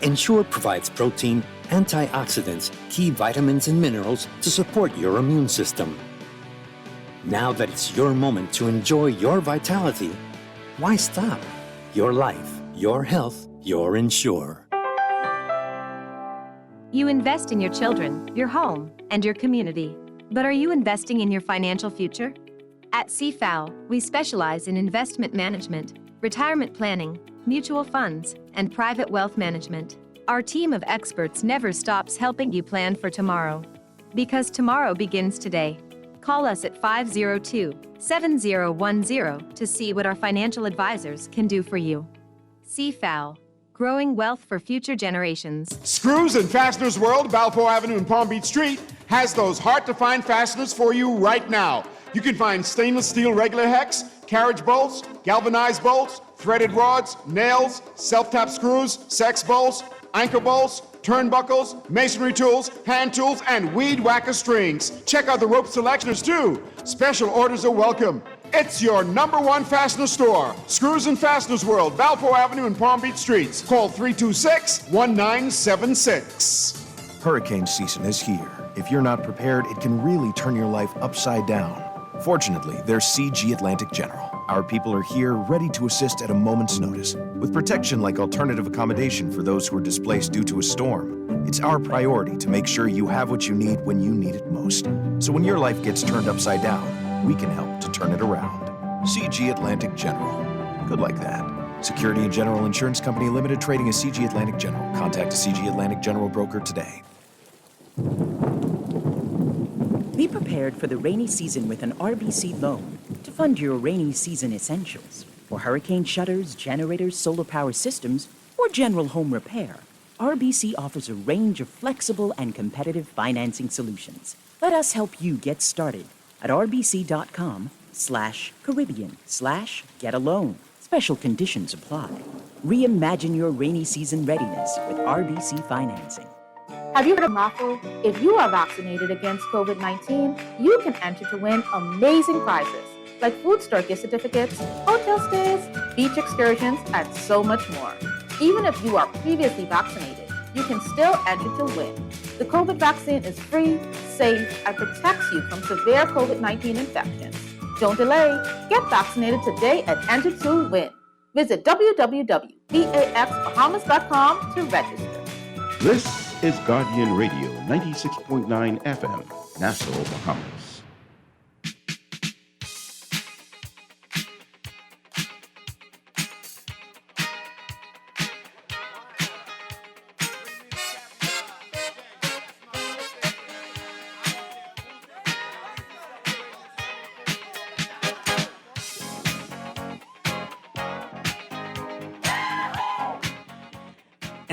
S11: Ensure provides protein, antioxidants, key vitamins, and minerals to support your immune system. Now that it's your moment to enjoy your vitality, why stop? Your life, your health, your Ensure.
S12: You invest in your children, your home, and your community. But are you investing in your financial future? At CFAO, we specialize in investment management, retirement planning, mutual funds, and private wealth management. Our team of experts never stops helping you plan for tomorrow. Because tomorrow begins today. Call us at 502-7010 to see what our financial advisors can do for you. CFAO, growing wealth for future generations.
S13: Screws and Fasteners World, Balfour Avenue and Palm Beach Street, has those hard-to-find fasteners for you right now. You can find stainless steel regular hex, carriage bolts, galvanized bolts, threaded rods, nails, self-tap screws, sex bolts, anchor bolts, turnbuckles, masonry tools, hand tools, and weed whacker strings. Check out the rope selections too. Special orders are welcome. It's your #1 fastener store. Screws and Fasteners World, Balfour Avenue and Palm Beach Streets. Call 326-1976.
S25: Hurricane season is here. If you're not prepared, it can really turn your life upside down. Fortunately, there's CG Atlantic General. Our people are here, ready to assist at a moment's notice, with protection like alternative accommodation for those who are displaced due to a storm. It's our priority to make sure you have what you need when you need it most. So when your life gets turned upside down, we can help to turn it around. CG Atlantic General. Good like that. Security and General Insurance Company Limited, trading as CG Atlantic General. Contact a CG Atlantic General broker today.
S3: Be prepared for the rainy season with an RBC loan to fund your rainy season essentials. For hurricane shutters, generators, solar power systems, or general home repair, RBC offers a range of flexible and competitive financing solutions. Let us help you get started at rbc.com/Caribbean/get-a-loan. Special conditions apply. Reimagine your rainy season readiness with RBC financing.
S22: Have you heard of raffle? If you are vaccinated against COVID-19, you can enter to win amazing prizes like food store gift certificates, hotel stays, beach excursions, and so much more. Even if you are previously vaccinated, you can still enter to win. The COVID vaccine is free, safe, and protects you from severe COVID-19 infections. Don't delay. Get vaccinated today and enter to win. Visit www.vaxbahamas.com to register.
S6: This is Guardian Radio, 96.9 FM, Nassau, Bahamas.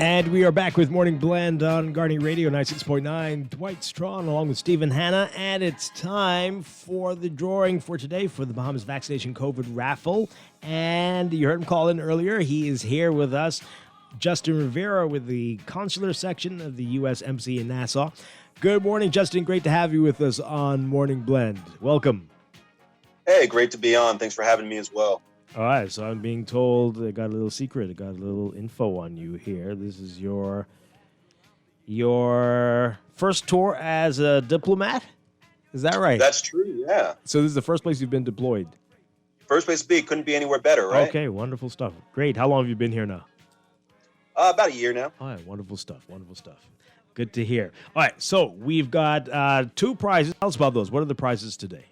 S2: And we are back with Morning Blend on Guardian Radio 96.9. Dwight Strachan along with Stephen Hanna. And it's time for the drawing for today for the Bahamas Vaccination COVID Raffle. And you heard him call in earlier. He is here with us, Justin Rivera with the Consular Section of the U.S. Embassy in Nassau. Good morning, Justin. Great to have you with us on Morning Blend. Welcome.
S5: Hey, great to be on. Thanks for having me as well.
S2: All right, so I'm being told I got a little secret. I got a little info on you here. This is your first tour as a diplomat? Is that right?
S5: That's true, yeah.
S2: So this is the first place you've been deployed?
S5: First place to be. Couldn't be anywhere better, right?
S2: Okay, wonderful stuff. Great. How long have you been here now?
S5: About a year now.
S2: All right, wonderful stuff, wonderful stuff. Good to hear. All right, so we've got 2 prizes. Tell us about those. What are the prizes today?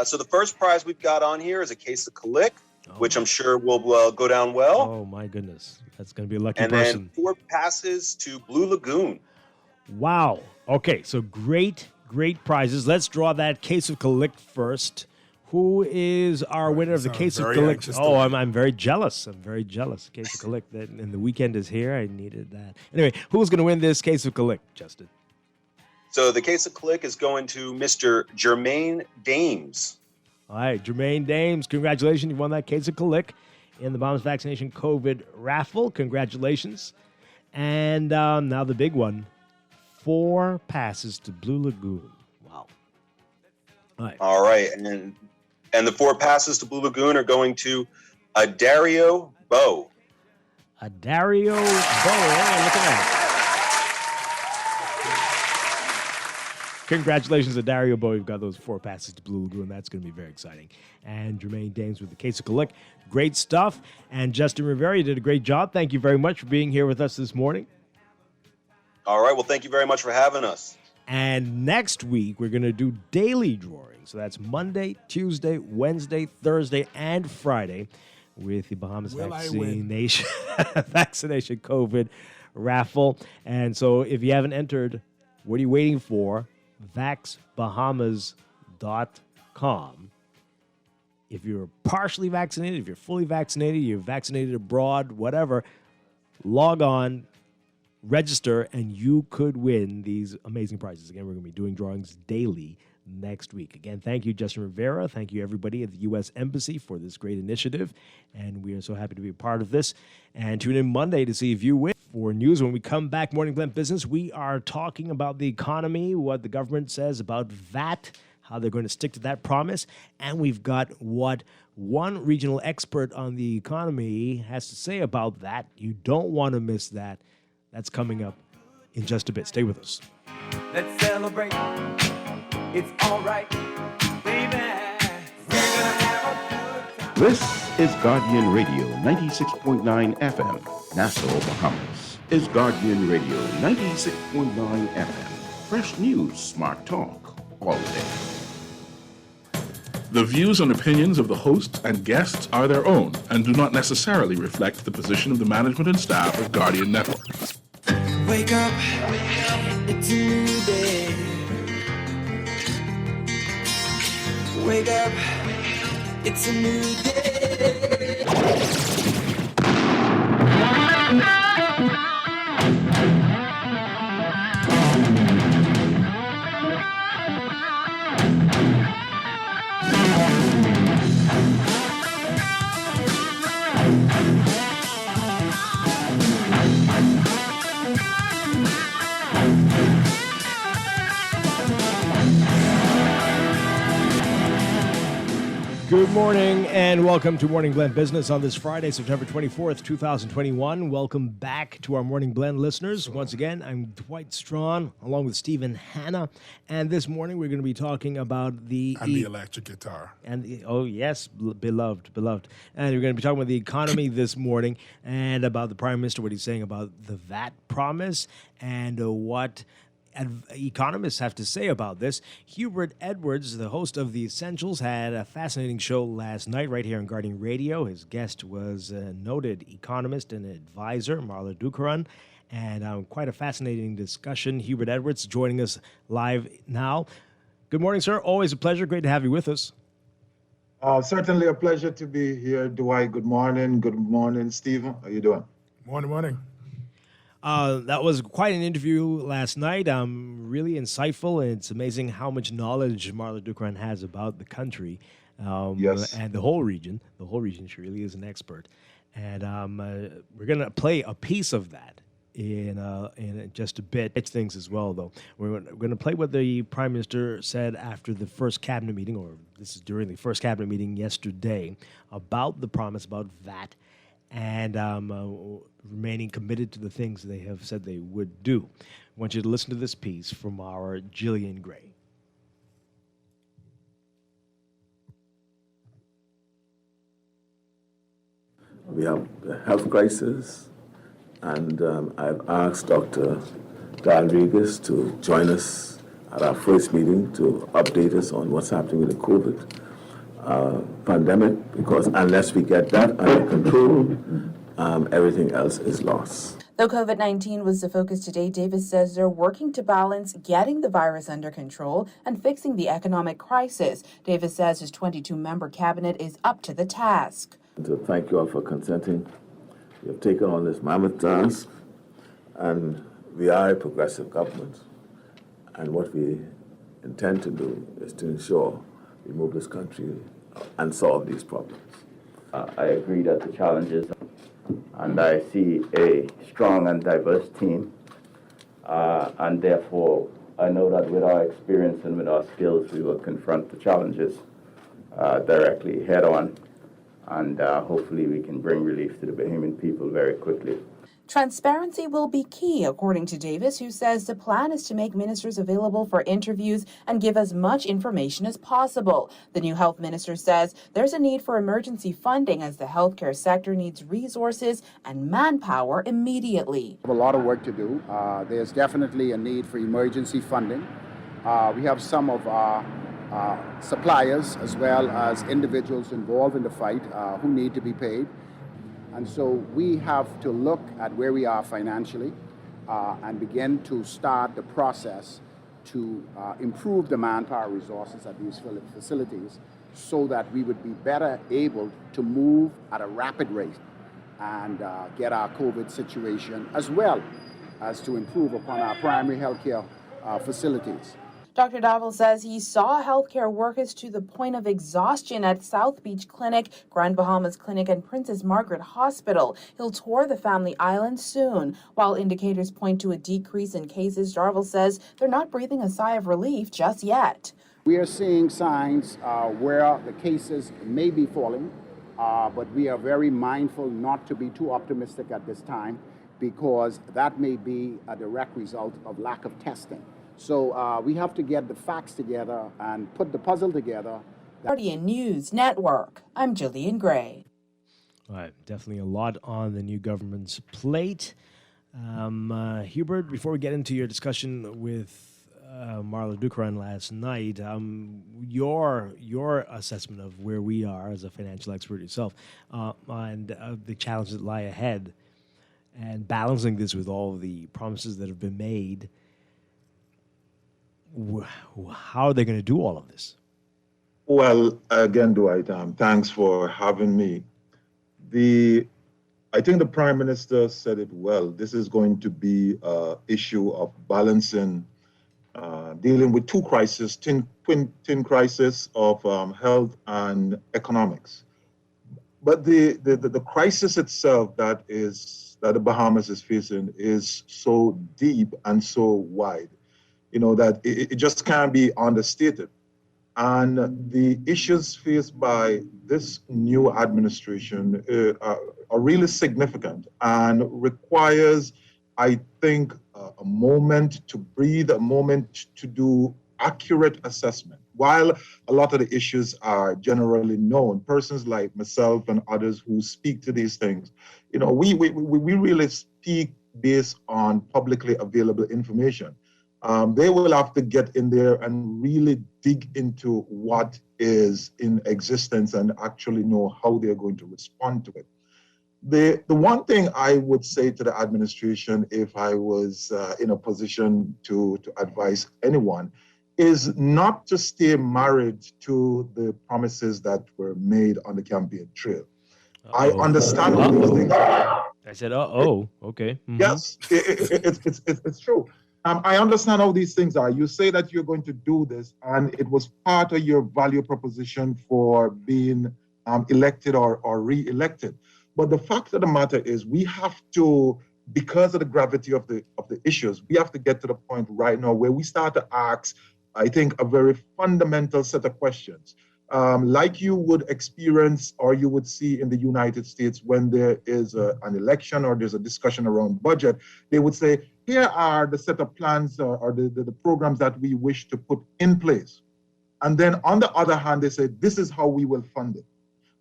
S5: So the first prize we've got on here is a case of Kalik, which I'm sure will go down well.
S2: Oh, my goodness. That's going to be a lucky
S5: and
S2: person.
S5: And then 4 passes to Blue Lagoon.
S2: Wow. Okay, so great prizes. Let's draw that case of Kalik first. Who is our winner of the case of Kalik? Oh, I'm very jealous. I'm very jealous. Case of Kalik. And the weekend is here. I needed that. Anyway, who's going to win this case of Kalik, Justin?
S5: So the case of Kalik is going to Mr. Jermaine Dames.
S2: All right, Jermaine Dames, congratulations. You won that case of Kalik in the Bahamas Vaccination COVID Raffle. Congratulations. And now the big one, 4 passes to Blue Lagoon. Wow.
S5: All right. And the 4 passes to Blue Lagoon are going to Dario Bowe.
S2: Dario Bowe. Hey, look at that. Congratulations to Dario Bowe. You've got those 4 passes to Blue Lagoon. That's going to be very exciting. And Jermaine Dames with the case of Kalik. Great stuff. And Justin Rivera, you did a great job. Thank you very much for being here with us this morning.
S5: All right. Well, thank you very much for having us.
S2: And next week, we're going to do daily drawings. So that's Monday, Tuesday, Wednesday, Thursday, and Friday with the Bahamas Vaccination COVID Raffle. And so if you haven't entered, what are you waiting for? VaxBahamas.com. If you're partially vaccinated, if you're fully vaccinated, you're vaccinated abroad, whatever, log on, register, and you could win these amazing prizes. Again, we're going to be doing drawings daily next week. Again, thank you, Justin Rivera. Thank you, everybody at the U.S. Embassy for this great initiative. And we are so happy to be a part of this. And tune in Monday to see if you win. For news, when we come back, Morning Blend Business, we are talking about the economy, what the government says about VAT, how they're going to stick to that promise. And we've got what one regional expert on the economy has to say about that. You don't want to miss that. That's coming up in just a bit. Stay with us.
S14: Let's celebrate. It's all right, baby. We're gonna have a good
S6: This is Guardian Radio 96.9 FM, Nassau, Bahamas. Is Guardian Radio 96.9 FM. Fresh news, smart talk, all day.
S15: The views and opinions of the hosts and guests are their own and do not necessarily reflect the position of the management and staff of Guardian Network.
S16: Wake up, it's a new day. Wake up, it's a new day.
S2: Good morning and welcome to Morning Blend Business on this Friday, September 24th, 2021. Welcome back to our Morning Blend listeners. Once again, I'm Dwight Strachan along with Stephen Hanna. And this morning we're going to be talking about the
S8: electric guitar.
S2: Oh, yes, beloved. And we're going to be talking about the economy this morning and about the Prime Minister, what he's saying about the VAT promise and what economists have to say about this. Hubert Edwards, the host of The Essentials, had a fascinating show last night right here on Guardian Radio. His guest was a noted economist and advisor, Marla Dukaran, and quite a fascinating discussion. Hubert Edwards joining us live now. Good morning, sir. Always a pleasure. Great to have you with us.
S17: Certainly a pleasure to be here, Dwight. Good morning, Stephen. How you doing?
S8: Morning.
S2: That was quite an interview last night. Really insightful, and it's amazing how much knowledge Marla Dukaran has about the country
S17: Yes.
S2: and the whole region. The whole region, she really is an expert. And we're going to play a piece of that in just a bit. It's things as well, though. We're going to play what the Prime Minister said after the first cabinet meeting, or this is during the first cabinet meeting yesterday, about the promise about VAT and remaining committed to the things they have said they would do. I want you to listen to this piece from our Jillian Gray.
S18: We have the health crisis, and I've asked Dr. Rodriguez to join us at our first meeting to update us on what's happening with the COVID pandemic, because unless we get that under control, everything else is lost.
S21: Though COVID-19 was the focus today, Davis says they're working to balance getting the virus under control and fixing the economic crisis. Davis says his 22-member cabinet is up to the task.
S18: So thank you all for consenting. We have taken on this mammoth task, and we are a progressive government. And what we intend to do is to ensure we move this country and solve these problems.
S26: I agree that the challenges, and I see a strong and diverse team, and therefore I know that with our experience and with our skills, we will confront the challenges directly head on, and hopefully we can bring relief to the Bahamian people very quickly.
S21: Transparency will be key, according to Davis, who says the plan is to make ministers available for interviews and give as much information as possible. The new health minister says there's a need for emergency funding as the healthcare sector needs resources and manpower immediately.
S27: We have a lot of work to do. There's definitely a need for emergency funding. We have some of our suppliers as well as individuals involved in the fight who need to be paid. And so we have to look at where we are financially and begin to start the process to improve the manpower resources at these facilities so that we would be better able to move at a rapid rate and get our COVID situation, as well as to improve upon our primary healthcare facilities.
S21: Dr. Dowell says he saw healthcare workers to the point of exhaustion at South Beach Clinic, Grand Bahamas Clinic, and Princess Margaret Hospital. He'll tour the Family Island soon. While indicators point to a decrease in cases, Darville says they're not breathing a sigh of relief just yet.
S27: We are seeing signs where the cases may be falling, but we are very mindful not to be too optimistic at this time, because that may be a direct result of lack of testing. So we have to get the facts together and put the puzzle together
S21: Guardian News Network. I'm Jillian Gray.
S2: All right, definitely a lot on the new government's plate. Hubert, before we get into your discussion with Marla Dukran last night, your assessment of where we are as a financial expert yourself, and the challenges that lie ahead, and balancing this with all the promises that have been made. How are they going to do all of this?
S17: Well, again, Dwight, thanks for having me. I think the Prime Minister said it well. This is going to be an issue of balancing, dealing with two crises, twin crisis of health and economics. But the crisis itself that the Bahamas is facing is so deep and so wide, that it just can't be understated. And the issues faced by this new administration are really significant and requires, I think, a moment to breathe, a moment to do accurate assessment. While a lot of the issues are generally known, persons like myself and others who speak to these things, we really speak based on publicly available information. They will have to get in there and really dig into what is in existence and actually know how they're going to respond to it. The one thing I would say to the administration, if I was in a position to advise anyone, is not to stay married to the promises that were made on the campaign trail. I understand all these things.
S2: I said, okay. Mm-hmm.
S17: Yes, it's true. I understand how these things are. You say that you're going to do this, and it was part of your value proposition for being elected or re-elected. But the fact of the matter is, we have to, because of the gravity of the issues, we have to get to the point right now where we start to ask, I think, a very fundamental set of questions. Like you would experience or you would see in the United States when there is an election or there's a discussion around budget, they would say, here are the set of plans or the programs that we wish to put in place. And then on the other hand, they say, this is how we will fund it.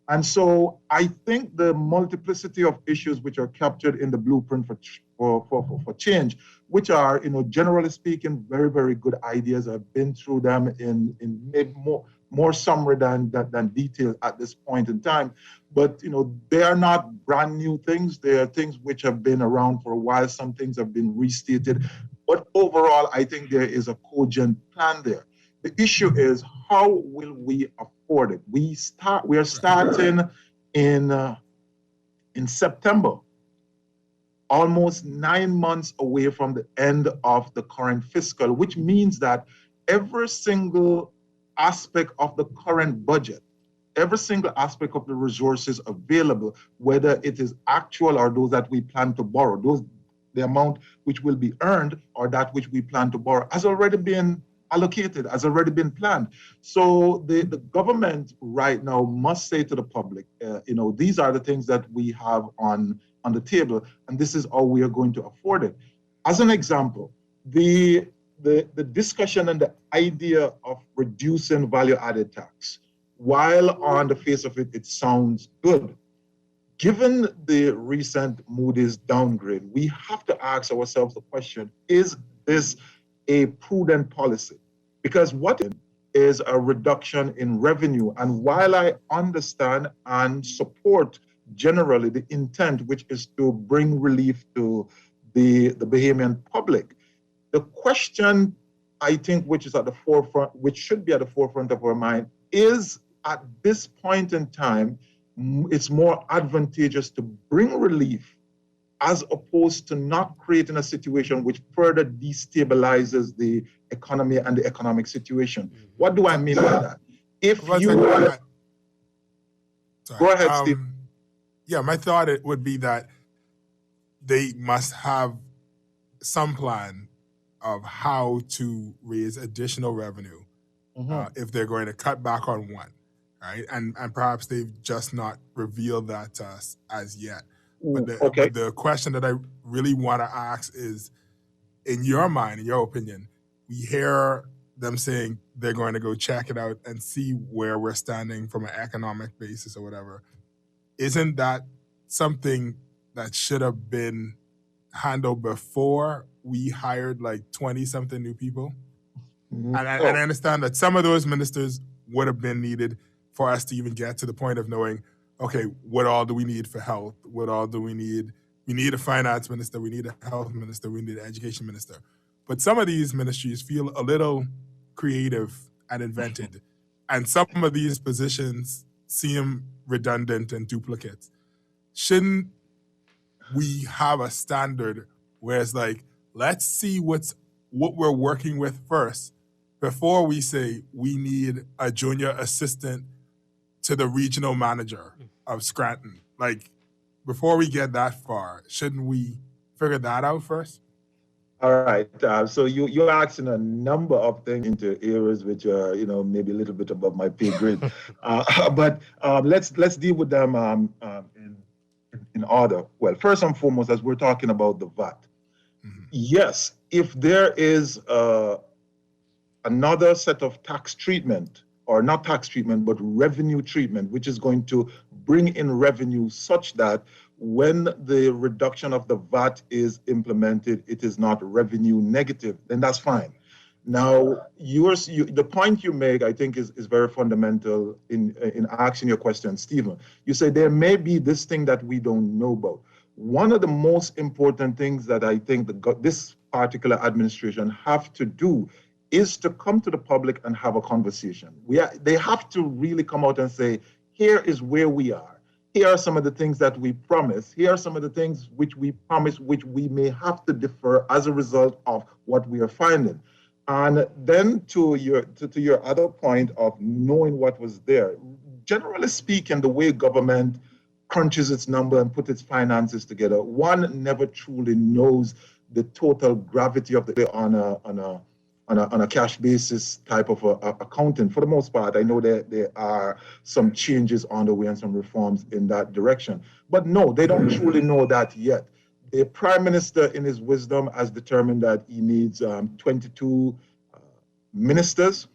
S17: And so I think the multiplicity of issues which are captured in the blueprint for change, which are, generally speaking, very, very good ideas. I've been through them in maybe more summary than detail at this point in time. But, they are not brand new things. They are things which have been around for a while. Some things have been restated. But overall, I think there is a cogent plan there. The issue is, how will we afford it? We are starting in September, almost 9 months away from the end of the current fiscal, which means that every single aspect of the current budget, every single aspect of the resources available, whether it is actual or those that we plan to borrow, the amount which will be earned or that which we plan to borrow, has already been allocated, has already been planned. So the government right now must say to the public, these are the things that we have on the table, and this is how we are going to afford it. As an example, the discussion and the idea of reducing value-added tax, while on the face of it, it sounds good. Given the recent Moody's downgrade, we have to ask ourselves the question, is this a prudent policy? Because what is a reduction in revenue? And while I understand and support generally the intent, which is to bring relief to the Bahamian public, the question, I think, which is at the forefront, which should be at the forefront of our mind, is at this point in time, it's more advantageous to bring relief as opposed to not creating a situation which further destabilizes the economy and the economic situation. What do I mean by that? Go ahead, Steve.
S8: Yeah, my thought it would be that they must have some plan of how to raise additional revenue if they're going to cut back on one, right? And perhaps they've just not revealed that to us as yet. But the question that I really want to ask is, in your mind, in your opinion, we hear them saying they're going to go check it out and see where we're standing from an economic basis or whatever. Isn't that something that should have been handled before we hired like 20-something new people? And I understand that some of those ministers would have been needed for us to even get to the point of knowing, okay, what all do we need for health? What all do we need? We need a finance minister. We need a health minister. We need an education minister. But some of these ministries feel a little creative and invented. And some of these positions seem redundant and duplicate. Shouldn't we have a standard where it's like, let's see what we're working with first before we say we need a junior assistant to the regional manager of Scranton? Like, before we get that far, shouldn't we figure that out first?
S17: All right. So you're asking a number of things into areas which are, maybe a little bit above my pay grade. But let's deal with them in order. Well, first and foremost, as we're talking about the VAT, yes, if there is another set of tax treatment, or not tax treatment, but revenue treatment, which is going to bring in revenue such that when the reduction of the VAT is implemented, it is not revenue negative, then that's fine. Now, the point you make, I think, is very fundamental in asking your question, Stephen. You say there may be this thing that we don't know about. One of the most important things that I think this particular administration have to do is to come to the public and have a conversation. They have to really come out and say, here is where we are. Here are some of the things that we promise. Here are some of the things which we promise, which we may have to defer as a result of what we are finding. And then to your other point of knowing what was there, generally speaking, the way government crunches its number and puts its finances together, one never truly knows the total gravity of on a cash basis type of accounting. For the most part, I know that there are some changes on the way and some reforms in that direction. But no, they don't truly know that yet. The Prime Minister, in his wisdom, has determined that he needs 22 ministers.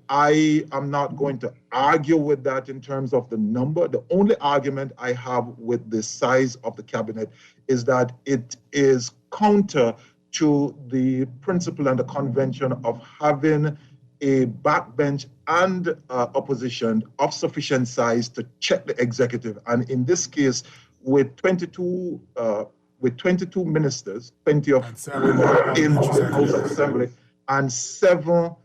S17: I am not going to argue with that in terms of the number. The only argument I have with the size of the cabinet is that it is counter to the principle and the convention of having a backbench and opposition of sufficient size to check the executive. And in this case, with 22 ministers, 20 of them in the House of Assembly, and 7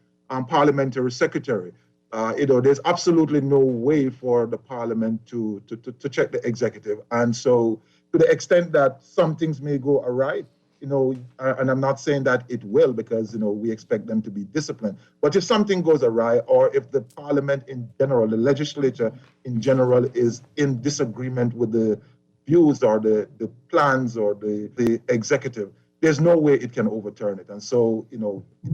S17: parliamentary secretary, there's absolutely no way for the parliament to check the executive. And so, to the extent that some things may go awry, and I'm not saying that it will, because, we expect them to be disciplined. But if something goes awry, or if the parliament in general, the legislature in general, is in disagreement with the views or the plans or the executive, there's no way it can overturn it. And so,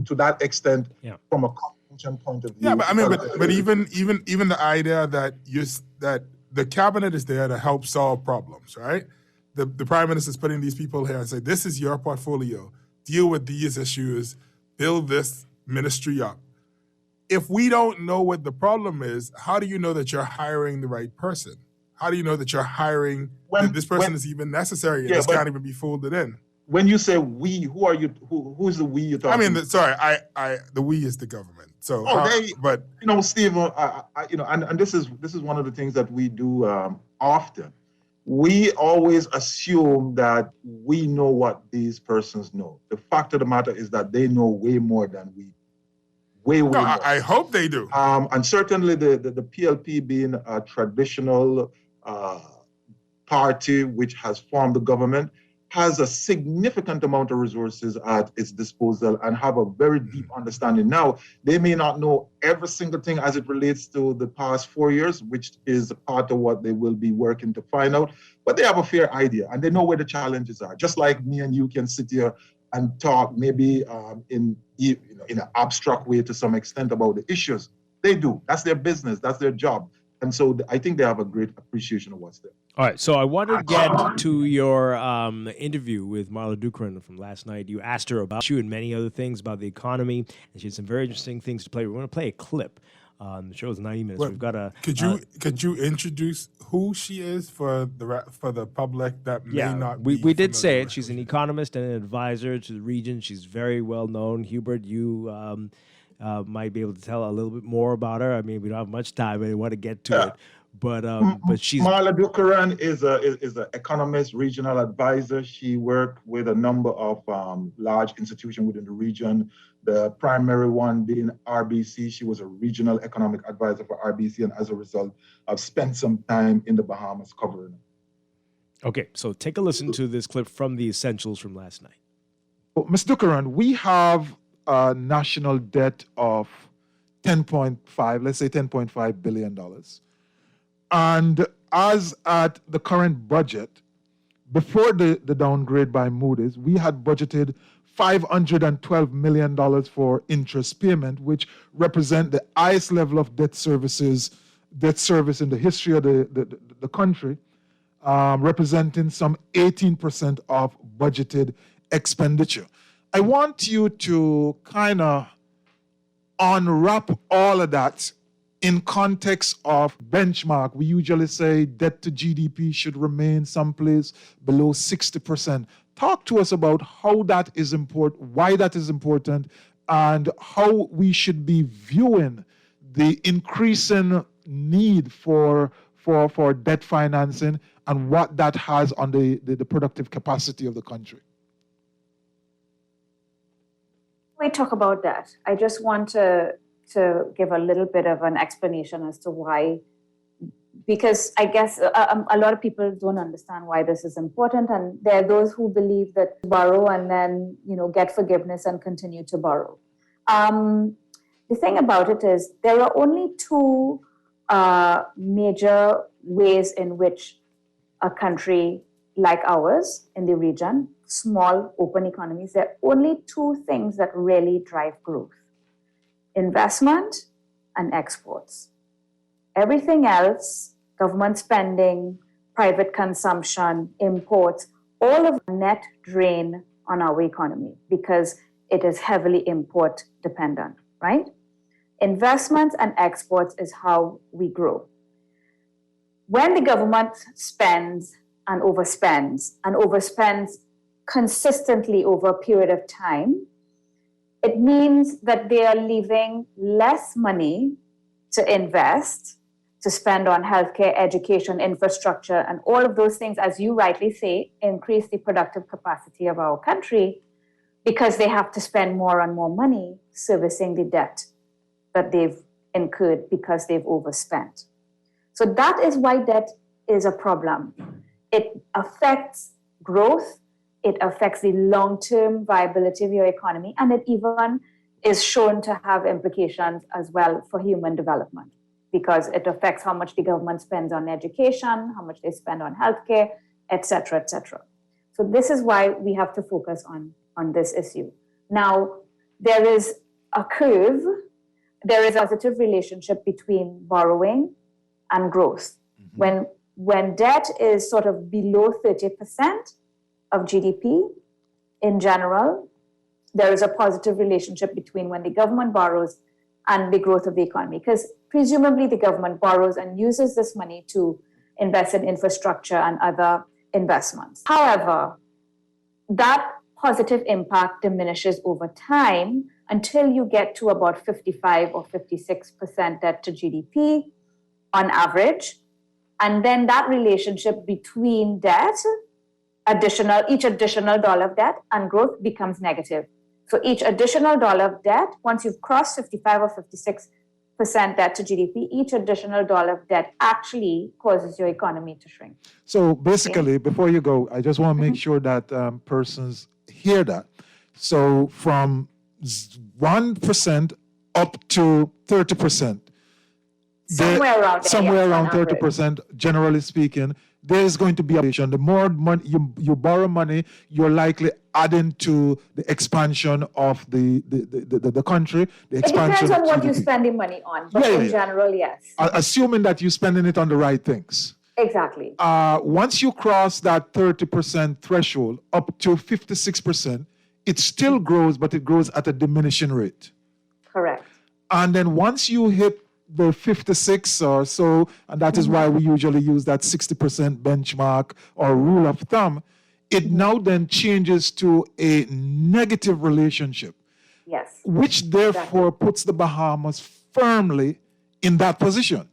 S17: to that extent, from a convention point of view.
S8: Yeah, but even the idea that that the cabinet is there to help solve problems, right? The Prime Minister is putting these people here and say, this is your portfolio, deal with these issues, build this ministry up. If we don't know what the problem is, how do you know that you're hiring the right person? How do you know that you're hiring, that this person is even necessary and this can't even be folded in?
S17: When you say we, who are you? Who's the we you're talking about?
S8: The we is the government. So,
S17: Steve, and this is one of the things that we do often. We always assume that we know what these persons know. The fact of the matter is that they know way more than we. Way more.
S8: I hope they do.
S17: And certainly the PLP being a traditional party which has formed the government, has a significant amount of resources at its disposal and have a very deep understanding. Now, they may not know every single thing as it relates to the past 4 years, which is part of what they will be working to find out, but they have a fair idea and they know where the challenges are. Just like me and you can sit here and talk maybe in an abstract way to some extent about the issues. They do. That's their business. That's their job. And so I think they have a great appreciation of what's there.
S2: All right, so I wanted to get to your interview with Marla Dukran from last night. You asked her about you and many other things about the economy, and she had some very interesting things to play. We want to play a clip. The show is 90 minutes.
S8: Well,
S2: We've got a.
S8: Could you introduce who she is for the public that may not?
S2: We did say it. She's an economist and an advisor to the region. She's very well known. Hubert, you might be able to tell a little bit more about her. I mean, we don't have much time. I want to get to it. But she's
S17: Marla Dukran is an economist, regional advisor. She worked with a number of large institutions within the region. The primary one being RBC. She was a regional economic advisor for RBC, and as a result, I've spent some time in the Bahamas covering it.
S2: Okay, so take a listen to this clip from the Essentials from last night.
S1: Well, Ms. Dukran, we have a national debt of $10.5 billion. And as at the current budget, before the downgrade by Moody's, we had budgeted $512 million for interest payment, which represent the highest level of debt service in the history of the country, representing some 18% of budgeted expenditure. I want you to kind of unwrap all of that in context of benchmark. We usually say debt to GDP should remain someplace below 60%. Talk to us about how that is important, why that is important, and how we should be viewing the increasing need for debt financing and what that has on the productive capacity of the country.
S22: We talk about that. I just want to give a little bit of an explanation as to why, because I guess a lot of people don't understand why this is important, and there are those who believe that borrow and then get forgiveness and continue to borrow. The thing about it is there are only two major ways in which a country like ours in the region, small open economies, there are only two things that really drive growth: investment and exports. Everything else, government spending, private consumption, imports, all of net drain on our economy because it is heavily import dependent, right? Investments and exports is how we grow. When the government spends and overspends consistently over a period of time, it means that they are leaving less money to invest, to spend on healthcare, education, infrastructure, and all of those things, as you rightly say, increase the productive capacity of our country because they have to spend more and more money servicing the debt that they've incurred because they've overspent. So that is why debt is a problem. It affects growth, it affects the long-term viability of your economy, and it even is shown to have implications as well for human development because it affects how much the government spends on education, how much they spend on healthcare, et cetera, et cetera. So this is why we have to focus on this issue. Now, there is a curve, there is a positive relationship between borrowing and growth. Mm-hmm. When debt is sort of below 30% of GDP in general, there is a positive relationship between when the government borrows and the growth of the economy, because presumably the government borrows and uses this money to invest in infrastructure and other investments. However, that positive impact diminishes over time until you get to about 55 or 56% debt to GDP on average. And then that relationship between debt, each additional dollar of debt and growth becomes negative. So each additional dollar of debt, once you've crossed 55 or 56% debt to GDP, each additional dollar of debt actually causes your economy to shrink.
S1: So basically, before you go, I just want to make sure that persons hear that. So from 1% up to 30%,
S22: somewhere around
S1: 30%, generally speaking, there is going to be inflation. The more money you borrow money, you're likely adding to the expansion of the country. The
S4: It
S1: expansion
S4: depends on
S1: of
S4: what
S1: GDP.
S4: you're spending money on, but
S1: Yeah.
S4: in general, yes.
S1: Assuming that you're spending it on the right things.
S4: Exactly.
S1: Once you cross that 30% threshold up to 56%, it still grows, but it grows at a diminishing rate.
S4: Correct.
S1: And then once you hit the 56 or so, and that is why we usually use that 60% benchmark or rule of thumb, it now then changes to a negative relationship.
S4: Yes.
S1: Which therefore puts the Bahamas firmly in that position.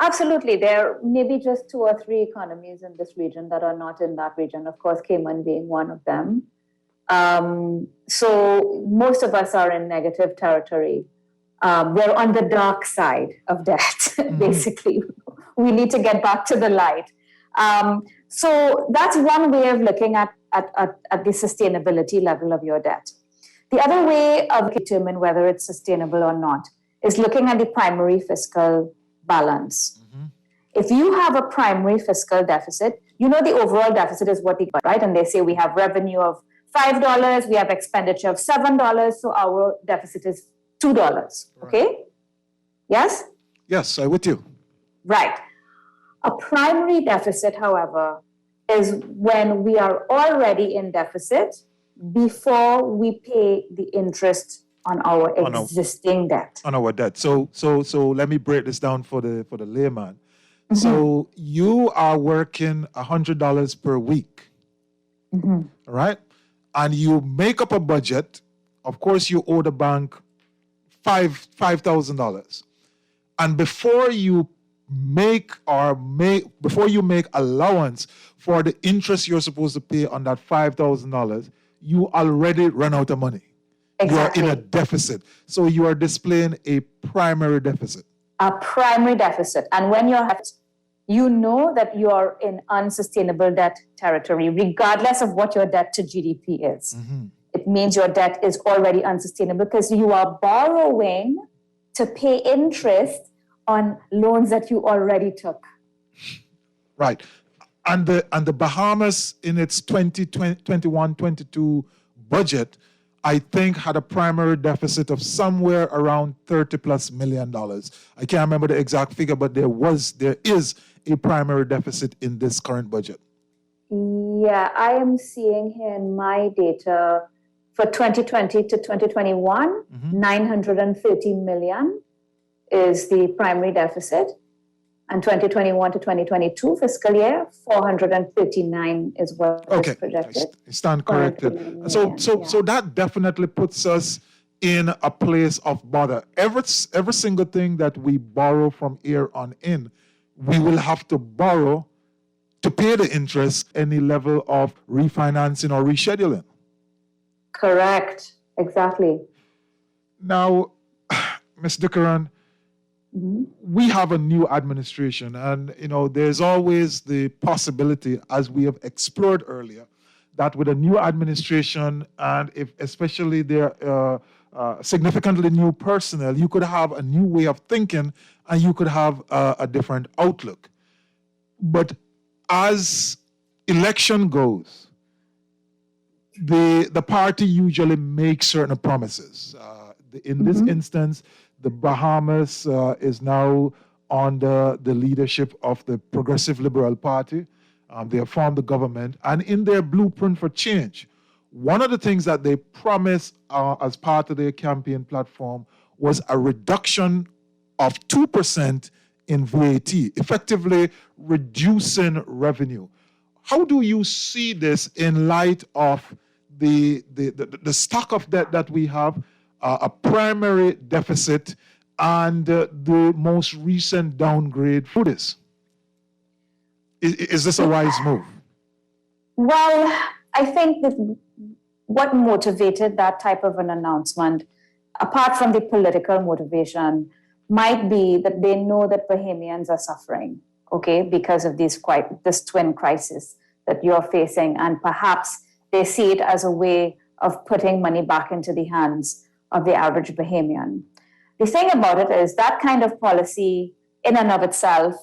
S4: Absolutely. There may be just 2 or 3 economies in this region that are not in that region, of course, Cayman being one of them. So most of us are in negative territory. We're on the dark side of debt, basically. We need to get back to the light. So that's one way of looking at the sustainability level of your debt. The other way of determining whether it's sustainable or not is looking at the primary fiscal balance. If you have a primary fiscal deficit, you know the overall deficit is what they got, right? And they say we have revenue of $5, we have expenditure of $7, so our deficit is $2. Okay? Yes?
S1: Yes, I'm with you.
S4: Right. A primary deficit, however, is when we are already in deficit before we pay the interest on our existing debt.
S1: On our debt. So let me break this down for the layman. So you are working $100 per week, all right? And you make up a budget. Of course, you owe the bank $5,000. And before you make allowance for the interest you're supposed to pay on that $5,000, you already run out of money.
S4: Exactly.
S1: You are in a deficit. So you are displaying a primary deficit.
S4: A primary deficit. And when you're you know that you are in unsustainable debt territory, regardless of what your debt to GDP is. It means your debt is already unsustainable because you are borrowing to pay interest on loans that you already took.
S1: Right. And the Bahamas in its 2021-22 budget, I think had a primary deficit of somewhere around $30+ million. I can't remember the exact figure, but there is a primary deficit in this current budget.
S4: Yeah, I am seeing here in my data for 2020 to 2021, 930 million is the primary deficit. And 2021 to 2022 fiscal year, 439 is what is projected.
S1: I stand corrected. So that definitely puts us in a place of bother. Every single thing that we borrow from here on in, we will have to borrow to pay the interest, any level of refinancing or rescheduling.
S4: Correct. Exactly.
S1: Now, Ms. Dickeran, we have a new administration, and there's always the possibility, as we have explored earlier, that with a new administration, and if especially there significantly new personnel, you could have a new way of thinking, and you could have a different outlook. But as election goes, the party usually makes certain promises. In this instance, the Bahamas is now under the leadership of the Progressive Liberal Party. They have formed the government. And in their blueprint for change, one of the things that they promised as part of their campaign platform was a reduction of 2% in VAT, effectively reducing revenue. How do you see this in light of the stock of debt that we have, a primary deficit, and the most recent downgrade for this? Is this a wise move?
S4: Well, I think that what motivated that type of an announcement, apart from the political motivation, might be that they know that Bahamians are suffering, because of this twin crisis that you're facing, and perhaps they see it as a way of putting money back into the hands of the average Bahamian. The thing about it is that kind of policy in and of itself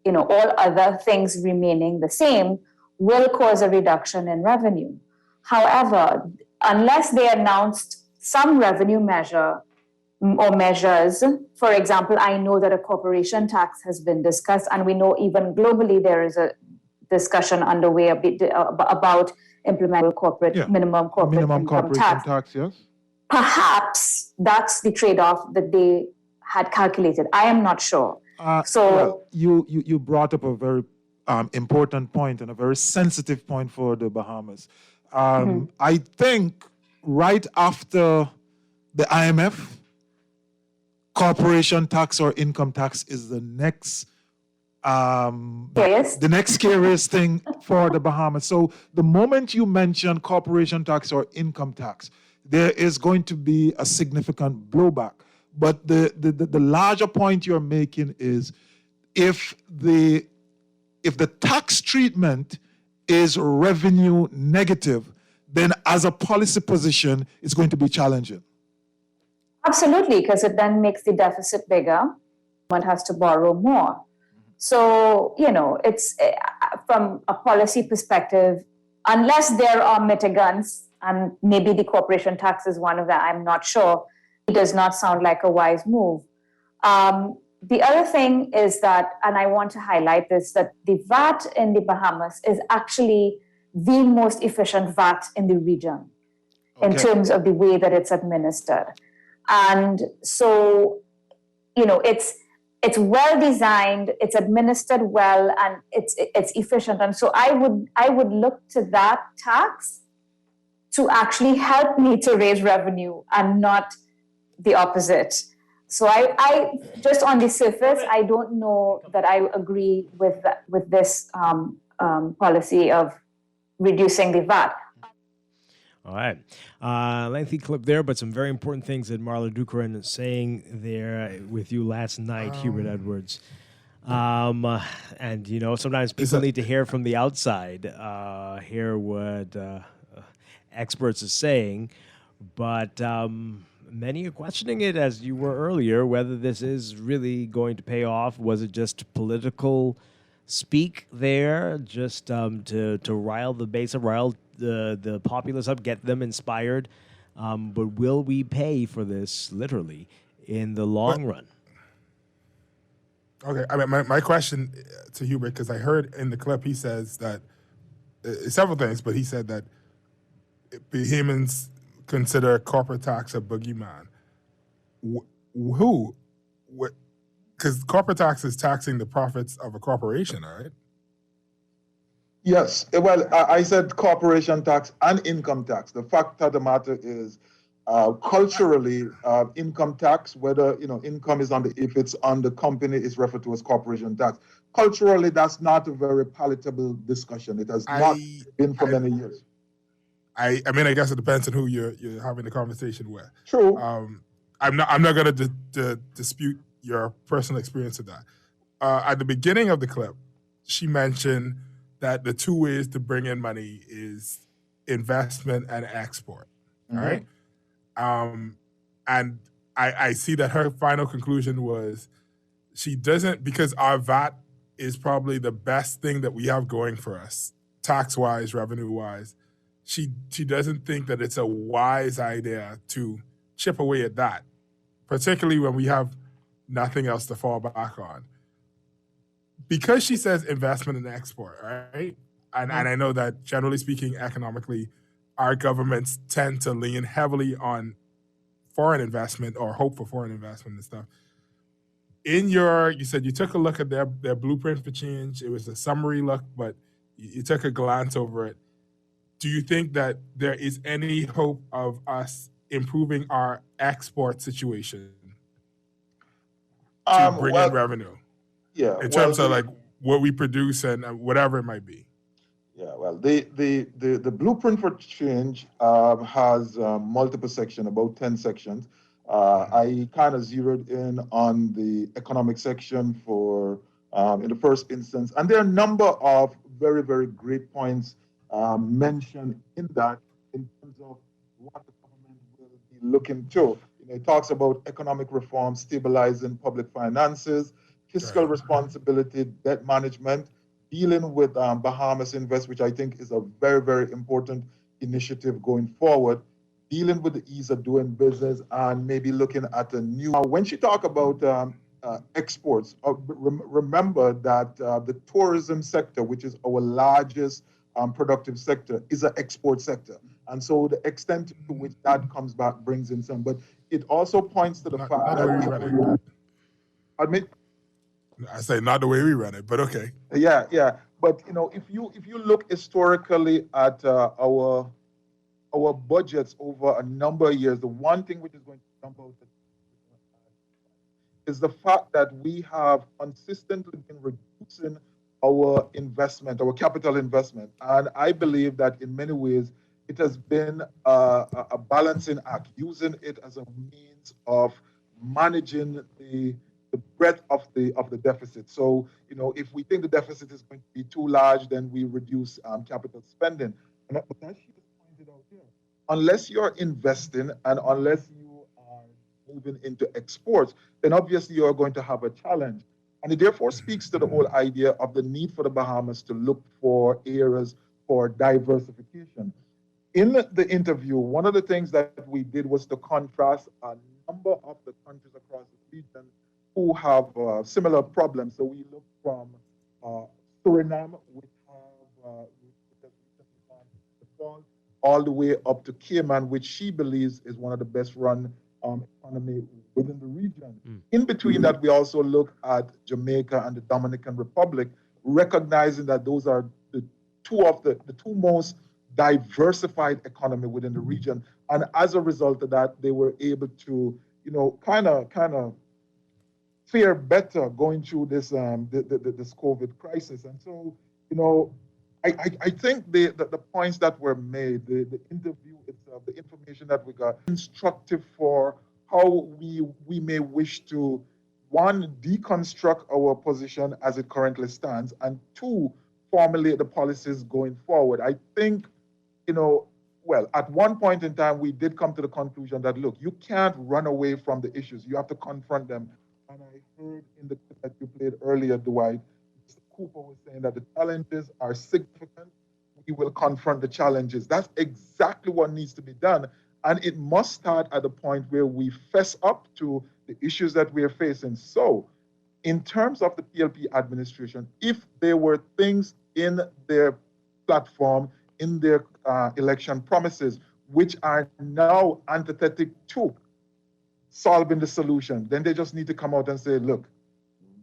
S4: all other things remaining the same, will cause a reduction in revenue. However, unless they announced some revenue measure or measures, for example, I know that a corporation tax has been discussed, and we know even globally there is a discussion underway about implementing minimum corporate income
S1: corporation
S4: tax.
S1: Yes.
S4: Perhaps that's the trade-off that they had calculated. I am not sure.
S1: Well, you brought up a very important point and a very sensitive point for the Bahamas. I think right after the IMF, corporation tax or income tax is the next scariest thing for the Bahamas. So the moment you mention corporation tax or income tax, there is going to be a significant blowback. But the larger point you're making is if the tax treatment is revenue negative, then as a policy position, it's going to be challenging.
S4: Absolutely, because it then makes the deficit bigger. One has to borrow more. So, it's from a policy perspective, unless there are mitigants, and maybe the corporation tax is one of them, I'm not sure, it does not sound like a wise move. The other thing is that, and I want to highlight this, that the VAT in the Bahamas is actually the most efficient VAT in the region in terms of the way that it's administered. And so, it's well designed, it's administered well, and it's efficient. And so I would look to that tax to actually help me to raise revenue and not the opposite. So I just on the surface, I don't know that I agree with this policy of reducing the VAT.
S2: All right. Lengthy clip there, but some very important things that Marla Dukeran saying there with you last night, Hubert Edwards. And, sometimes people need to hear from the outside, hear what experts are saying. But many are questioning it, as you were earlier, whether this is really going to pay off. Was it just political speak there, just to rile the base up, rile the populace up, get them inspired? But will we pay for this literally in the long run?
S8: Okay, I mean, my question to Hubert, because I heard in the clip he says that several things, but he said that Bahamians consider corporate tax a boogeyman. Who? Because corporate tax is taxing the profits of a corporation, all right?
S17: Yes. Well, I said corporation tax and income tax. The fact of the matter is, culturally, income tax, whether income is if it's on the company, is referred to as corporation tax. Culturally, that's not a very palatable discussion. It has not been for many years.
S8: I mean, I guess it depends on who you're having the conversation with.
S17: True.
S8: I'm not going to dispute your personal experience of that. At the beginning of the clip, she mentioned that the two ways to bring in money is investment and export. Mm-hmm. All right. And I see that her final conclusion was she doesn't, because our VAT is probably the best thing that we have going for us, tax-wise, revenue-wise. She doesn't think that it's a wise idea to chip away at that, particularly when we have nothing else to fall back on. Because she says investment and export, right? And I know that generally speaking, economically, our governments tend to lean heavily on foreign investment or hope for foreign investment and stuff. You said you took a look at their blueprint for change. It was a summary look, but you took a glance over it. Do you think that there is any hope of us improving our export situation to bring in revenue?
S17: Yeah.
S8: In terms of like what we produce and whatever it might be.
S17: Yeah, well, the blueprint for change has multiple sections, about 10 sections. I kind of zeroed in on the economic section for in the first instance, and there are a number of very, very great points mentioned in that in terms of what the government will be looking to. It talks about economic reform, stabilizing public finances, fiscal responsibility, debt management, dealing with Bahamas Invest, which I think is a very, very important initiative going forward, dealing with the ease of doing business, and maybe looking at a new. When she talk about exports, remember that the tourism sector, which is our largest productive sector, is an export sector. And so the extent to which that comes back brings in some. But it also points to the fact
S8: not the way we run it.
S17: Admit.
S8: I say not the way we run it, but okay.
S17: Yeah. But if you look historically at our budgets over a number of years, the one thing which is going to jump out is the fact that we have consistently been reducing our investment, our capital investment. And I believe that in many ways, it has been a balancing act, using it as a means of managing the breadth of the deficit. So, if we think the deficit is going to be too large, then we reduce capital spending. And as she just pointed out here, unless you're investing and unless you are moving into exports, then obviously you're going to have a challenge. And it therefore speaks to the whole idea of the need for the Bahamas to look for areas for diversification. In the interview, one of the things that we did was to contrast a number of the countries across the region who have similar problems. So we looked from Suriname, which have all the way up to Cayman, which she believes is one of the best run economy within the region. In between that, we also look at Jamaica and the Dominican Republic, recognizing that those are the two most diversified economy within the region. And as a result of that, they were able to, kind of fare better going through this this COVID crisis. And so, I think the points that were made, the interview itself, the information that we got, instructive for how we may wish to, one, deconstruct our position as it currently stands, and two, formulate the policies going forward. I think, well, at one point in time, we did come to the conclusion that, look, you can't run away from the issues. You have to confront them. And I heard in the clip that you played earlier, Dwight, Mr. Cooper was saying that the challenges are significant. We will confront the challenges. That's exactly what needs to be done. And it must start at the point where we fess up to the issues that we are facing. So, in terms of the PLP administration, if there were things in their platform, in their election promises, which are now antithetic to solving the solution, then they just need to come out and say, look,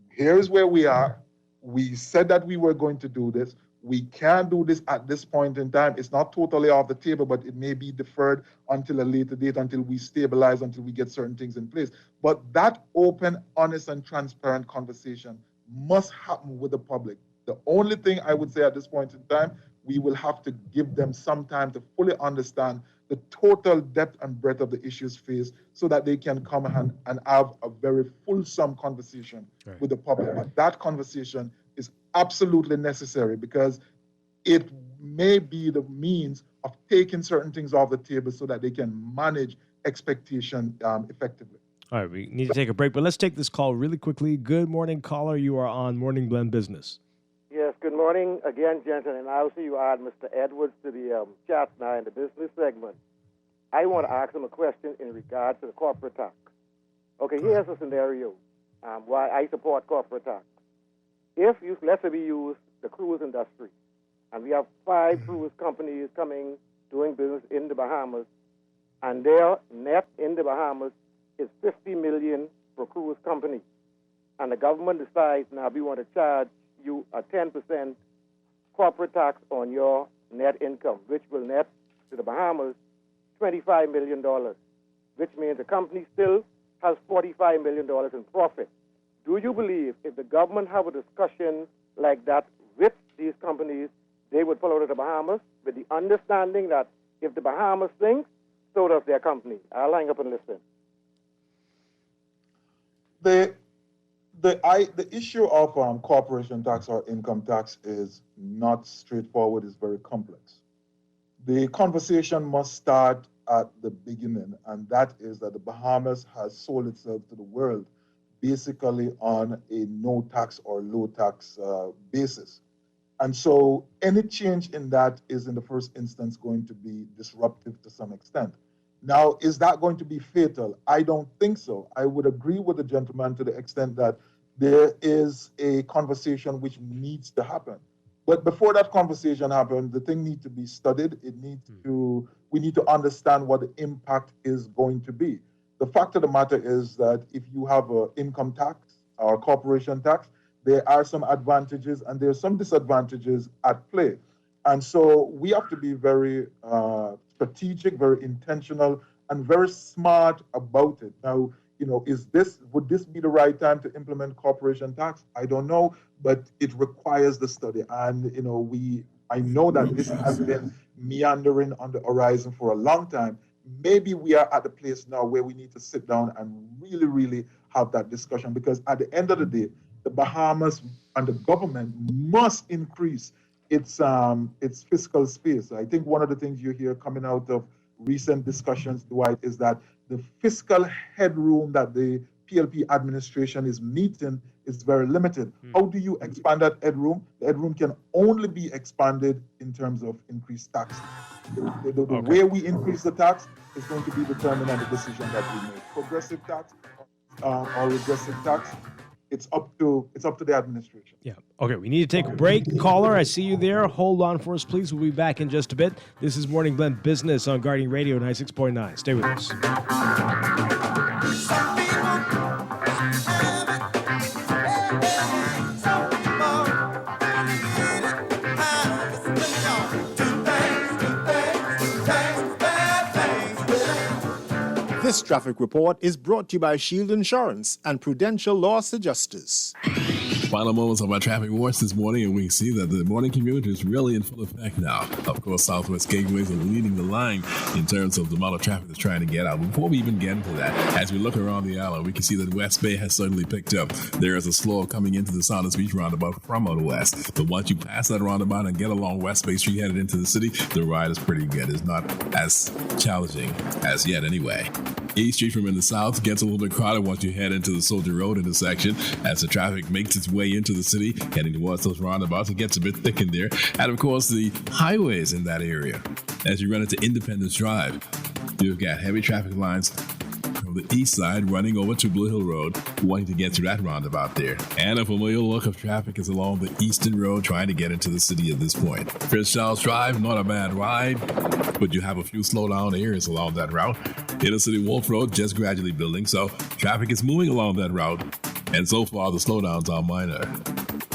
S17: here's where we are. We said that we were going to do this. We can't do this at this point in time. It's not totally off the table, but it may be deferred until a later date, until we stabilize, until we get certain things in place. But that open, honest, and transparent conversation must happen with the public. The only thing I would say at this point in time, we will have to give them some time to fully understand the total depth and breadth of the issues faced so that they can come and have a very fulsome conversation with the public. But that conversation is absolutely necessary because it may be the means of taking certain things off the table so that they can manage expectation effectively.
S2: All right, we need to take a break, but let's take this call really quickly. Good morning, caller. You are on Morning Blend Business.
S7: Yes, good morning again, gentlemen. I also you add Mr. Edwards to the chat now in the business segment. I want to ask him a question in regards to the corporate tax. Okay, here's a scenario why I support corporate tax. If you, let's say we use the cruise industry, and we have 5 cruise companies doing business in the Bahamas, and their net in the Bahamas is $50 million for cruise company, and the government decides now we want to charge you a 10% corporate tax on your net income, which will net to the Bahamas $25 million, which means the company still has $45 million in profit. Do you believe if the government have a discussion like that with these companies, they would follow to the Bahamas with the understanding that if the Bahamas sinks, so does their company? I'll hang up and listen.
S17: The issue of corporation tax or income tax is not straightforward, it's very complex. The conversation must start at the beginning, and that is that the Bahamas has sold itself to the world basically on a no tax or low tax basis. And so any change in that is in the first instance going to be disruptive to some extent. Now, is that going to be fatal? I don't think so. I would agree with the gentleman to the extent that there is a conversation which needs to happen. But before that conversation happens, the thing needs to be studied. We need to understand what the impact is going to be. The fact of the matter is that if you have an income tax or corporation tax, there are some advantages and there are some disadvantages at play. And so we have to be very strategic, very intentional, and very smart about it. Now, would this be the right time to implement corporation tax? I don't know, but it requires the study. And, I know that this has been meandering on the horizon for a long time. Maybe we are at the place now where we need to sit down and really, really have that discussion, because at the end of the day, the Bahamas and the government must increase its fiscal space. I think one of the things you hear coming out of recent discussions, Dwight, is that the fiscal headroom that the PLP administration is meeting is very limited. How do you expand that headroom? The headroom can only be expanded in terms of increased tax. The way we increase the tax is going to be determined on the decision that we make. Progressive tax or regressive tax, it's up to the administration.
S2: Yeah. Okay, we need to take a break. Caller, I see you there. Hold on for us, please. We'll be back in just a bit. This is Morning Blend Business on Guardian Radio 96.9. Stay with us.
S9: This traffic report is brought to you by Shield Insurance and Prudential Loss Adjusters.
S10: Final moments of our traffic watch this morning, and we can see that the morning commute is really in full effect now. Of course, Southwest Gateways are leading the line in terms of the amount of traffic that's trying to get out. Before we even get into that, as we look around the island, we can see that West Bay has certainly picked up. There is a slow coming into the Saunders Beach roundabout from out west. But once you pass that roundabout and get along West Bay Street headed into the city, the ride is pretty good. It's not as challenging as yet anyway. East Street from in the south gets a little bit crowded once you head into the Soldier Road intersection as the traffic makes its way into the city, heading towards those roundabouts. It gets a bit thick in there. And of course, the highways in that area. As you run into Independence Drive, you've got heavy traffic lines from the east side running over to Blue Hill Road, wanting to get through that roundabout there. And a familiar look of traffic is along the eastern road trying to get into the city at this point. Prince Charles Drive, not a bad ride, but you have a few slowdown areas along that route. Inner City Wolf Road just gradually building, so traffic is moving along that route, and so far the slowdowns are minor.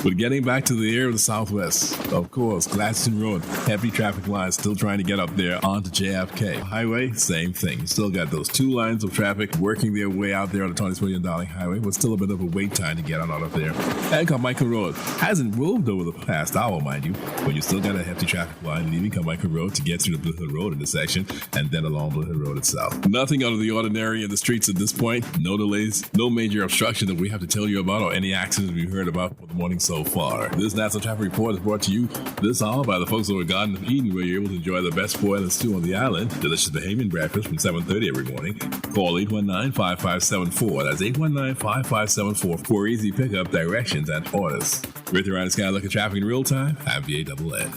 S10: But getting back to the area of the Southwest, of course, Gladstone Road, heavy traffic lines still trying to get up there onto JFK. Highway, same thing. You still got those two lines of traffic working their way out there on the Tony William Darling Highway, but still a bit of a wait time to get out of there. And Carmichael Road hasn't moved over the past hour, mind you, but you still got a hefty traffic line leaving Carmichael Road to get through the Blue Hill Road intersection and then along Blue Hill Road itself. Nothing out of the ordinary in the streets at this point. No delays, no major obstruction that we have to tell you about or any accidents we've heard about for the morning so far. This National Traffic Report is brought to you this hour by the folks over at Garden of Eden, where you're able to enjoy the best boil and stew on the island. Delicious Bahamian breakfast from 7:30 every morning. Call 819-5574. That's 819-5574 for easy pickup, directions, and orders. With your Sky look at traffic in real time, I'm VANN.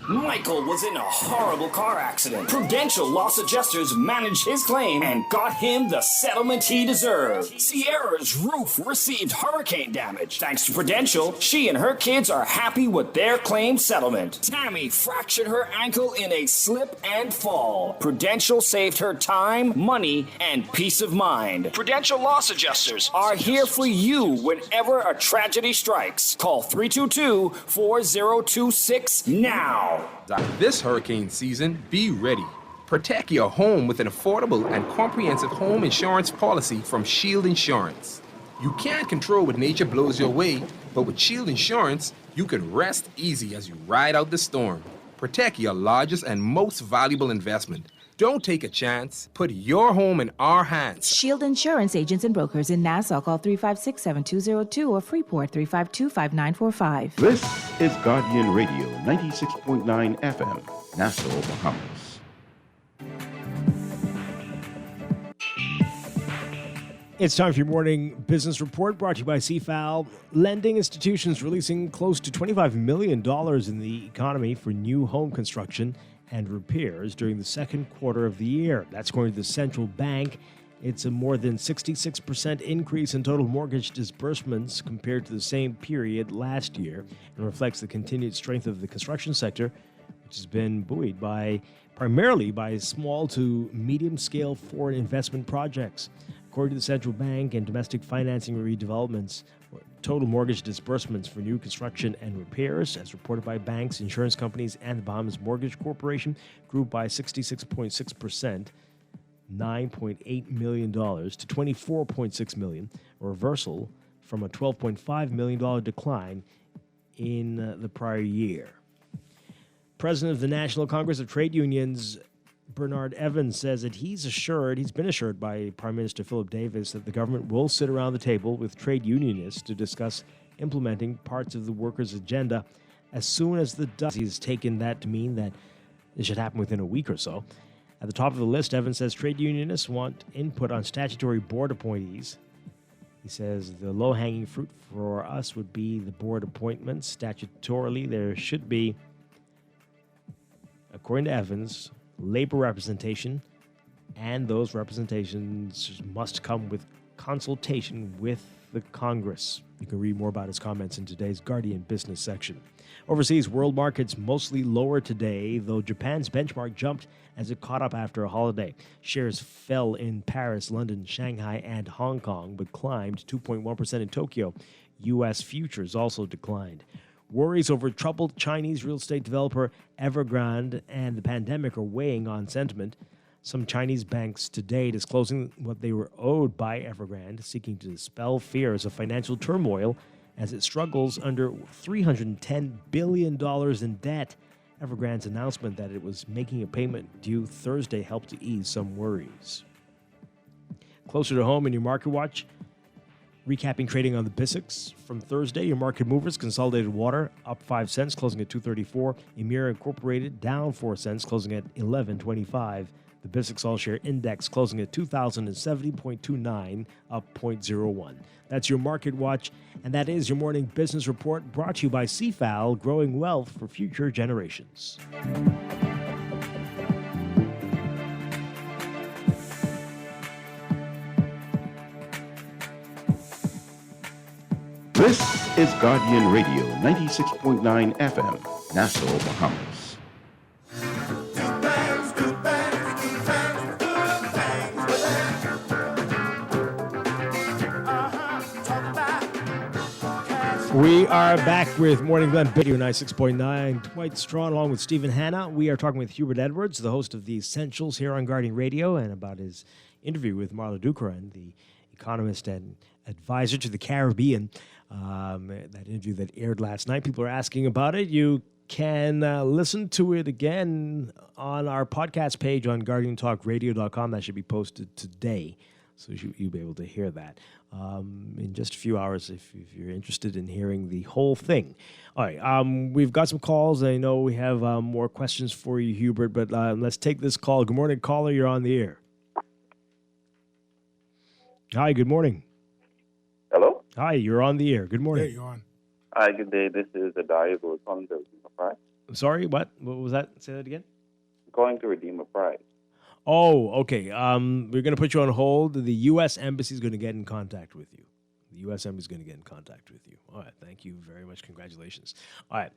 S11: Michael was in a horrible car accident. Prudential Loss Adjusters managed his claim and got him the settlement he deserved. Sierra's roof received hurricane damage. Thanks to Prudential, she and her kids are happy with their claim settlement. Tammy fractured her ankle in a slip and fall. Prudential saved her time, money, and peace of mind. Prudential Loss Adjusters are here for you whenever a tragedy strikes. Call 322-4026 now.
S19: This hurricane season, be ready. Protect your home with an affordable and comprehensive home insurance policy from Shield Insurance. You can't control what nature blows your way, but with Shield Insurance, you can rest easy as you ride out the storm. Protect your largest and most valuable investment. Don't take a chance. Put your home in our hands.
S20: Shield Insurance agents and brokers in Nassau. Call 356-7202 or Freeport 352-5945.
S6: This is Guardian Radio 96.9 FM, Nassau, Bahamas.
S2: It's time for your morning business report brought to you by CFAL. Lending institutions releasing close to $25 million in the economy for new home construction and repairs during the second quarter of the year. That's according to the central bank. It's a more than 66% increase in total mortgage disbursements compared to the same period last year and reflects the continued strength of the construction sector, which has been buoyed primarily by small to medium-scale foreign investment projects. According to the central bank and domestic financing redevelopments, total mortgage disbursements for new construction and repairs, as reported by banks, insurance companies, and the Bahamas Mortgage Corporation, grew by 66.6%, $9.8 million, to $24.6 million, a reversal from a $12.5 million decline in the prior year. President of the National Congress of Trade Unions, Bernard Evans, says that he's been assured by Prime Minister Philip Davis that the government will sit around the table with trade unionists to discuss implementing parts of the workers' agenda as soon as the dust. He's taken that to mean that it should happen within a week or so. At the top of the list, Evans says trade unionists want input on statutory board appointees. He says the low-hanging fruit for us would be the board appointments. Statutorily, there should be, according to Evans, labor representation, and those representations must come with consultation with the Congress. You can read more about his comments in today's Guardian business section. Overseas, world markets mostly lower today, though Japan's benchmark jumped as it caught up after a holiday. Shares fell in Paris, London, Shanghai, and Hong Kong, but climbed 2.1% in Tokyo. U.S. futures also declined. Worries over troubled Chinese real estate developer Evergrande and the pandemic are weighing on sentiment. Some Chinese banks today disclosing what they were owed by Evergrande, seeking to dispel fears of financial turmoil as it struggles under $310 billion in debt. Evergrande's announcement that it was making a payment due Thursday helped to ease some worries. Closer to home in your Market Watch, recapping trading on the BISX from Thursday. Your market movers: Consolidated Water up 5 cents, closing at $2.34. Emira Incorporated down 4 cents, closing at $11.25. The BISX All Share Index closing at 2,070.29, up 0.01. That's your Market Watch, and that is your morning business report brought to you by CFAL, growing wealth for future generations.
S6: This is Guardian Radio 96.9 FM, Nassau, Bahamas.
S2: We are back with Morning Blend Radio 96.9. Dwight Strachan along with Stephen Hanna. We are talking with Hubert Edwards, the host of The Essentials here on Guardian Radio, and about his interview with Marla Dukran, the economist and advisor to the Caribbean. That interview that aired last night. People are asking about it. You can listen to it again on our podcast page on GuardianTalkRadio.com. That should be posted today, so you'll be able to hear that in just a few hours if you're interested in hearing the whole thing. All right, we've got some calls. I know we have more questions for you, Hubert, but let's take this call. Good morning, caller. You're on the air. Hi, good morning.
S3: Hello?
S2: Hi, you're on the air. Good morning.
S8: Hey, you're on.
S3: Hi, good day. This is Adayo calling to redeem a prize.
S2: Sorry, what? What was that? Say that again?
S3: Calling to redeem a prize.
S2: Oh, okay. We're going to put you on hold. The U.S. Embassy is going to get in contact with you. The U.S. Embassy is going to get in contact with you. All right. Thank you very much. Congratulations. All right.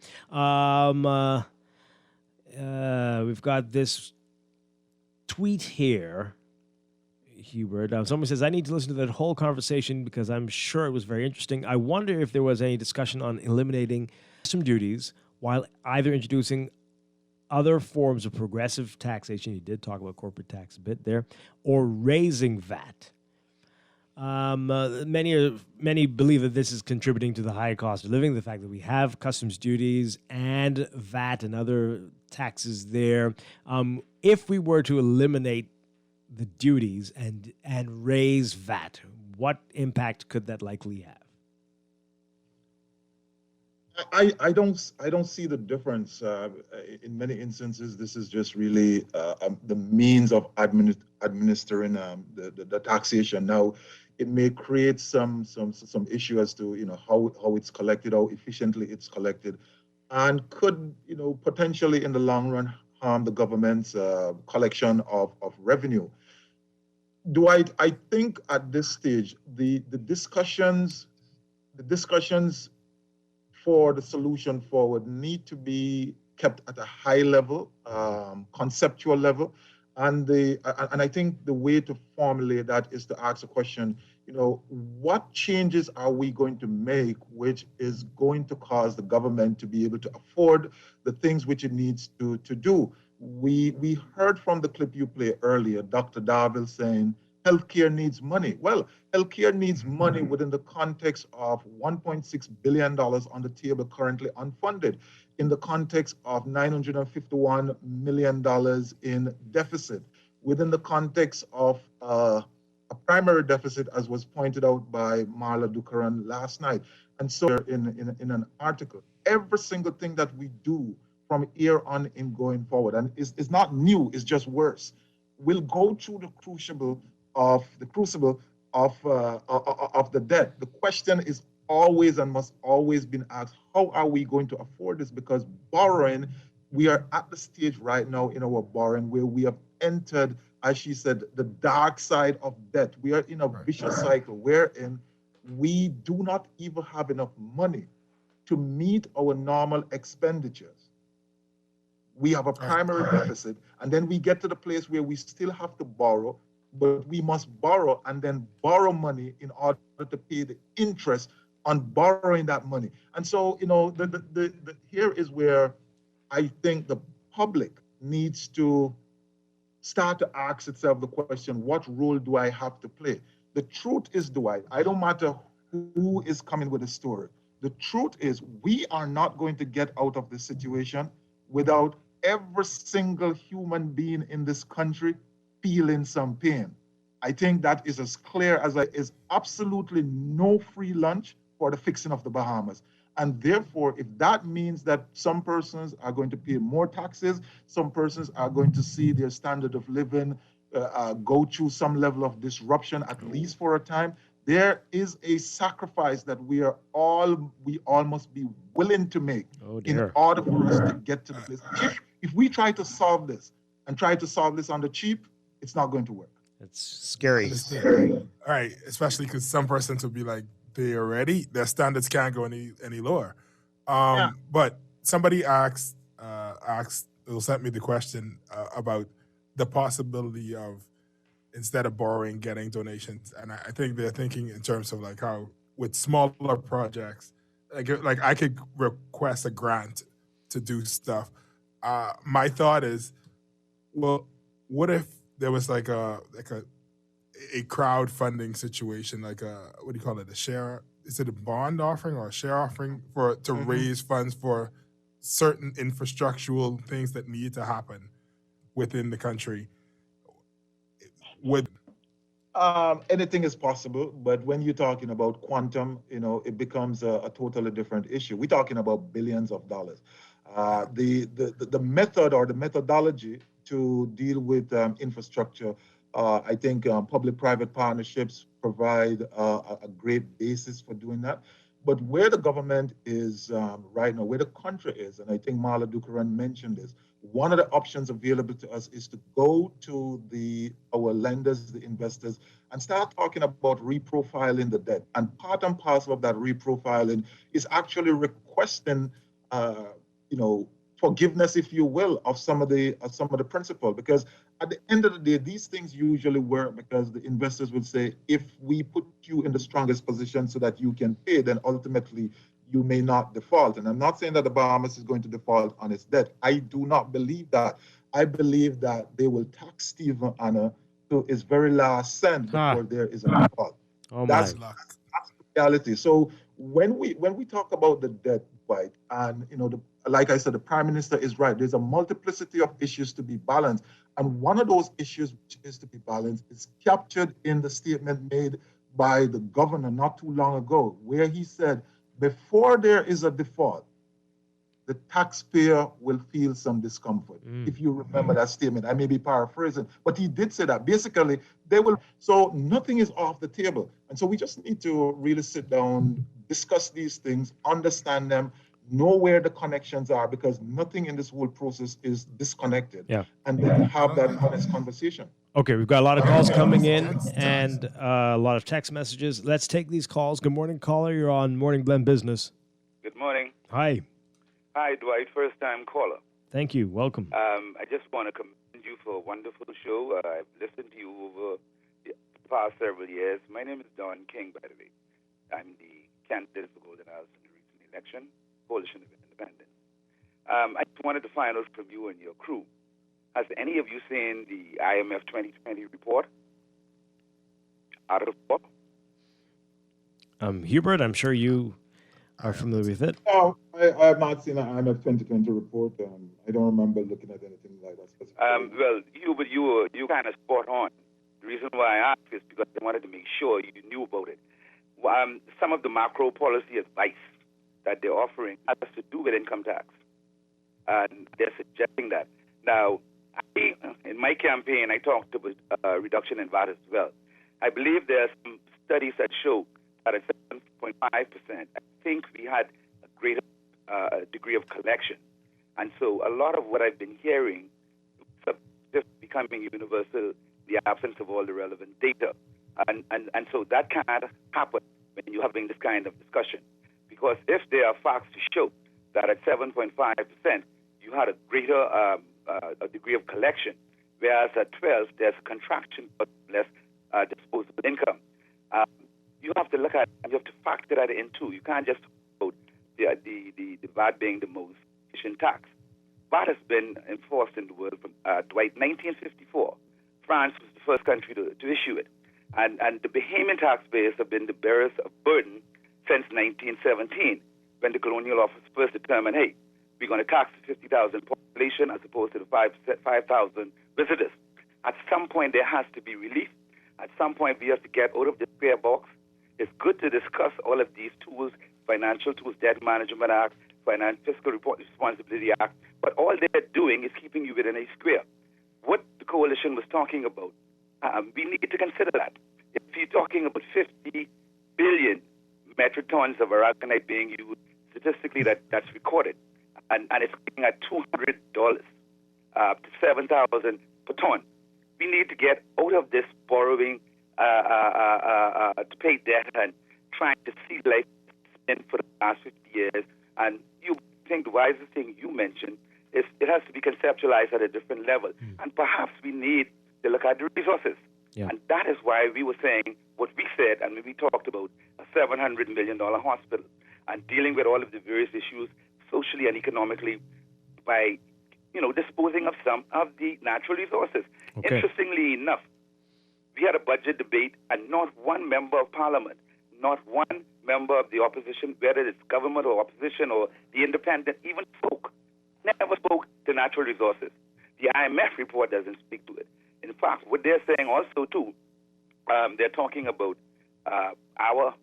S2: We've got this tweet here, Hubert. Someone says, I need to listen to that whole conversation because I'm sure it was very interesting. I wonder if there was any discussion on eliminating some duties while either introducing other forms of progressive taxation. You did talk about corporate tax a bit there, or raising VAT. Many believe that this is contributing to the high cost of living, the fact that we have customs duties and VAT and other taxes there. If we were to eliminate the duties and raise VAT, what impact could that likely have?
S17: I don't see the difference. In many instances, this is just really the means of administering the taxation. Now, It may create some issue as to how it's collected, how efficiently it's collected, and could potentially in the long run harm the government's collection of revenue. Dwight, I think at this stage the discussions for the solution forward need to be kept at a high level, conceptual level. And I think the way to formulate that is to ask the question, what changes are we going to make which is going to cause the government to be able to afford the things which it needs to do? We heard from the clip you played earlier, Dr. Darville saying healthcare needs money. Well, healthcare needs money within the context of $1.6 billion on the table currently unfunded, in the context of $951 million in deficit, within the context of a primary deficit, as was pointed out by Marla Dukaran last night. And so in an article, every single thing that we do from here on in going forward, and it's not new, it's just worse, will go through the crucible of the debt. The question is always and must always be asked, how are we going to afford this? Because borrowing, we are at the stage right now in our borrowing where we have entered, as she said, the dark side of debt. We are in a vicious cycle wherein we do not even have enough money to meet our normal expenditures. We have a primary deficit, and then we get to the place where we still have to borrow, but we must borrow and then borrow money in order to pay the interest on borrowing that money. And so, here is where I think the public needs to start to ask itself the question, what role do I have to play? The truth is, Dwight, I don't matter who is coming with a story. The truth is, we are not going to get out of this situation without every single human being in this country feeling some pain. I think that is as clear as is absolutely no free lunch for the fixing of the Bahamas. And therefore, if that means that some persons are going to pay more taxes, some persons are going to see their standard of living go through some level of disruption, at least for a time, there is a sacrifice that we all must be willing to make in order for us to get to the place. If we try to solve this and try to solve this on the cheap, it's not going to work.
S2: It's scary.
S8: All right, especially because some persons will be like, they already, their standards can't go any lower. But somebody sent me the question about the possibility of, instead of borrowing, getting donations. And I think they're thinking in terms of like how with smaller projects, like I could request a grant to do stuff. My thought is, well, what if there was like a crowdfunding situation, like what do you call it? A share? Is it a bond offering or a share offering to raise funds for certain infrastructural things that need to happen within the country?
S17: Anything is possible, but when you're talking about quantum, it becomes a totally different issue. We're talking about billions of dollars. The method or the methodology to deal with infrastructure, I think public-private partnerships provide a great basis for doing that. But where the government is right now, where the country is, and I think Marla Dukaran mentioned this, one of the options available to us is to go to our lenders, the investors, and start talking about reprofiling the debt. And part and parcel of that reprofiling is actually requesting, forgiveness, if you will, of some of the principal. Because at the end of the day, these things usually work because the investors will say, if we put you in the strongest position so that you can pay, then ultimately you may not default. And I'm not saying that the Bahamas is going to default on its debt. I do not believe that. I believe that they will tax Stephen Anna to his very last cent before there is a default. That's the reality. So when we talk about the debt, right, and like I said, the Prime Minister is right. There's a multiplicity of issues to be balanced. And one of those issues which is to be balanced is captured in the statement made by the governor not too long ago, where he said, before there is a default, the taxpayer will feel some discomfort. If you remember that statement, I may be paraphrasing, but he did say that. Basically, they will. So nothing is off the table. And so we just need to really sit down, discuss these things, understand them, know where the connections are, because nothing in this whole process is disconnected.
S2: Yeah.
S17: And then have that honest conversation.
S2: Okay, we've got a lot of calls coming in and a lot of text messages. Let's take these calls. Good morning, caller. You're on Morning Blend Business.
S5: Good morning.
S2: Hi.
S5: Hi, Dwight. First-time caller.
S2: Thank you. Welcome.
S5: I just want to commend you for a wonderful show. I've listened to you over the past several years. My name is Don King, by the way. I'm the candidate for Golden House in the recent election, Coalition of Independence. I just wanted to find out from you and your crew, has any of you seen the IMF 2020 report? Out of book?
S2: Hubert, I'm sure you are familiar with it.
S17: No, I have not seen an IMF 2020 report. I don't remember looking at anything like that specifically.
S5: Well, Hubert, you kind of spot on. The reason why I asked is because I wanted to make sure you knew about it. Some of the macro policy advice that they're offering has to do with income tax. And they're suggesting that. Now, in my campaign, I talked about reduction in VAT as well. I believe there are some studies that show that at 7.5%, I think we had a greater degree of collection. And so a lot of what I've been hearing is just becoming universal, the absence of all the relevant data. And so that can't happen when you're having this kind of discussion. Because if there are facts to show that at 7.5%, you had a greater a degree of collection, whereas at 12, there's a contraction but less disposable income. You have to look at, you have to factor that in too. You can't just talk about the VAT being the most efficient tax. VAT has been enforced in the world from Dwight 1954. France was the first country to issue it. And the Bahamian taxpayers have been the bearers of burden since 1917, when the colonial office first determined, hey, we're going to tax the 50,000 population as opposed to the 5,000 visitors. At some point, there has to be relief. At some point, we have to get out of the square box. It's good to discuss all of these tools, financial tools, Debt Management Act, Fiscal Responsibility Act, but all they're doing is keeping you within a square. What the coalition was talking about, we need to consider that. If you're talking about 50 billion metric tons of aragonite being used, statistically that's recorded, and it's getting at $200 to $7,000 per ton. We need to get out of this borrowing to pay debt and trying to see life spent for the last 50 years. And you think the wisest thing you mentioned is it has to be conceptualized at a different level. And perhaps we need to look at the resources. Yeah. And that is why we were saying what we said, and we talked about a $700 million hospital and dealing with all of the various issues socially and economically by, disposing of some of the natural resources. Okay. Interestingly enough, we had a budget debate and not one member of parliament, not one member of the opposition, whether it's government or opposition or the independent, even never spoke to natural resources. The IMF report doesn't speak to it. In fact, what they're saying also, too, they're talking about our,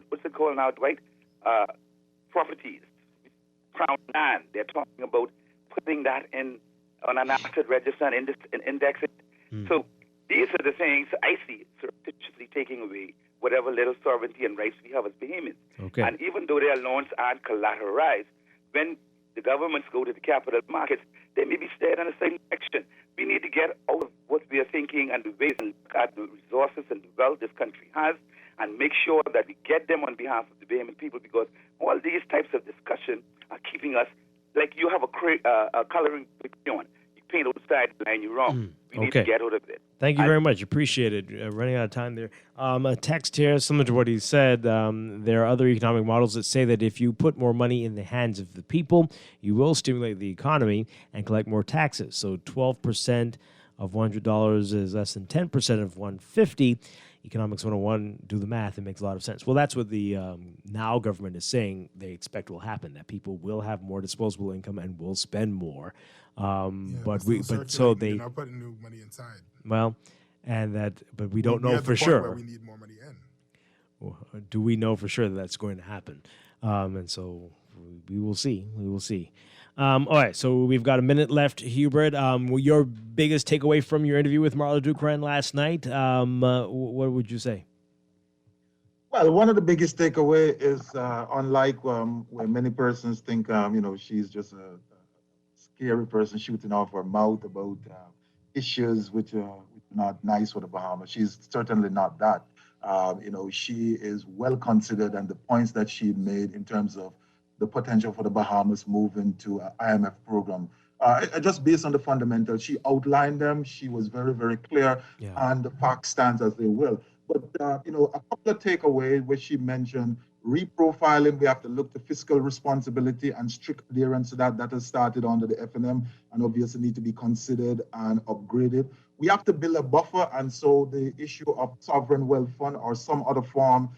S5: what's it called now, Dwight? Properties, crown land. They're talking about putting that on an asset register and index it. So these are the things I see surreptitiously taking away whatever little sovereignty and rights we have as Bahamians. Okay. And even though their loans aren't collateralized, when the governments go to the capital markets, they may be steered in the same direction. We need to get out of what we are thinking and the ways and look at the resources and the wealth this country has and make sure that we get them on behalf of the Bahamian people, because all these types of discussion are keeping us, like you have a coloring on. You paint outside the line, you're wrong. We need to get out of it.
S2: Thank you very much. Appreciate it. Running out of time there. A text here, similar to what he said. There are other economic models that say that if you put more money in the hands of the people, you will stimulate the economy and collect more taxes. So 12% of $100 is less than 10% of $150. Economics 101, do the math. It makes a lot of sense. Well, that's what the now government is saying they expect will happen, that people will have more disposable income and will spend more. They're not
S8: putting new money inside.
S2: Well, but we don't know for sure.
S8: Where we need more money in.
S2: Do we know for sure that that's going to happen? And so we will see. We will see. All right, so we've got a minute left, Hubert. Your biggest takeaway from your interview with Marla Dukran last night, what would you say?
S17: Well, one of the biggest takeaway is unlike where many persons think, she's just a scary person shooting off her mouth about issues which are not nice for the Bahamas. She's certainly not that. She is well considered, and the points that she made in terms of the potential for the Bahamas moving to an IMF program, just based on the fundamentals, she outlined them. She was very, very clear, and the facts stands as they will. But, a couple of takeaways where she mentioned reprofiling, we have to look to fiscal responsibility and strict adherence to that. That has started under the FNM and obviously need to be considered and upgraded. We have to build a buffer, and so the issue of sovereign wealth fund or some other form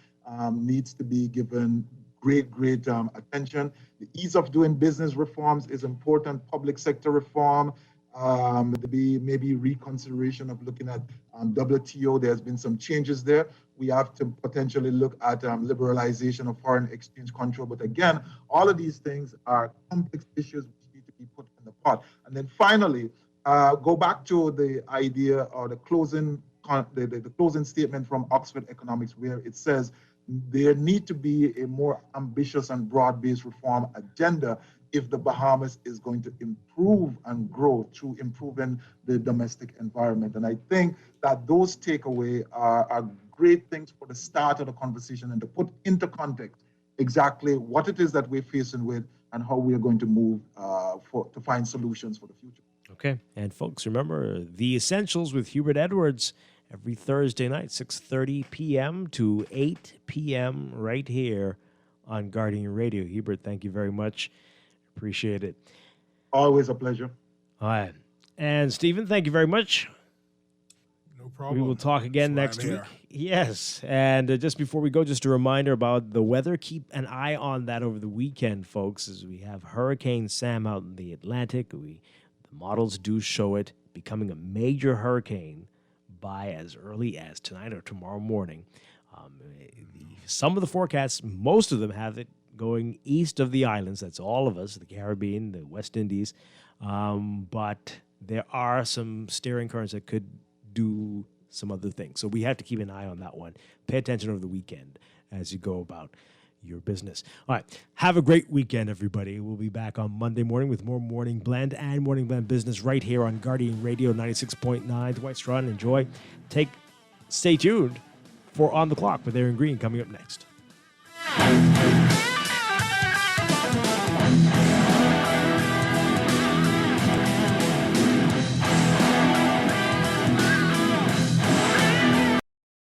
S17: needs to be given great attention. The ease of doing business reforms is important. Public sector reform, to be maybe reconsideration of looking at WTO. There's been some changes there. We have to potentially look at liberalization of foreign exchange control. But again, all of these things are complex issues which need to be put in the pot. And then finally, go back to the idea or the closing statement from Oxford Economics, where it says there need to be a more ambitious and broad-based reform agenda if the Bahamas is going to improve and grow through improving the domestic environment. And I think that those takeaways are great things for the start of the conversation and to put into context exactly what it is that we're facing with and how we are going to move to find solutions for the future.
S2: Okay. And folks, remember The Essentials with Hubert Edwards every Thursday night, 6:30 p.m. to 8 p.m. right here on Guardian Radio. Hubert, thank you very much. Appreciate it.
S17: Always a pleasure.
S2: All right. And Stephen, thank you very much.
S8: No problem.
S2: We will talk again next week. Yes. And just before we go, just a reminder about the weather. Keep an eye on that over the weekend, folks, as we have Hurricane Sam out in the Atlantic. The models do show it becoming a major hurricane by as early as tonight or tomorrow morning. Some of the forecasts, most of them have it going east of the islands. That's all of us, the Caribbean, the West Indies. But there are some steering currents that could do some other things. So we have to keep an eye on that one. Pay attention over the weekend as you go about your business. All right. Have a great weekend, everybody. We'll be back on Monday morning with more Morning Blend and Morning Blend Business right here on Guardian Radio 96.9. Dwight, Strachan, enjoy. Stay tuned for On the Clock with Aaron Green coming up next.